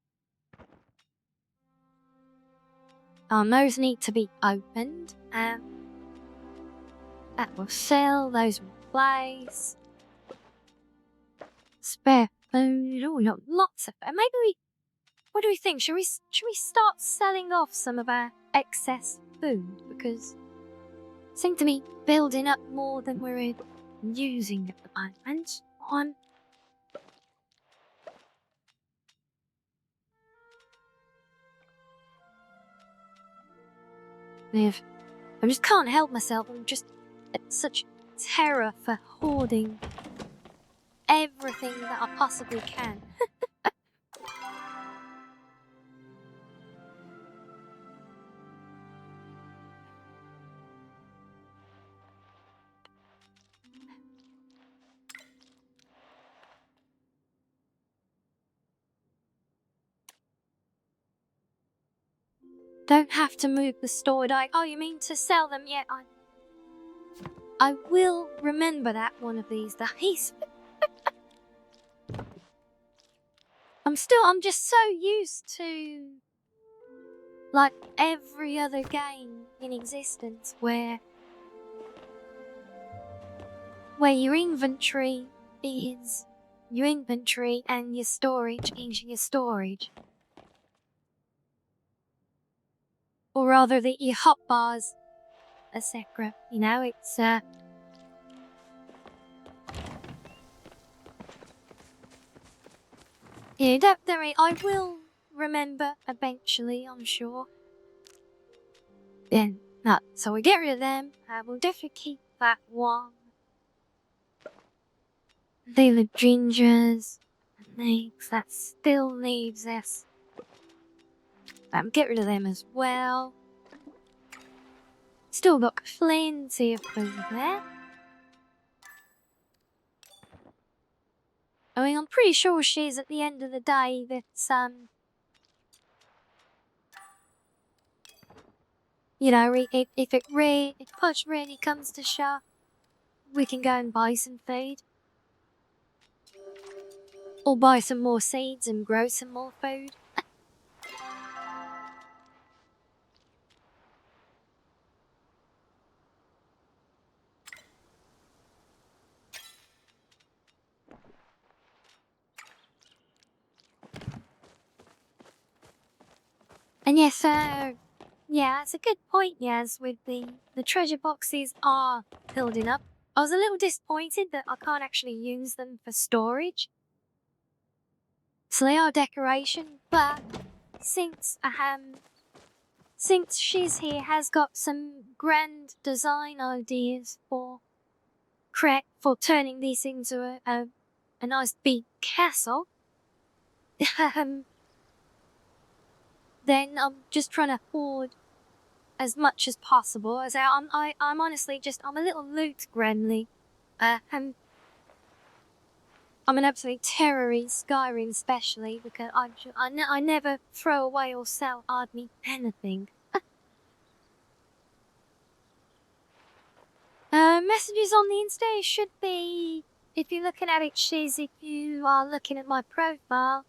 Those need to be opened. That will sell. Those will place. Spare food. Oh, we got lots of. Maybe what do we think? Should we start selling off some of our excess food, because it seems to be building up more than we're using at the moment. I just can't help myself. I'm just at such terror for hoarding everything that I possibly can. Don't have to move the stored items. Oh, you mean to sell them? Yeah, I will remember that one of these days. I'm just so used to, like, every other game in existence where your inventory is your inventory and your storage is your storage. Or rather that your hotbars are separate, you know, it's yeah, don't worry, I will remember eventually, I'm sure. Then, no, so we get rid of them. We'll definitely keep that one. The gingers and eggs, that still leaves us. Get rid of them as well. Still got plenty of food there. I mean, I'm pretty sure she's at the end of the day that, you know, if push really comes to shove, we can go and buy some food. Or buy some more seeds and grow some more food. And yes, yeah, it's a good point, Yaz, with the treasure boxes are building up. I was a little disappointed that I can't actually use them for storage. So they are decoration, but since Shiz here has got some grand design ideas for turning these into a nice big castle, then I'm just trying to hoard as much as possible. As I'm honestly I'm a little loot gremlin. I'm an absolute terror in Skyrim, especially because I never throw away or sell hardly anything. Messages on the Insta should be, if you're looking at it, if you are looking at my profile,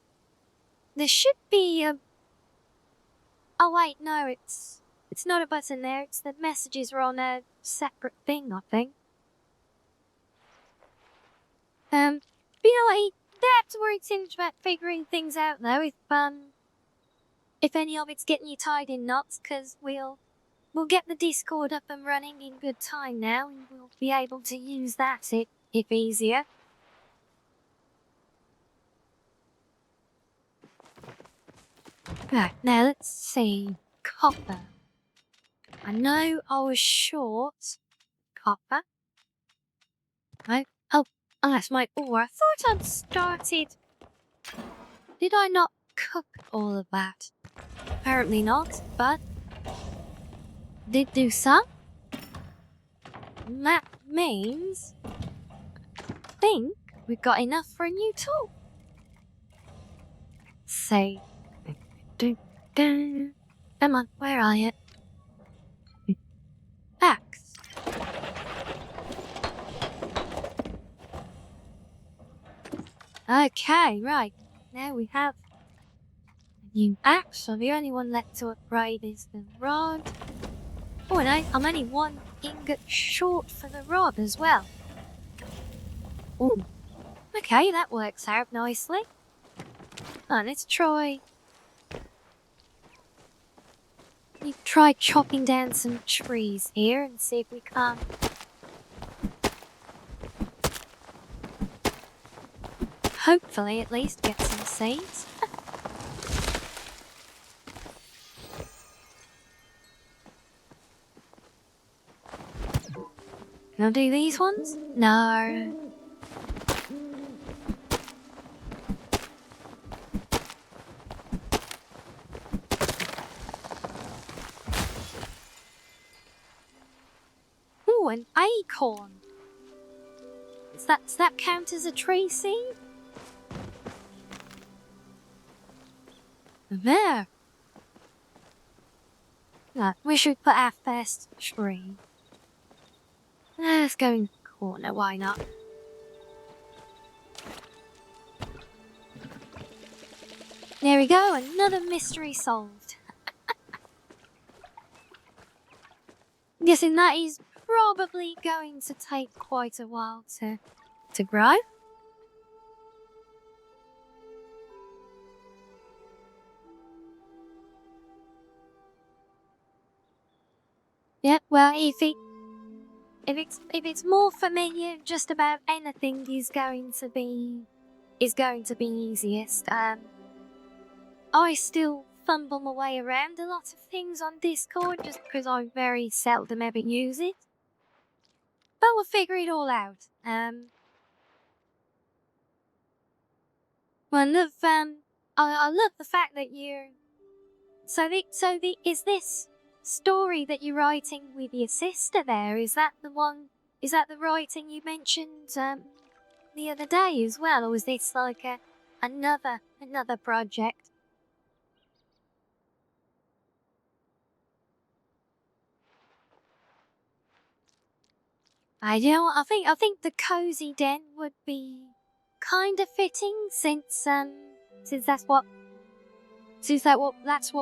there should be Oh wait, no, it's not a button there. It's the messages are on a separate thing, I think. But you know what? You don't have to worry too much about figuring things out though. If any of it's getting you tied in knots, 'cause we'll get the Discord up and running in good time now, and we'll be able to use that if easier. Right, now let's see. Copper. I know I was short. Copper. Oh, that's my ore. I thought I'd started. Did I not cook all of that? Apparently not, but did do some. And that means I think we've got enough for a new tool. Let's see. Come on, where are you? Axe. Okay, right. Now we have a new axe, so the only one left to upgrade is the rod. Oh, and I'm only one ingot short for the rod as well. Ooh. Okay, that works out nicely. Let's try. You try chopping down some trees here and see if we can. Hopefully, at least get some seeds. Can I do these ones? No. Ooh, an acorn. Does that count as a tree seed? There. No, we should put our first tree. Let's go in the corner, why not? There we go, another mystery solved. Guessing that is probably going to take quite a while to grow. Yeah, well, if it's more familiar, just about anything is going to be easiest. I still fumble my way around a lot of things on Discord just because I very seldom ever use it. But we'll figure it all out. I love the fact that you're. Is this story that you're writing with your sister there? Is that the one? Is that the writing you mentioned the other day as well, or was this like another project? I think the cozy den would be kind of fitting since that's what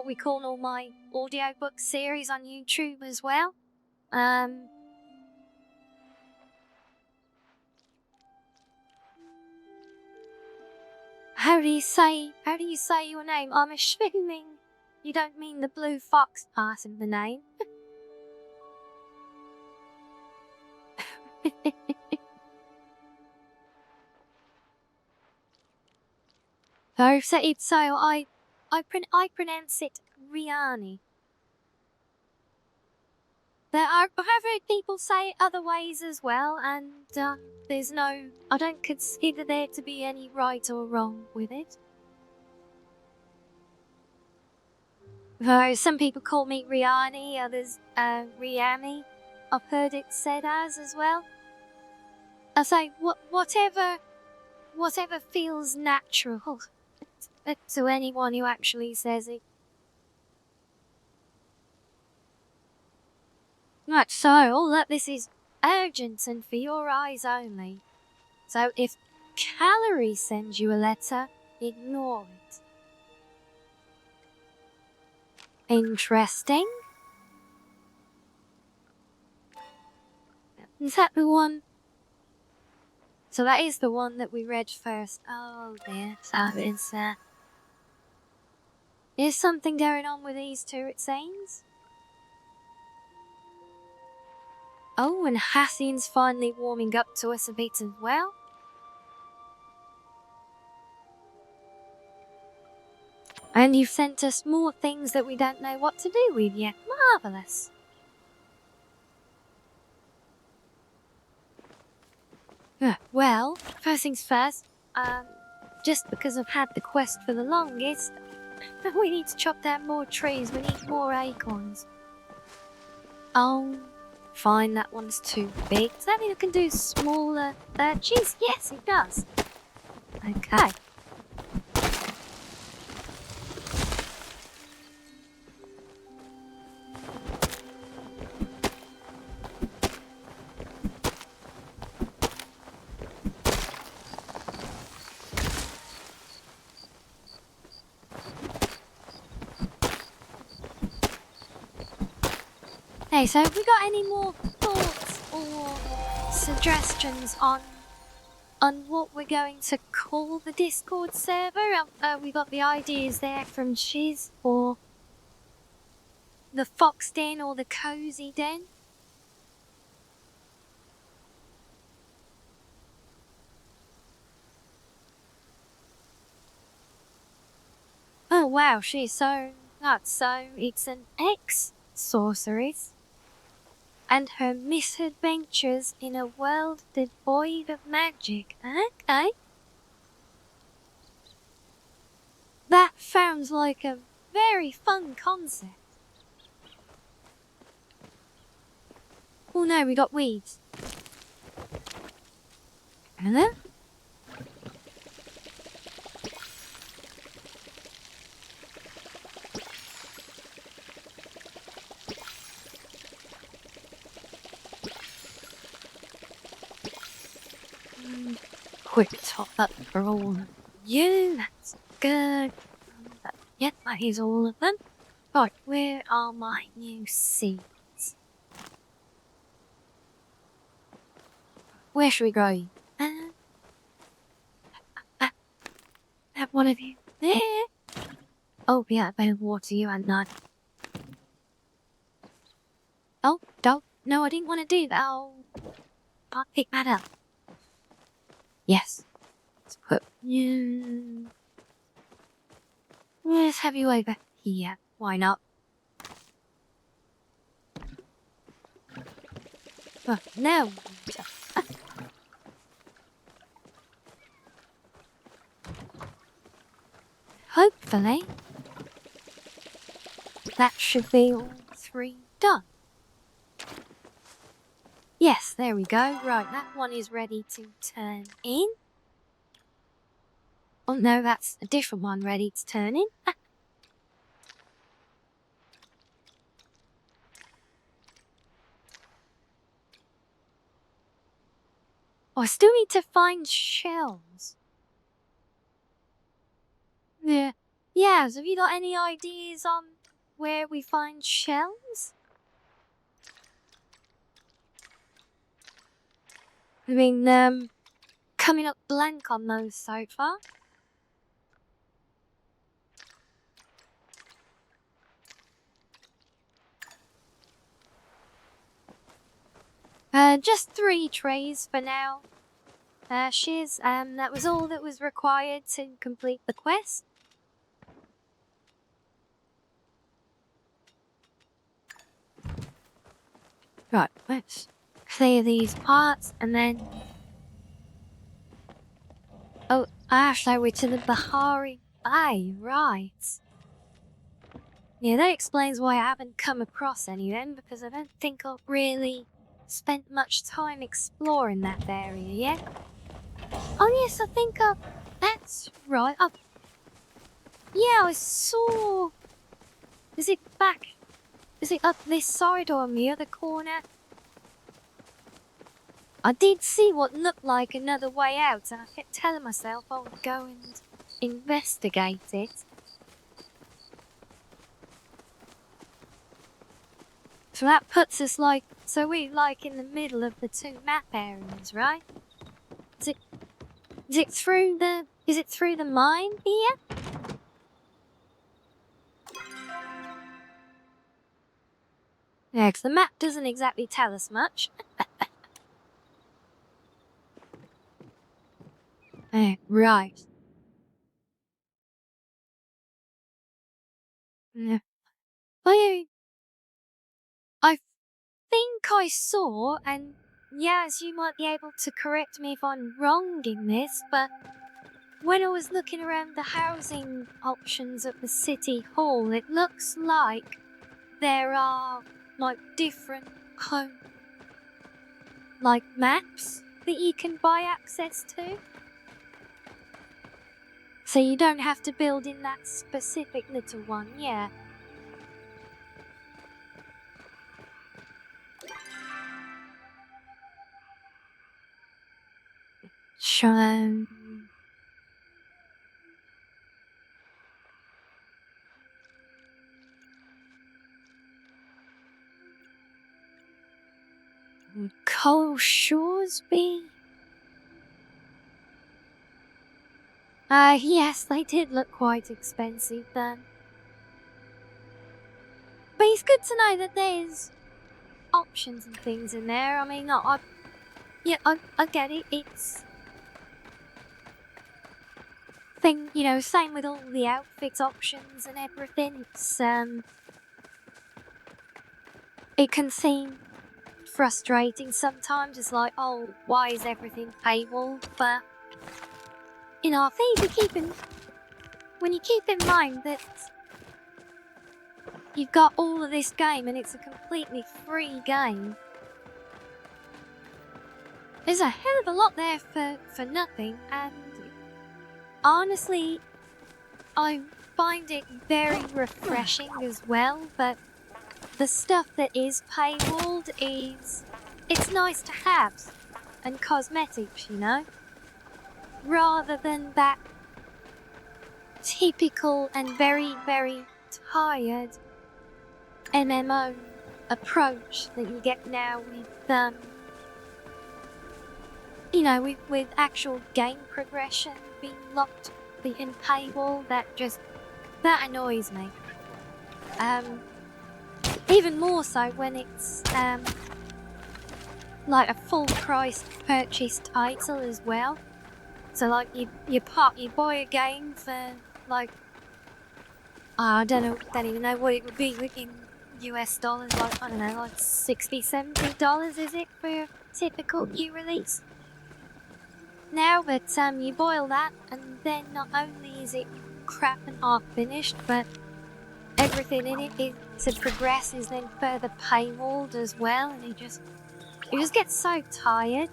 we call all my audiobook series on YouTube as well. How do you say your name? I'm assuming you don't mean the blue fox part of the name. I pronounce it Riani. I've heard people say it other ways as well, and I don't consider there to be any right or wrong with it. Some people call me Riani, others Riami. I've heard it said as well. I say whatever feels natural to anyone who actually says it. Right, so all that this is urgent and for your eyes only. So if Calorie sends you a letter, ignore it. Interesting. Is that the one? So that is the one that we read first. Oh dear, so there's something going on with these two, it seems. Oh, and Hassian's finally warming up to us a bit as well. And you've sent us more things that we don't know what to do with yet. Marvellous. Well, first things first, just because I've had the quest for the longest, we need to chop down more trees, we need more acorns. Oh, fine, that one's too big. Does that mean I can do smaller cheese? Yes, it does. Okay. Hey, so have we got any more thoughts or suggestions on what we're going to call the Discord server? We got the ideas there from Shiz, or the Fox Den, or the Cozy Den. Oh wow, she's so nuts. So it's an ex-sorceress and her misadventures in a world devoid of magic. Okay. That sounds like a very fun concept. Oh no, we got weeds. Hello? Quick top up for all of you. That's good. Yep, that is all of them. Right, where are my new seeds? Where should we grow you? Have one of you there. Oh, yeah, I better water you and not. Oh, don't. No, I didn't want to do that. Oh, I'll pick that up. Yes. Let's put you. Let's have you over here. Why not? Oh, no. Hopefully, that should be all three done. Yes, there we go. Right, that one is ready to turn in. Oh no, that's a different one ready to turn in. Oh, I still need to find shells. Yeah. Yes, have you got any ideas on where we find shells? I mean, coming up blank on those so far. Just 3 trays for now. Shiz, that was all that was required to complete the quest. Right, let's clear these parts and then... Oh, so we're to the Bahari Bay, right. Yeah, that explains why I haven't come across any then, because I don't think I've really spent much time exploring that area yet. Oh yes, I think that's right. Yeah, I saw... Is it up this side or on the other corner? I did see what looked like another way out, and I kept telling myself I would go and investigate it. So that puts us so we're in the middle of the two map areas, right? Is it through the mine here? Yeah, 'cause the map doesn't exactly tell us much. Right. Yeah. I think I saw, and yes, you might be able to correct me if I'm wrong in this, but when I was looking around the housing options at the city hall, it looks like there are different home maps that you can buy access to. So you don't have to build in that specific little one, yeah. Sure. Would Coral Shores be? Yes, they did look quite expensive then. But it's good to know that there's options and things in there. I mean, I get it. It's same with all the outfit options and everything. It can seem frustrating sometimes. It's like, oh, why is everything paywall? But I think when you keep in mind that you've got all of this game and it's a completely free game, there's a hell of a lot there for nothing, and honestly, I find it very refreshing as well, but the stuff that is paywalled it's nice to have, and cosmetics, rather than that typical and very, very tired MMO approach that you get now with actual game progression being locked in paywall. That annoys me. Even more so when it's a full price purchase title as well. So you buy a game for I don't even know what it would be in US dollars, I don't know, $60, $70 is it for a typical new release? Now, but you boil that, and then not only is it crap and half finished, but everything in it to progress is then further paywalled as well, and you just get so tired.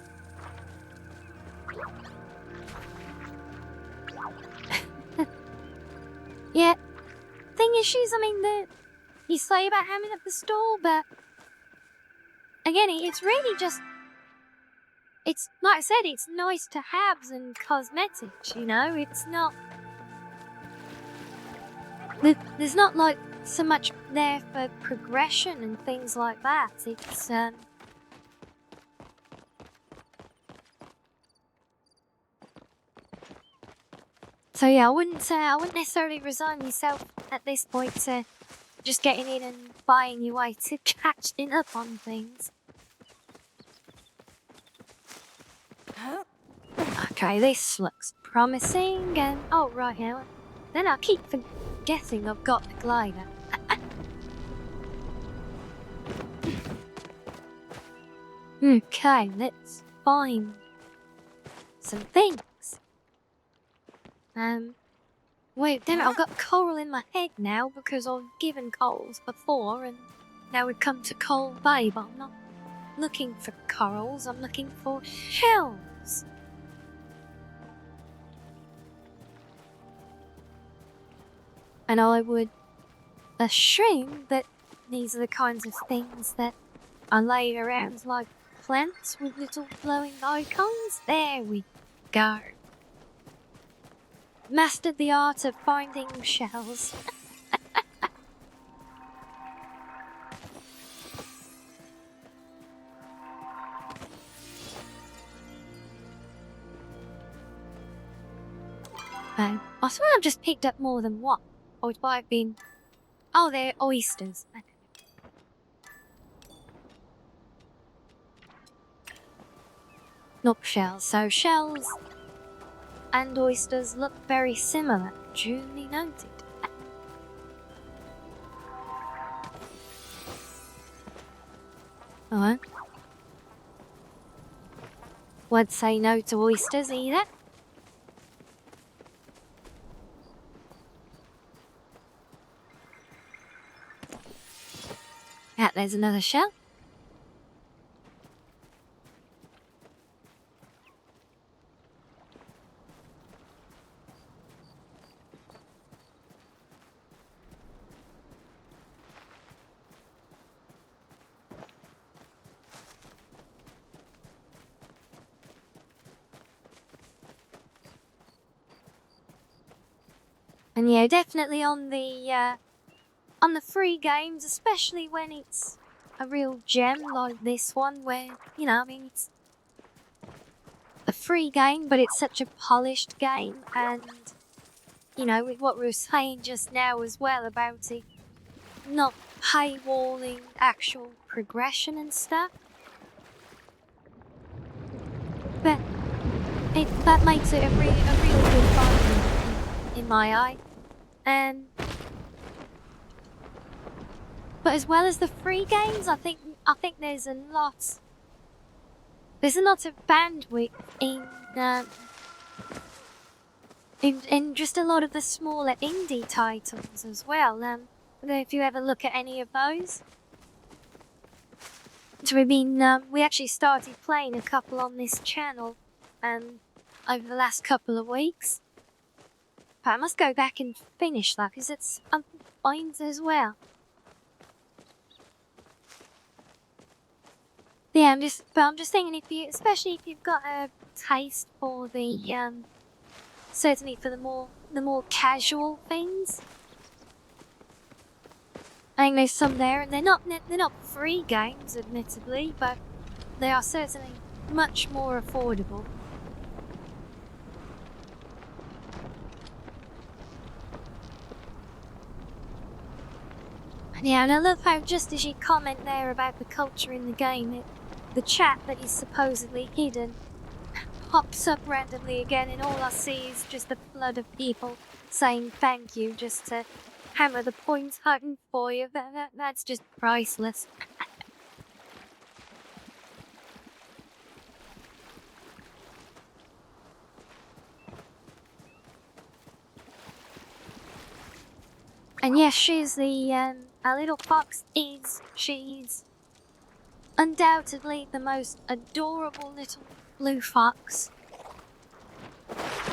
Yeah, issues. I mean, you say about having at the store, but again, it's really just. It's like I said, it's nice to haves and cosmetics. It's not. There's not so much there for progression and things like that. It's So yeah, I wouldn't necessarily resign myself at this point to just getting in and buying your way to catching up on things. Okay, this looks promising, and oh right now, then I keep forgetting I've got the glider. Okay, let's find some things. Wait, damn it, I've got coral in my head now because I've given corals before, and now we've come to Coral Bay, but I'm not looking for corals, I'm looking for shells. And I would assume that these are the kinds of things that are laid around like plants with little glowing icons. There we go. Mastered the art of finding shells. I swear I've just picked up more than one. Or it might have been... Oh, they're oysters. Not shells. So shells and oysters look very similar. Duly noted. Alright. Won't say no to oysters either. Yeah, there's another shell. And yeah, definitely on the free games, especially when it's a real gem like this one, where, you know, I mean, it's a free game, but it's such a polished game, and, you know, with what we were saying just now as well about it not paywalling actual progression and stuff. But that makes it a real good fun in my eye. But as well as the free games, I think there's a lot of bandwidth in just a lot of the smaller indie titles as well. I don't know if you ever look at any of those. So we actually started playing a couple on this channel over the last couple of weeks. But I must go back and finish that because it's fine as well. Yeah, I'm just thinking especially if you've got a taste for the certainly for the more casual things. I think there's some there, and they're not free games, admittedly, but they are certainly much more affordable. Yeah, and I love how just as you comment there about the culture in the game, the chat that is supposedly hidden pops up randomly again, and all I see is just a flood of people saying thank you just to hammer the points home for you. That's just priceless. And yes, she's our little fox she's undoubtedly the most adorable little blue fox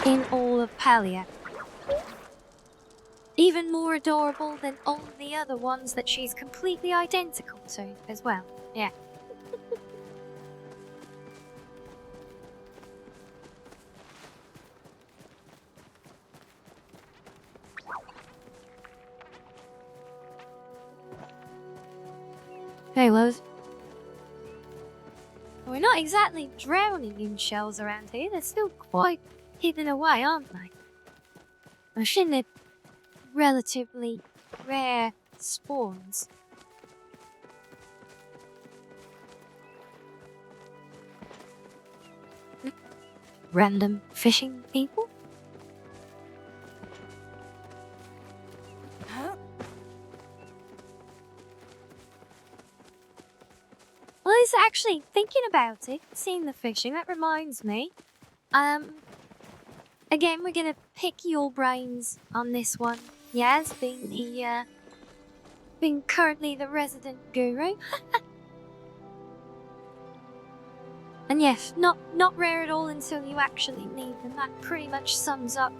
in all of Palia. Even more adorable than all the other ones that she's completely identical to as well. Yeah. Hey, Lowe's. We're not exactly drowning in shells around here. They're still quite hidden away, aren't they? I think they're relatively rare spawns. Random fishing people? Huh? Well, it's actually thinking about it, seeing the fishing, that reminds me. Again, we're gonna pick your brains on this one. Yaz being currently the resident guru. And yes, not rare at all until you actually need them. That pretty much sums up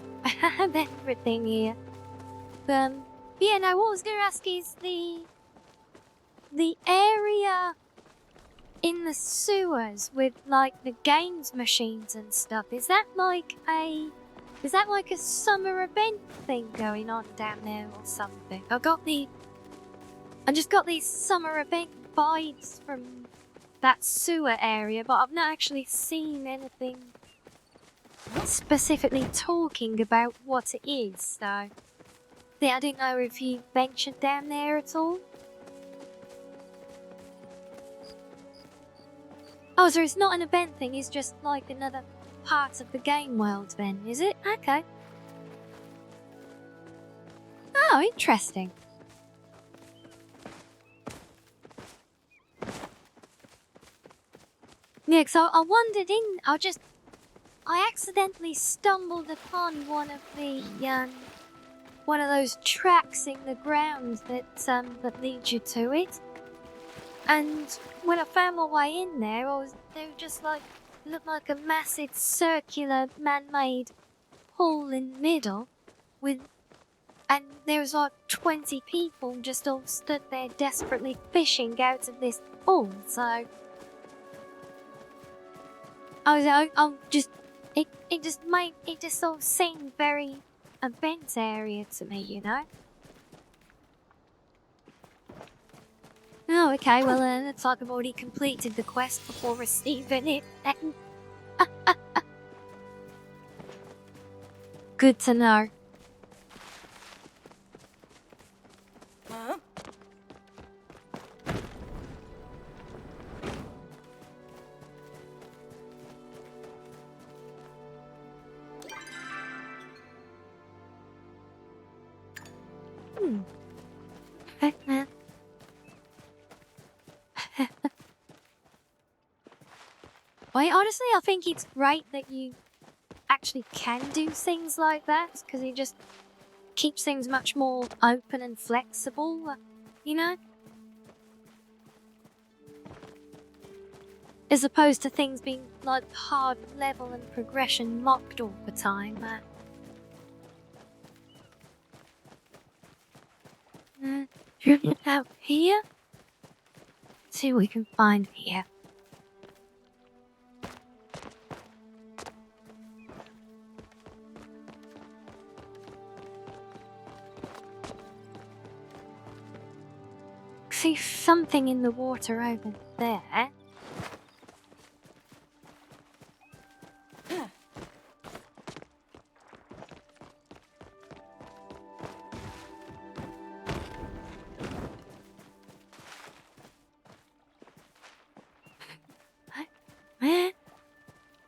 everything here. But yeah, now what I was gonna ask is the area in the sewers with like the games machines and stuff, is that like a summer event thing going on down there or something? I just got these summer event vibes from that sewer area, but I've not actually seen anything specifically talking about what it is, so yeah, I didn't know if you ventured down there at all. Oh, so it's not an event thing, it's just like another part of the game world then, is it? Okay. Oh, interesting. Yeah, so I wandered in, I accidentally stumbled upon one of those tracks in the ground that lead you to it. And when I found my way in there, they were just looked like a massive circular man-made hole in the middle and there was like 20 people just all stood there desperately fishing out of this hole, so it just all seemed very event area to me, you know? Oh, okay, well, looks like I've already completed the quest before receiving it. Good to know. Huh? Well, honestly, I think it's great that you actually can do things like that, because it just keeps things much more open and flexible, you know? As opposed to things being like hard level and progression mocked all the time. Out here? See what we can find here. See something in the water over there.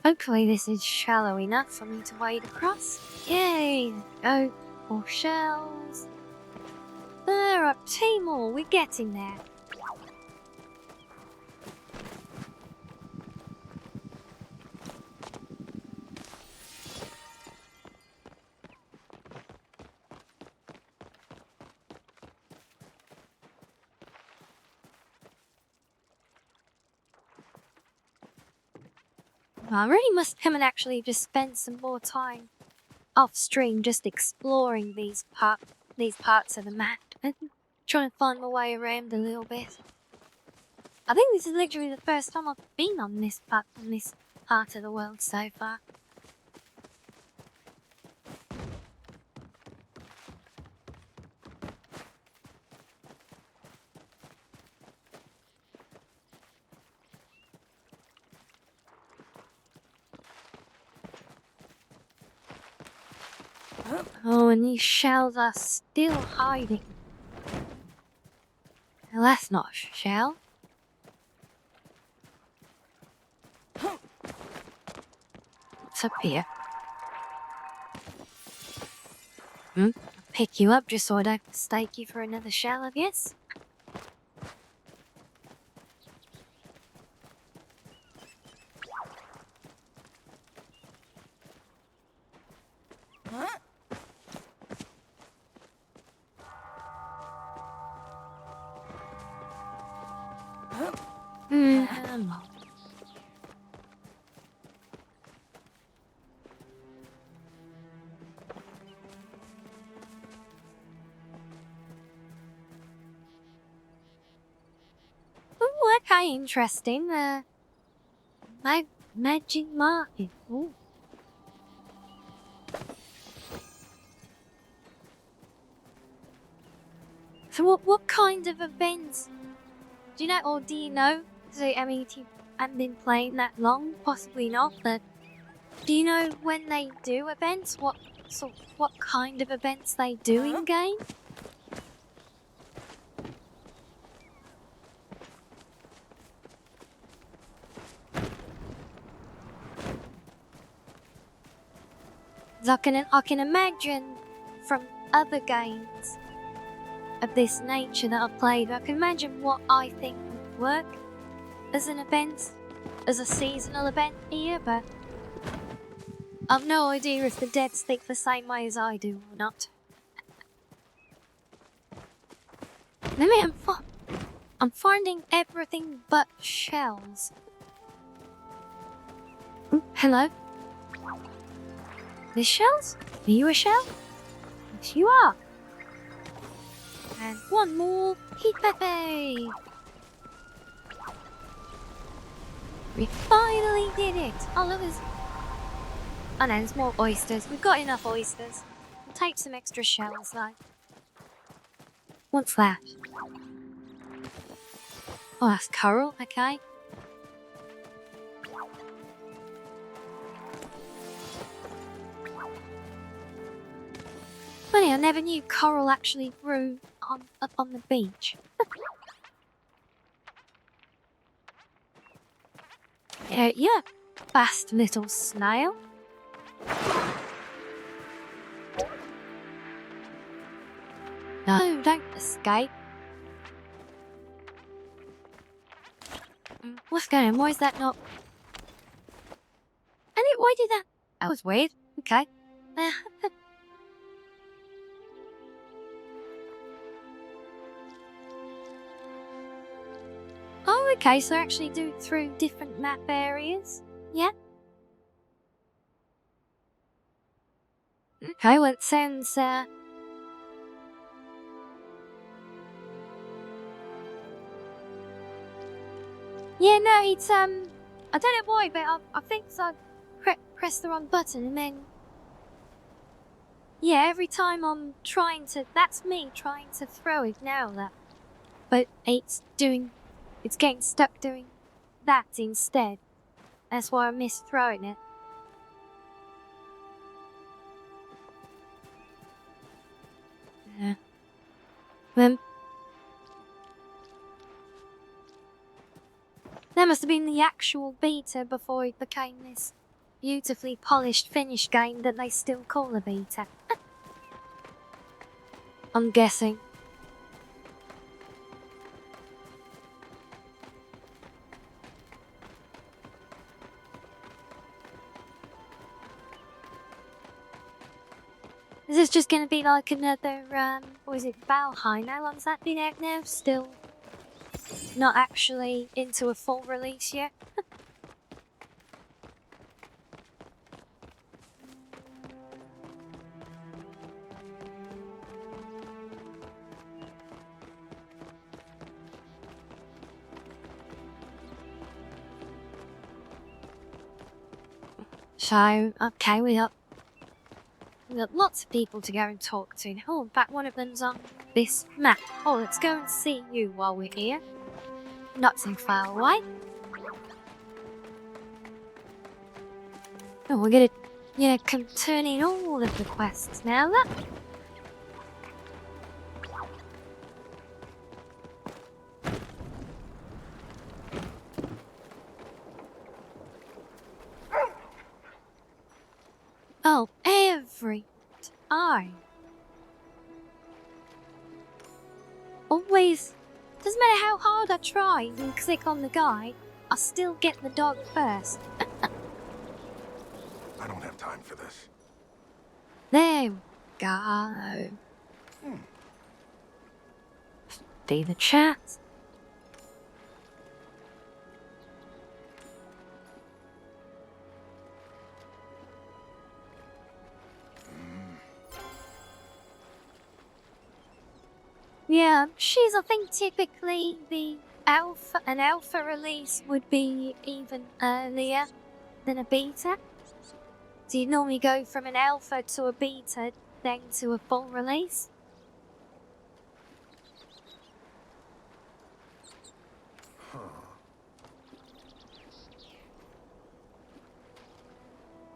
Hopefully this is shallow enough for me to wade across. Yay! Go for shells. There are 2 more, we're getting there. I really must come and actually just spend some more time off stream just exploring these parts of the map and trying to find my way around a little bit. I think this is literally the first time I've been on this part of the world so far. Oh, and these shells are still hiding. Well, that's not a shell. What's up here? I'll pick you up just so I don't mistake you for another shell, I guess. Huh? Come on. Ooh, okay, interesting. Magic market. Ooh. So what kind of events do you know, or do you know? So I mean, if you haven't been playing that long, possibly not, but Do you know when they do events? What kind of events they do in game? I can imagine from other games of this nature that I've played, I can imagine what I think would work as an event, as a seasonal event here, but I've no idea if the dead think the same way as I do or not. I'm finding everything but shells. Hello? The shells? Are you a shell? Yes, you are. And one more heat pepe. We finally did it. Oh, look, there's... Oh no, there's more oysters. We've got enough oysters. We'll take some extra shells, though. What's that? Oh, that's coral, okay. Funny, I never knew coral actually grew up on the beach. Yeah, fast little snail. No, don't escape. What's going on? Why is that not... Why did that... That was weird. Okay. Oh, okay, so I actually do it through different map areas. Yeah. Okay, well it sounds, Yeah, no, it's, I don't know why, but I think I pressed the wrong button and then... Yeah, every time I'm trying to... That's me trying to throw it now, but it's getting stuck doing that instead. That's why I missed throwing it. Yeah. That must have been the actual beta before it became this beautifully polished, finished game that they still call a beta. I'm guessing. Is this just gonna be like another, what is it, Valheim? How long's that been out now? Still not actually into a full release yet? So, okay, we got lots of people to go and talk to. Oh, in fact, one of them's on this map. Oh, let's go and see you while we're here. Not too far away. Oh, we're gonna turn in all of the quests now, look. Oh, every time. Always. Doesn't matter how hard I try and click on the guide, I still get the dog first. I don't have time for this. There we go. See the chat. Yeah, I think typically an alpha release would be even earlier than a beta. So you normally go from an alpha to a beta, then to a full release.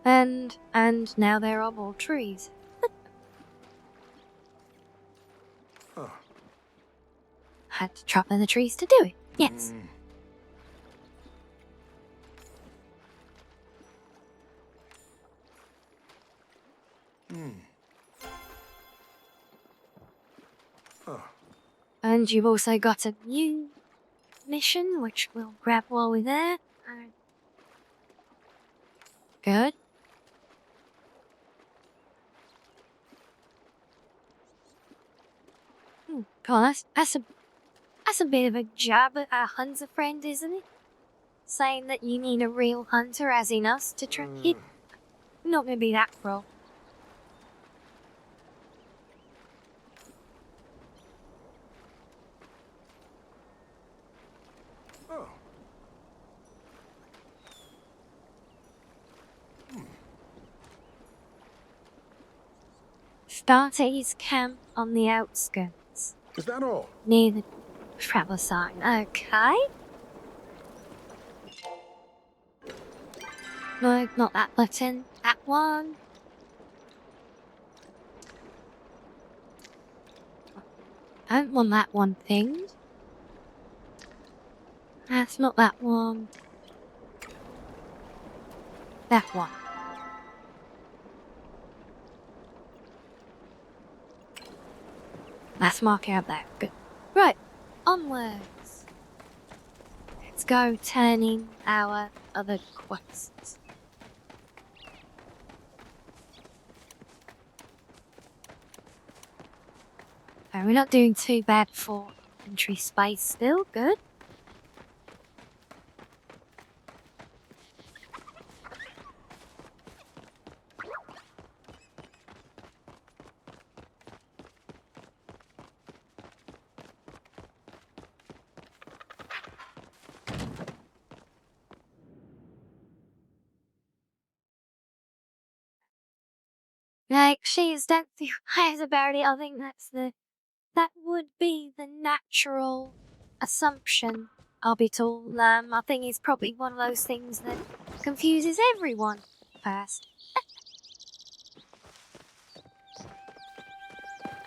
And now there are more trees. Huh. Had to chop down the trees to do it. Yes. Huh. And you've also got a new mission, which we'll grab while we're there. Good. Come on, that's a bit of a jab at our hunter friend, isn't it? Saying that you need a real hunter, as in us, to try. Not gonna be that cruel. Oh. Start at his camp on the outskirts, Is that all? near the travel sign. Okay. No, not that button. That one. I don't want that one thing. That's not that one. That one. Let's mark out there. Good. Right. Onwards. Let's go turning our other quests. We're not doing too bad for entry space still. Good. Like, she's don't feel highs about it. I think that would be the natural assumption of it all. I think it's probably one of those things that confuses everyone first.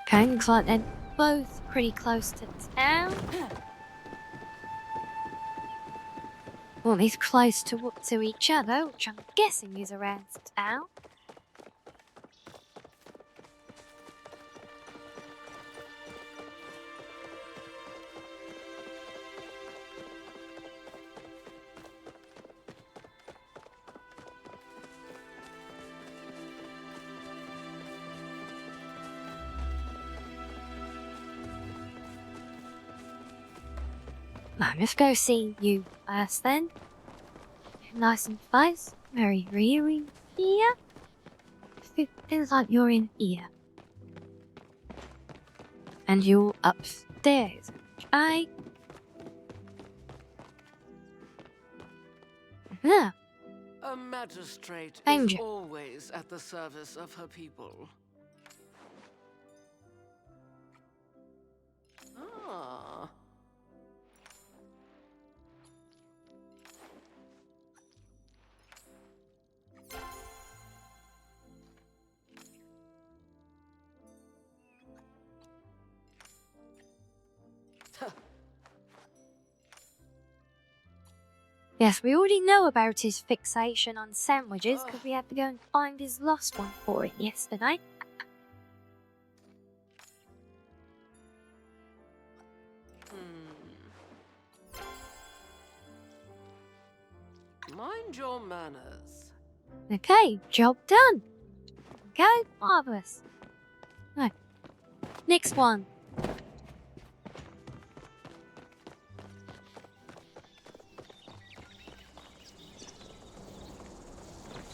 Okay, looks like they're both pretty close to town. Well, at least close to each other, which I'm guessing is around town. Let's go see you first then. Nice and close. Very rearing here. Feels like you're in here. And you're upstairs. I. Yeah. A magistrate Danger. is always at the service of her people. Ah. Yes, we already know about his fixation on sandwiches because we had to go and find his lost one for it yesterday. Mind your manners. Okay, job done. Okay, marvelous. Right, next one.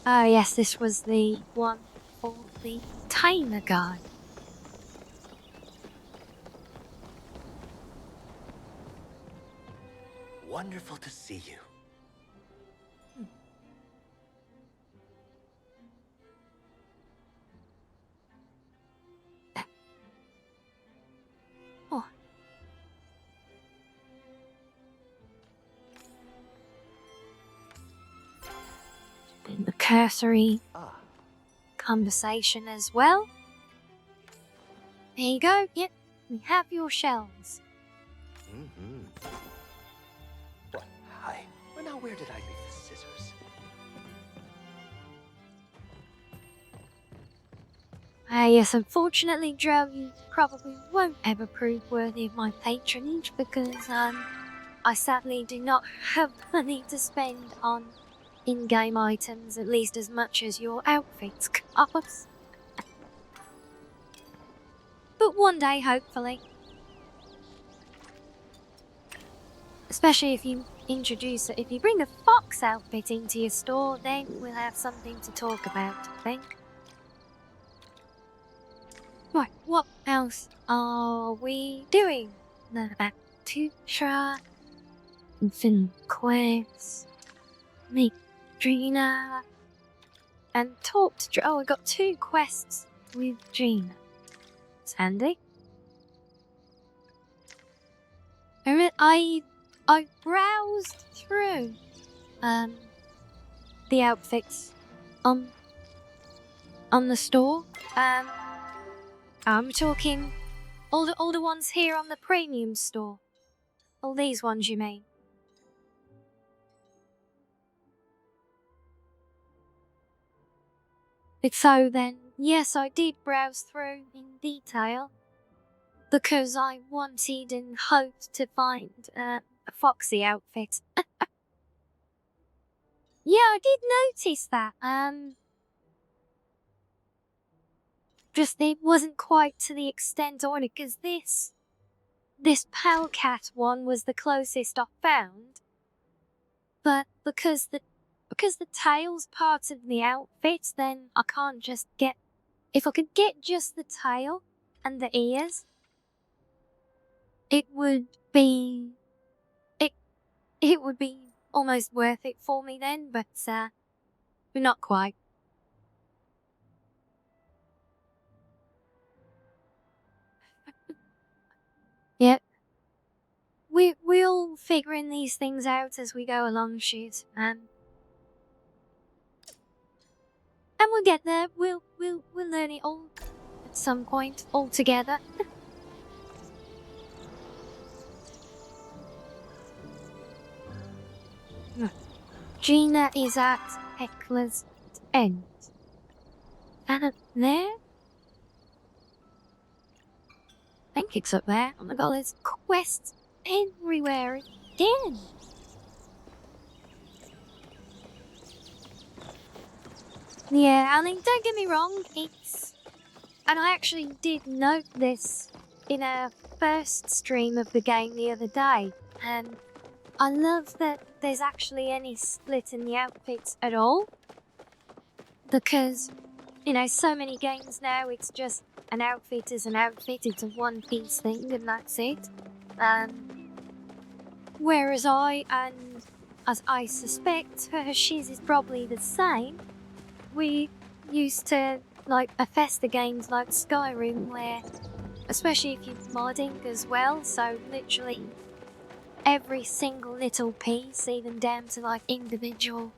Oh yes, this was the one for the Tamer guard. Wonderful to see you. Oh. In the cursory conversation as well. There you go. Yep, we have your shells. Mm-hmm. Well, hi. Well, now where did I leave the scissors? Yes, unfortunately, Joe, you probably won't ever prove worthy of my patronage because, I sadly do not have money to spend on in-game items, at least as much as your outfits cost. But one day, hopefully. Especially if you if you bring a fox outfit into your store, then we'll have something to talk about, I think. Right, what else are we doing? Learn about Tutra, Infinite Quest, meet Drina, and talk to Oh, I got 2 quests with Gina. It's handy. I browsed through the outfits on the store. I'm talking all the ones here on the premium store. All these ones, you mean? So then, yes, I did browse through in detail because I wanted and hoped to find a foxy outfit. Yeah, I did notice that. Just it wasn't quite to the extent I wanted because this Palcat one was the closest I found. But because the tail's part of the outfit, then I can't just get. If I could get just the tail and the ears, it would be it would be almost worth it for me then. But not quite. Yep. We'll figuring these things out as we go along, shoot. And we'll get there. We'll learn it all at some point all together. Gina is at Heckler's End. And up there? I think it's up there. Oh my god, there's quests everywhere again. Yeah, I mean, don't get me wrong, and I actually did note this in a first stream of the game the other day, and I love that there's actually any split in the outfits at all, because, so many games now, it's just an outfit is an outfit, it's a one-piece thing, and that's it. Whereas as I suspect, Shiz is probably the same. We used to like Bethesda games like Skyrim, where, especially if you're modding as well, so literally every single little piece, even down to like individual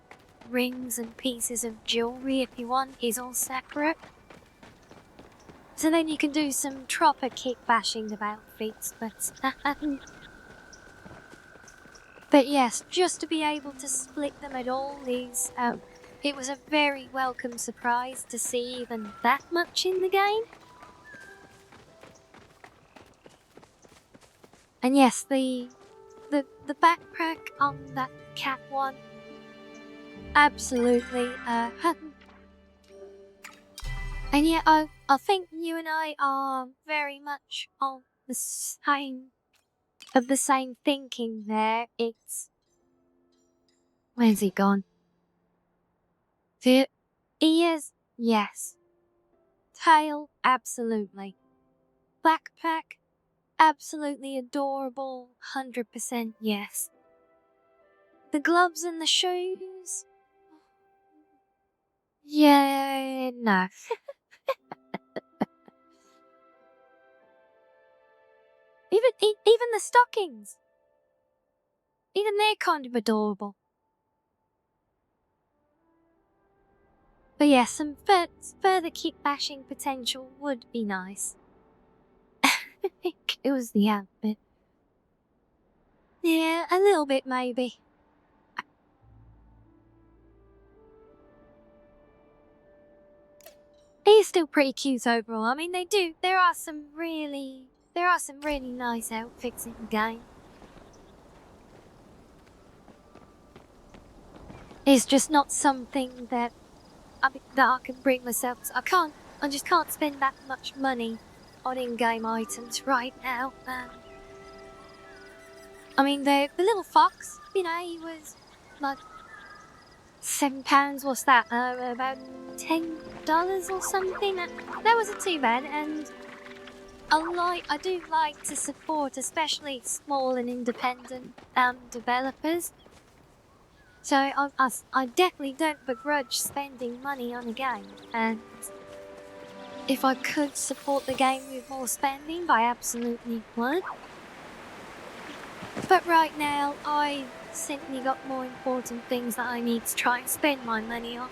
rings and pieces of jewelry if you want, is all separate. So then you can do some proper kick bashing of outfits, but yes, just to be able to split them at all is, it was a very welcome surprise to see even that much in the game. And yes, the backpack on that cat one, absolutely, and yeah, I think you and I are very much on the same thinking there. It's, where's he gone? The ears, yes. Tail, absolutely. Backpack, absolutely adorable, 100% yes. The gloves and the shoes? Yeah, no. Even the stockings. Even they're kind of adorable. But yeah, some further keep bashing potential would be nice. I think it was the outfit. Yeah, a little bit maybe. He's still pretty cute overall. I mean, there are some really nice outfits in the game. It's just not something that I can bring myself to. I just can't spend that much money on in-game items right now. I mean, the little fox, he was like £7. What's that? About $10 or something. That wasn't too bad, and I do like to support, especially small and independent developers. So I definitely don't begrudge spending money on a game, and if I could support the game with more spending, I absolutely would. But right now, I've simply got more important things that I need to try and spend my money on.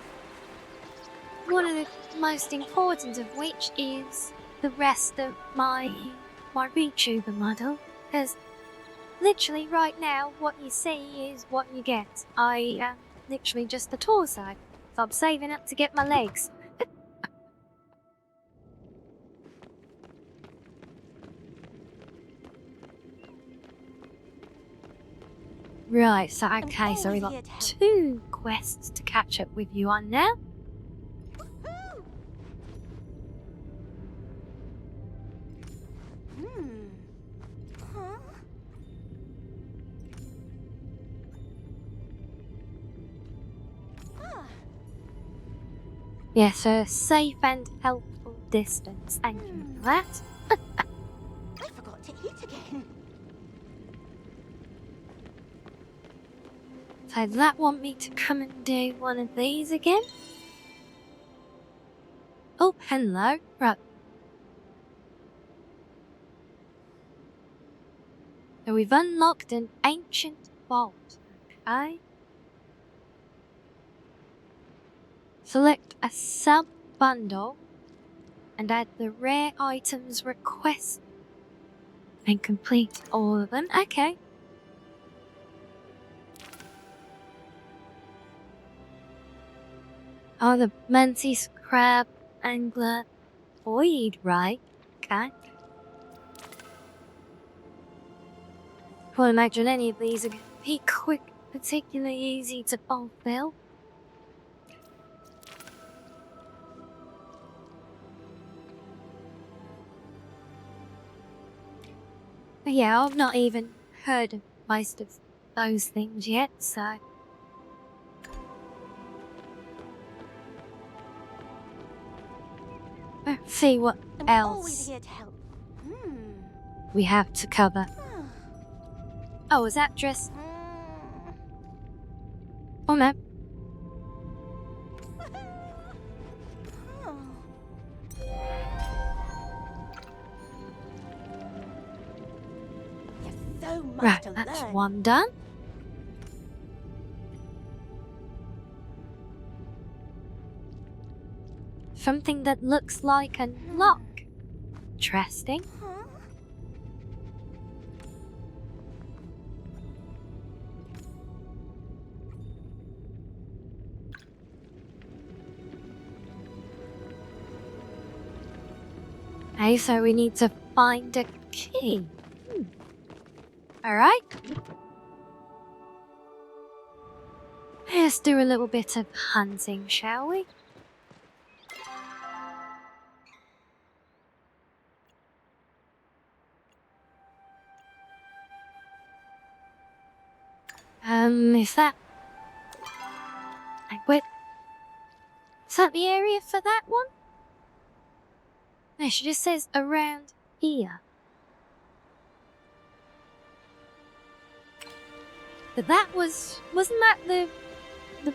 One of the most important of which is the rest of my VTuber model, because literally right now, what you see is what you get. I am literally just the torso, so I'm saving up to get my legs. Right, so okay, so we got 2 quests to catch up with you on now. Huh? Ah, Yes, a safe and helpful distance. Thank you for that. I forgot to eat again. So does that want me to come and do one of these again? Oh, hello. Right. So we've unlocked an ancient vault. Okay. Select a sub-bundle and add the rare items request and complete all of them. Okay. Oh, the mantis, crab, angler, void, right? Okay. Can't imagine any of these are going to be quick, particularly easy to fulfill. But yeah, I've not even heard of most of those things yet, so. Let's see what I'm always else here to help. we have to cover. Ah. Oh, is that just. Mm. Oh no. Oh. There's so much Right, to that's learn. one done. Something that looks like a lock. Interesting. Huh? Okay, so we need to find a key. Alright. Let's do a little bit of hunting, shall we? Is that... Wait. Is that the area for that one? No, she just says around here. But that wasn't that the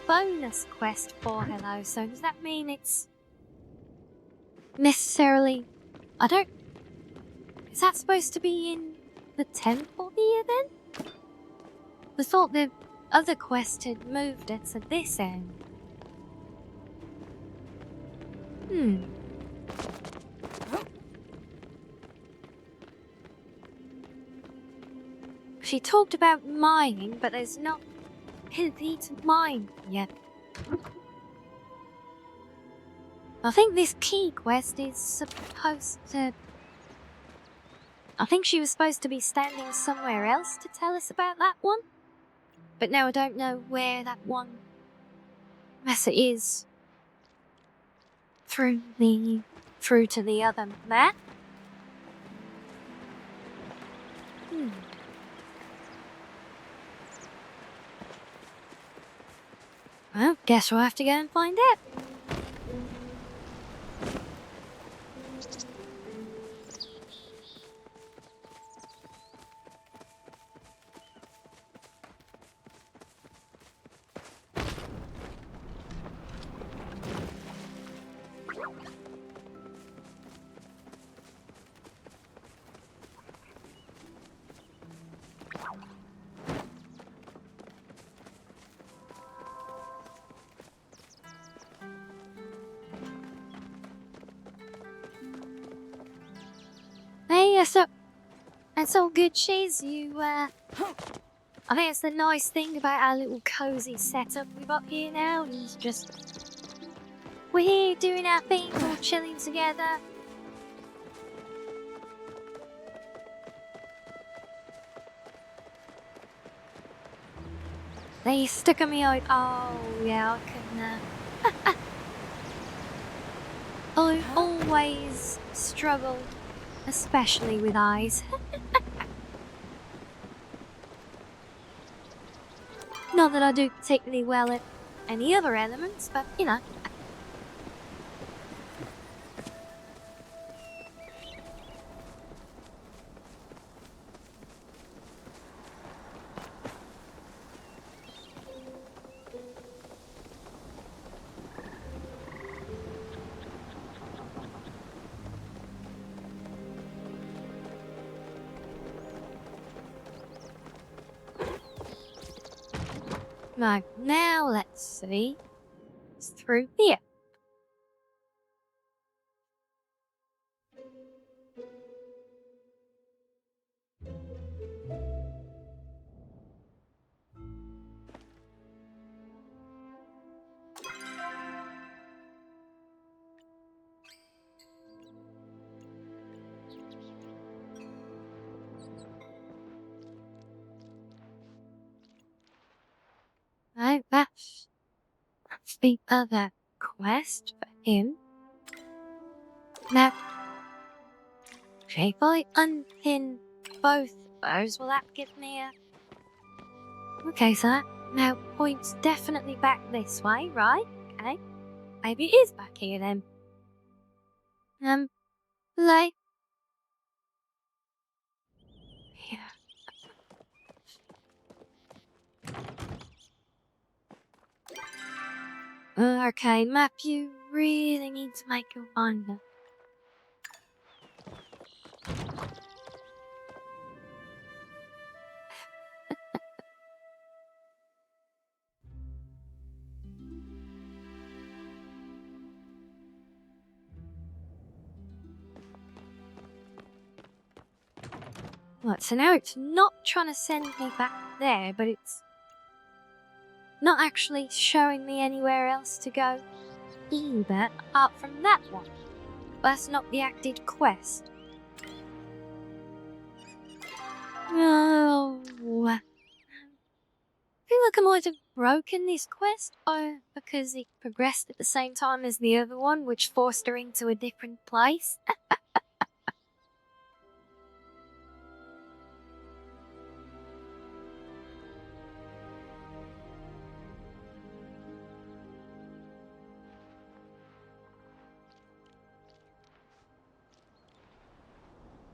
bonus quest for Hello? So does that mean it's necessarily? I don't. Is that supposed to be in the temple here then? I thought the other quest had moved it to this end. Hmm. She talked about mining, but there's not ability to mine yet. I think this key quest is supposed to... I think she was supposed to be standing somewhere else to tell us about that one. But now I don't know where that one... unless it is through to the other map. Well, guess we'll have to go and find out. Hey, that's all good, Shiz. I think it's the nice thing about our little cozy setup we've got here now. Is just we're here doing our thing, all chilling together. They stuck on me out. Oh yeah, I can. I always struggle, especially with eyes. Not that I do particularly well at any other elements, but you know. Right, now let's see. It's through here. Right, that's the other quest for him. Now, if I unpin both of those, will that give me a... Okay, so that now points definitely back this way, right? Okay. Maybe it is back here then. Like... Here. Okay, map, you really need to make a finder. Right, so now it's not trying to send me back there, but it's not actually showing me anywhere else to go either, apart from that one. That's not the active quest. Oh, I feel like I might have broken this quest, or because it progressed at the same time as the other one, which forced her into a different place.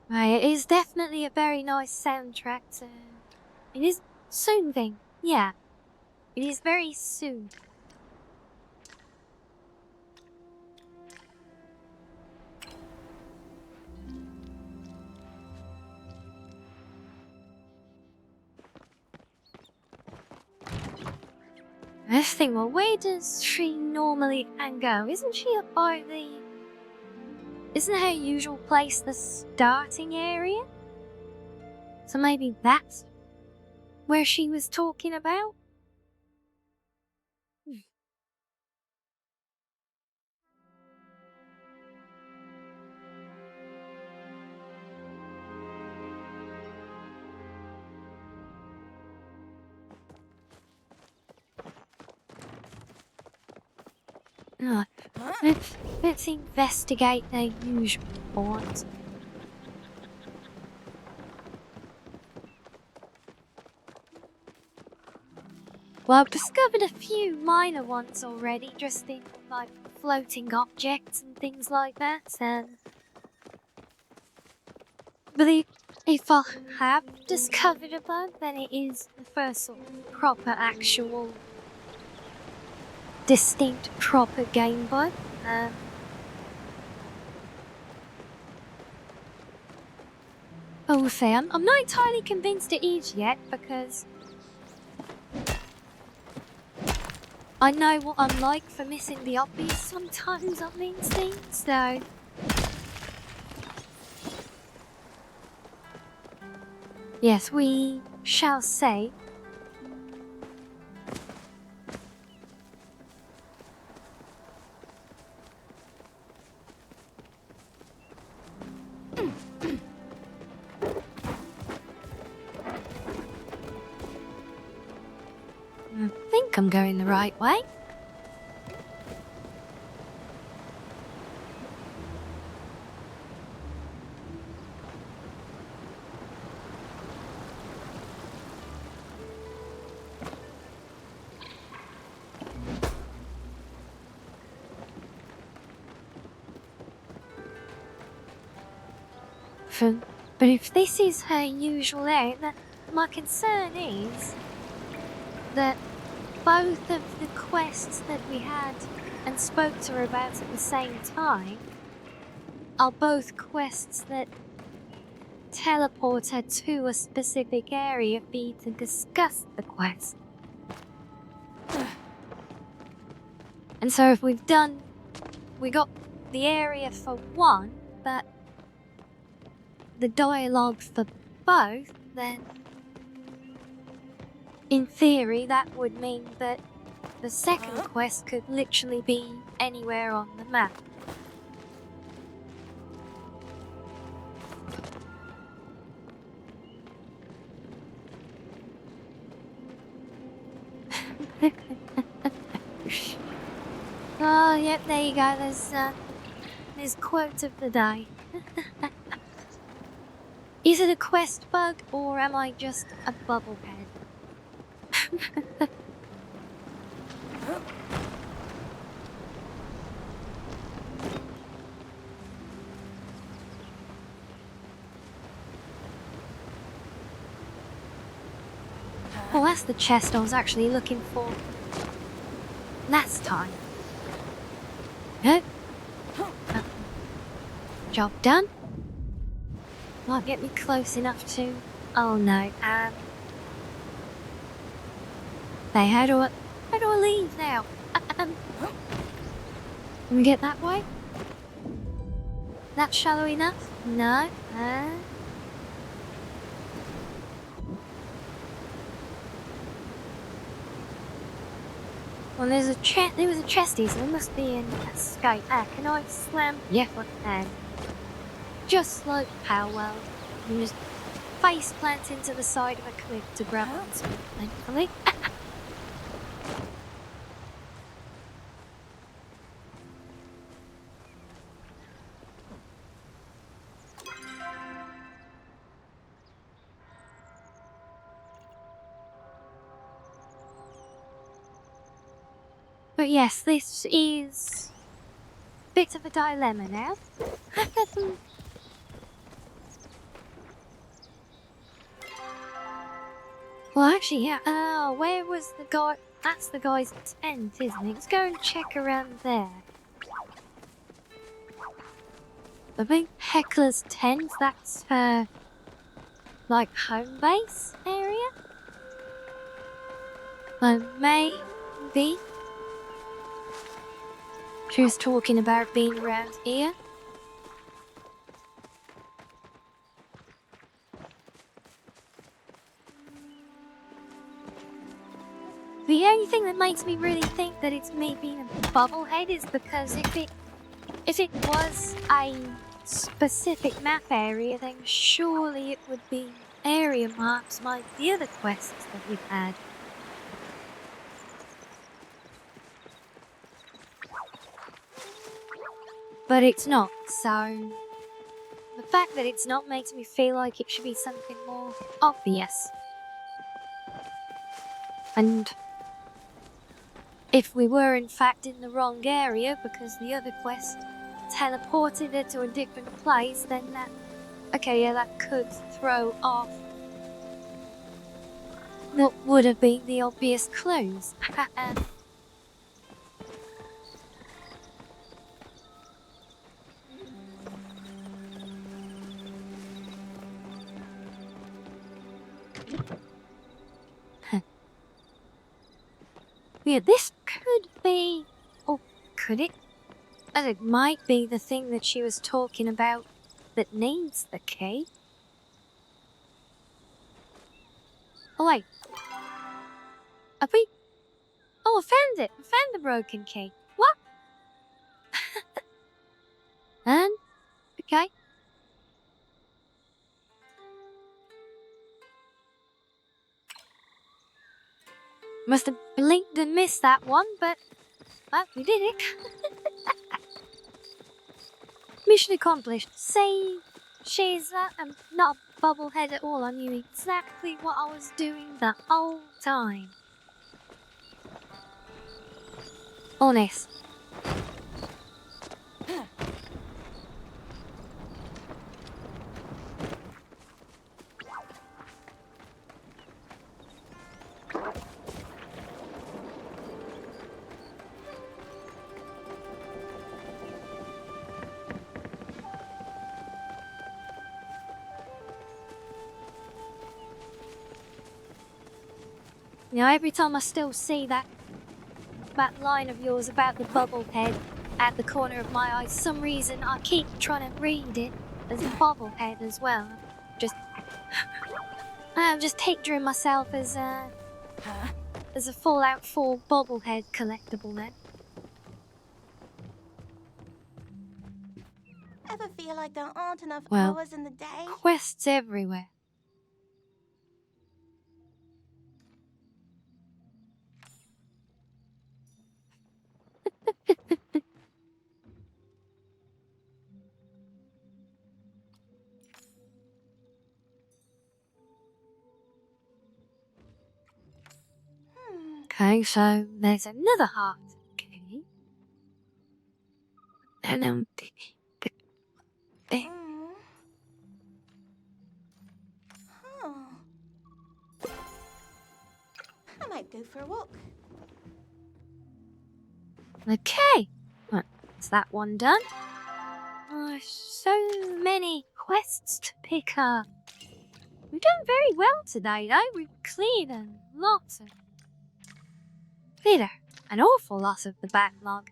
Right, it is definitely a very nice soundtrack. It is soothing, yeah. It is very soothing. This thing, well, where does she normally go? Isn't she up by the isn't her usual place the starting area? So maybe that's where she was talking about? Let's investigate their usual haunts. Well, I've discovered a few minor ones already, just in like floating objects and things like that. But if I have discovered a bug, then it is the first sort of proper, actual, distinct, proper game bug. I will say, I'm not entirely convinced it is yet, because I know what I'm like for missing the obvious sometimes on these things, so... Yes, we shall say. I think I'm going the right way. But if this is her usual area, then my concern is that both of the quests that we had and spoke to her about at the same time are both quests that teleport her to a specific area for you to discuss the quest. And so if we got the area for one, but the dialogue for both, then in theory that would mean that the second quest could literally be anywhere on the map. Oh, yep, there you go. There's quote of the day. Is it a quest bug, or am I just a bubblehead? Well, that's the chest I was actually looking for last time. Huh? Job done. Might get me close enough to... Oh no, Hey, how do I leave now? Can we get that way? That shallow enough? No? Well, there was a chest here, so there must be an escape. Can I slam? Yes, I can. Just like Power World. You just face plant into the side of a cliff to grab onto it, thankfully. But yes, this is a bit of a dilemma now. Well, actually, yeah. Oh, where was the guy? That's the guy's tent, isn't it? Let's go and check around there. The big Heckler's tent, that's her, like, home base area? Maybe. She was talking about being around here. The only thing that makes me really think that it's me being a bubblehead is because if it was a specific map area, then surely it would be area marks like the other quests that we've had. But it's not, so the fact that it's not makes me feel like it should be something more obvious. And if we were in fact in the wrong area because the other quest teleported it to a different place, then that, okay, yeah, that could throw off what would have been the obvious clues. Yeah, this could be, or could it? And it might be the thing that she was talking about that needs the key. Oh wait. Have we? Oh, I found it. I found the broken key. What? And? Okay. Must have blinked and missed that one, but we did it. Mission accomplished. See, she's not a bubblehead at all. I knew exactly what I was doing the whole time. Honest. You know, every time I still see that line of yours about the bubblehead at the corner of my eye, for some reason I keep trying to read it as a bobblehead as well. I'm just picturing myself as a Fallout 4 bobblehead collectible then. Ever feel like there aren't enough Well, hours in the day? quests everywhere. Okay, so there's another heart. Okay. And Mm. Huh. I might go for a walk. okay. Well, is that one done? Oh, so many quests to pick up. We've done very well today, though. We've cleared an awful lot of the backlog.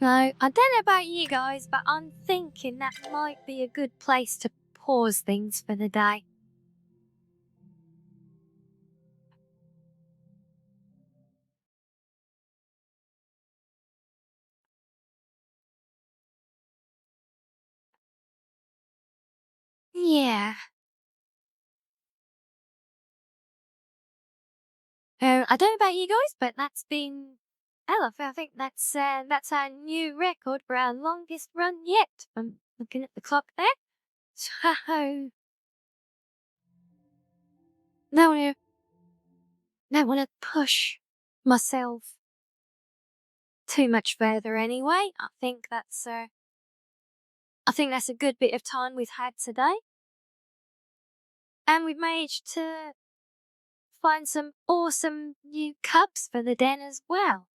Now, I don't know about you guys, but I'm thinking that might be a good place to pause things for the day. Yeah. I don't know about you guys, but that's been... I think that's our new record for our longest run yet. I'm looking at the clock there. So... Don't want to push myself too much further anyway. I think that's a good bit of time we've had today. And we've managed to find some awesome new cups for the den as well.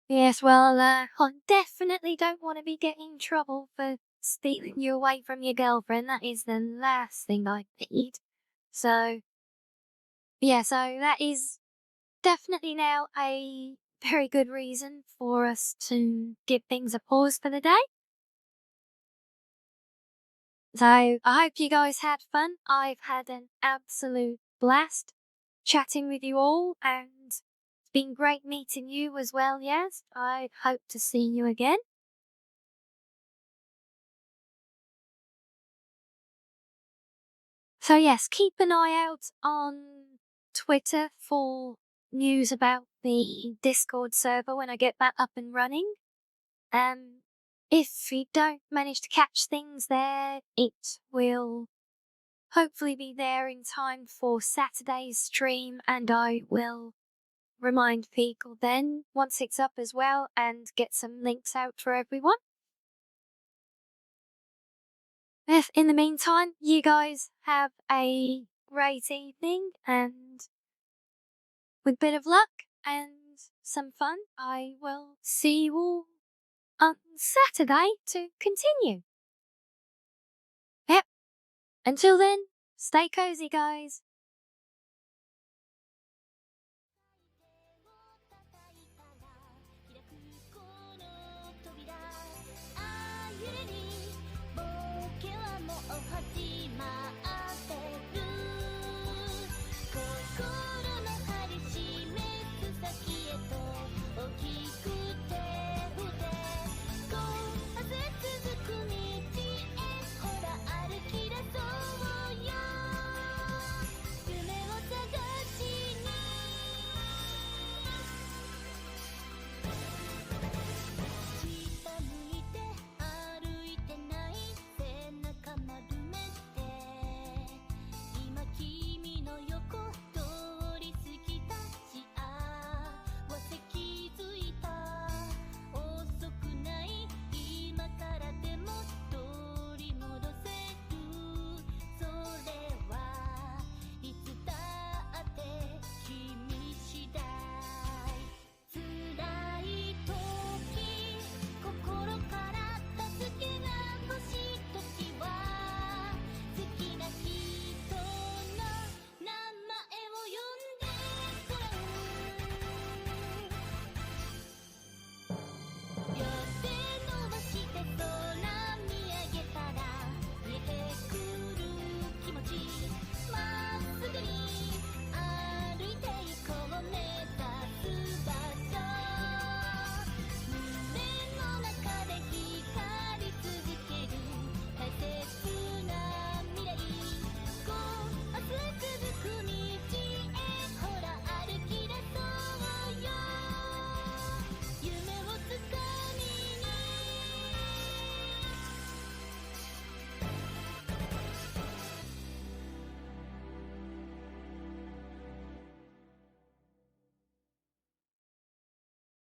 Yes, well, I definitely don't want to be getting in trouble for stealing you away from your girlfriend. That is the last thing I need. So, Yeah, so that is definitely now a very good reason for us to give things a pause for the day. So I hope you guys had fun. I've had an absolute blast chatting with you all, and it's been great meeting you as well, yes. I hope to see you again. So yes, keep an eye out on Twitter for news about the Discord server when I get that up and running. If you don't manage to catch things there, it will hopefully be there in time for Saturday's stream, and I will remind people then once it's up as well and get some links out for everyone. If in the meantime, you guys have a great evening, and with a bit of luck and some fun, I will see you all on Saturday to continue. Yep. Until then, stay cozy, guys.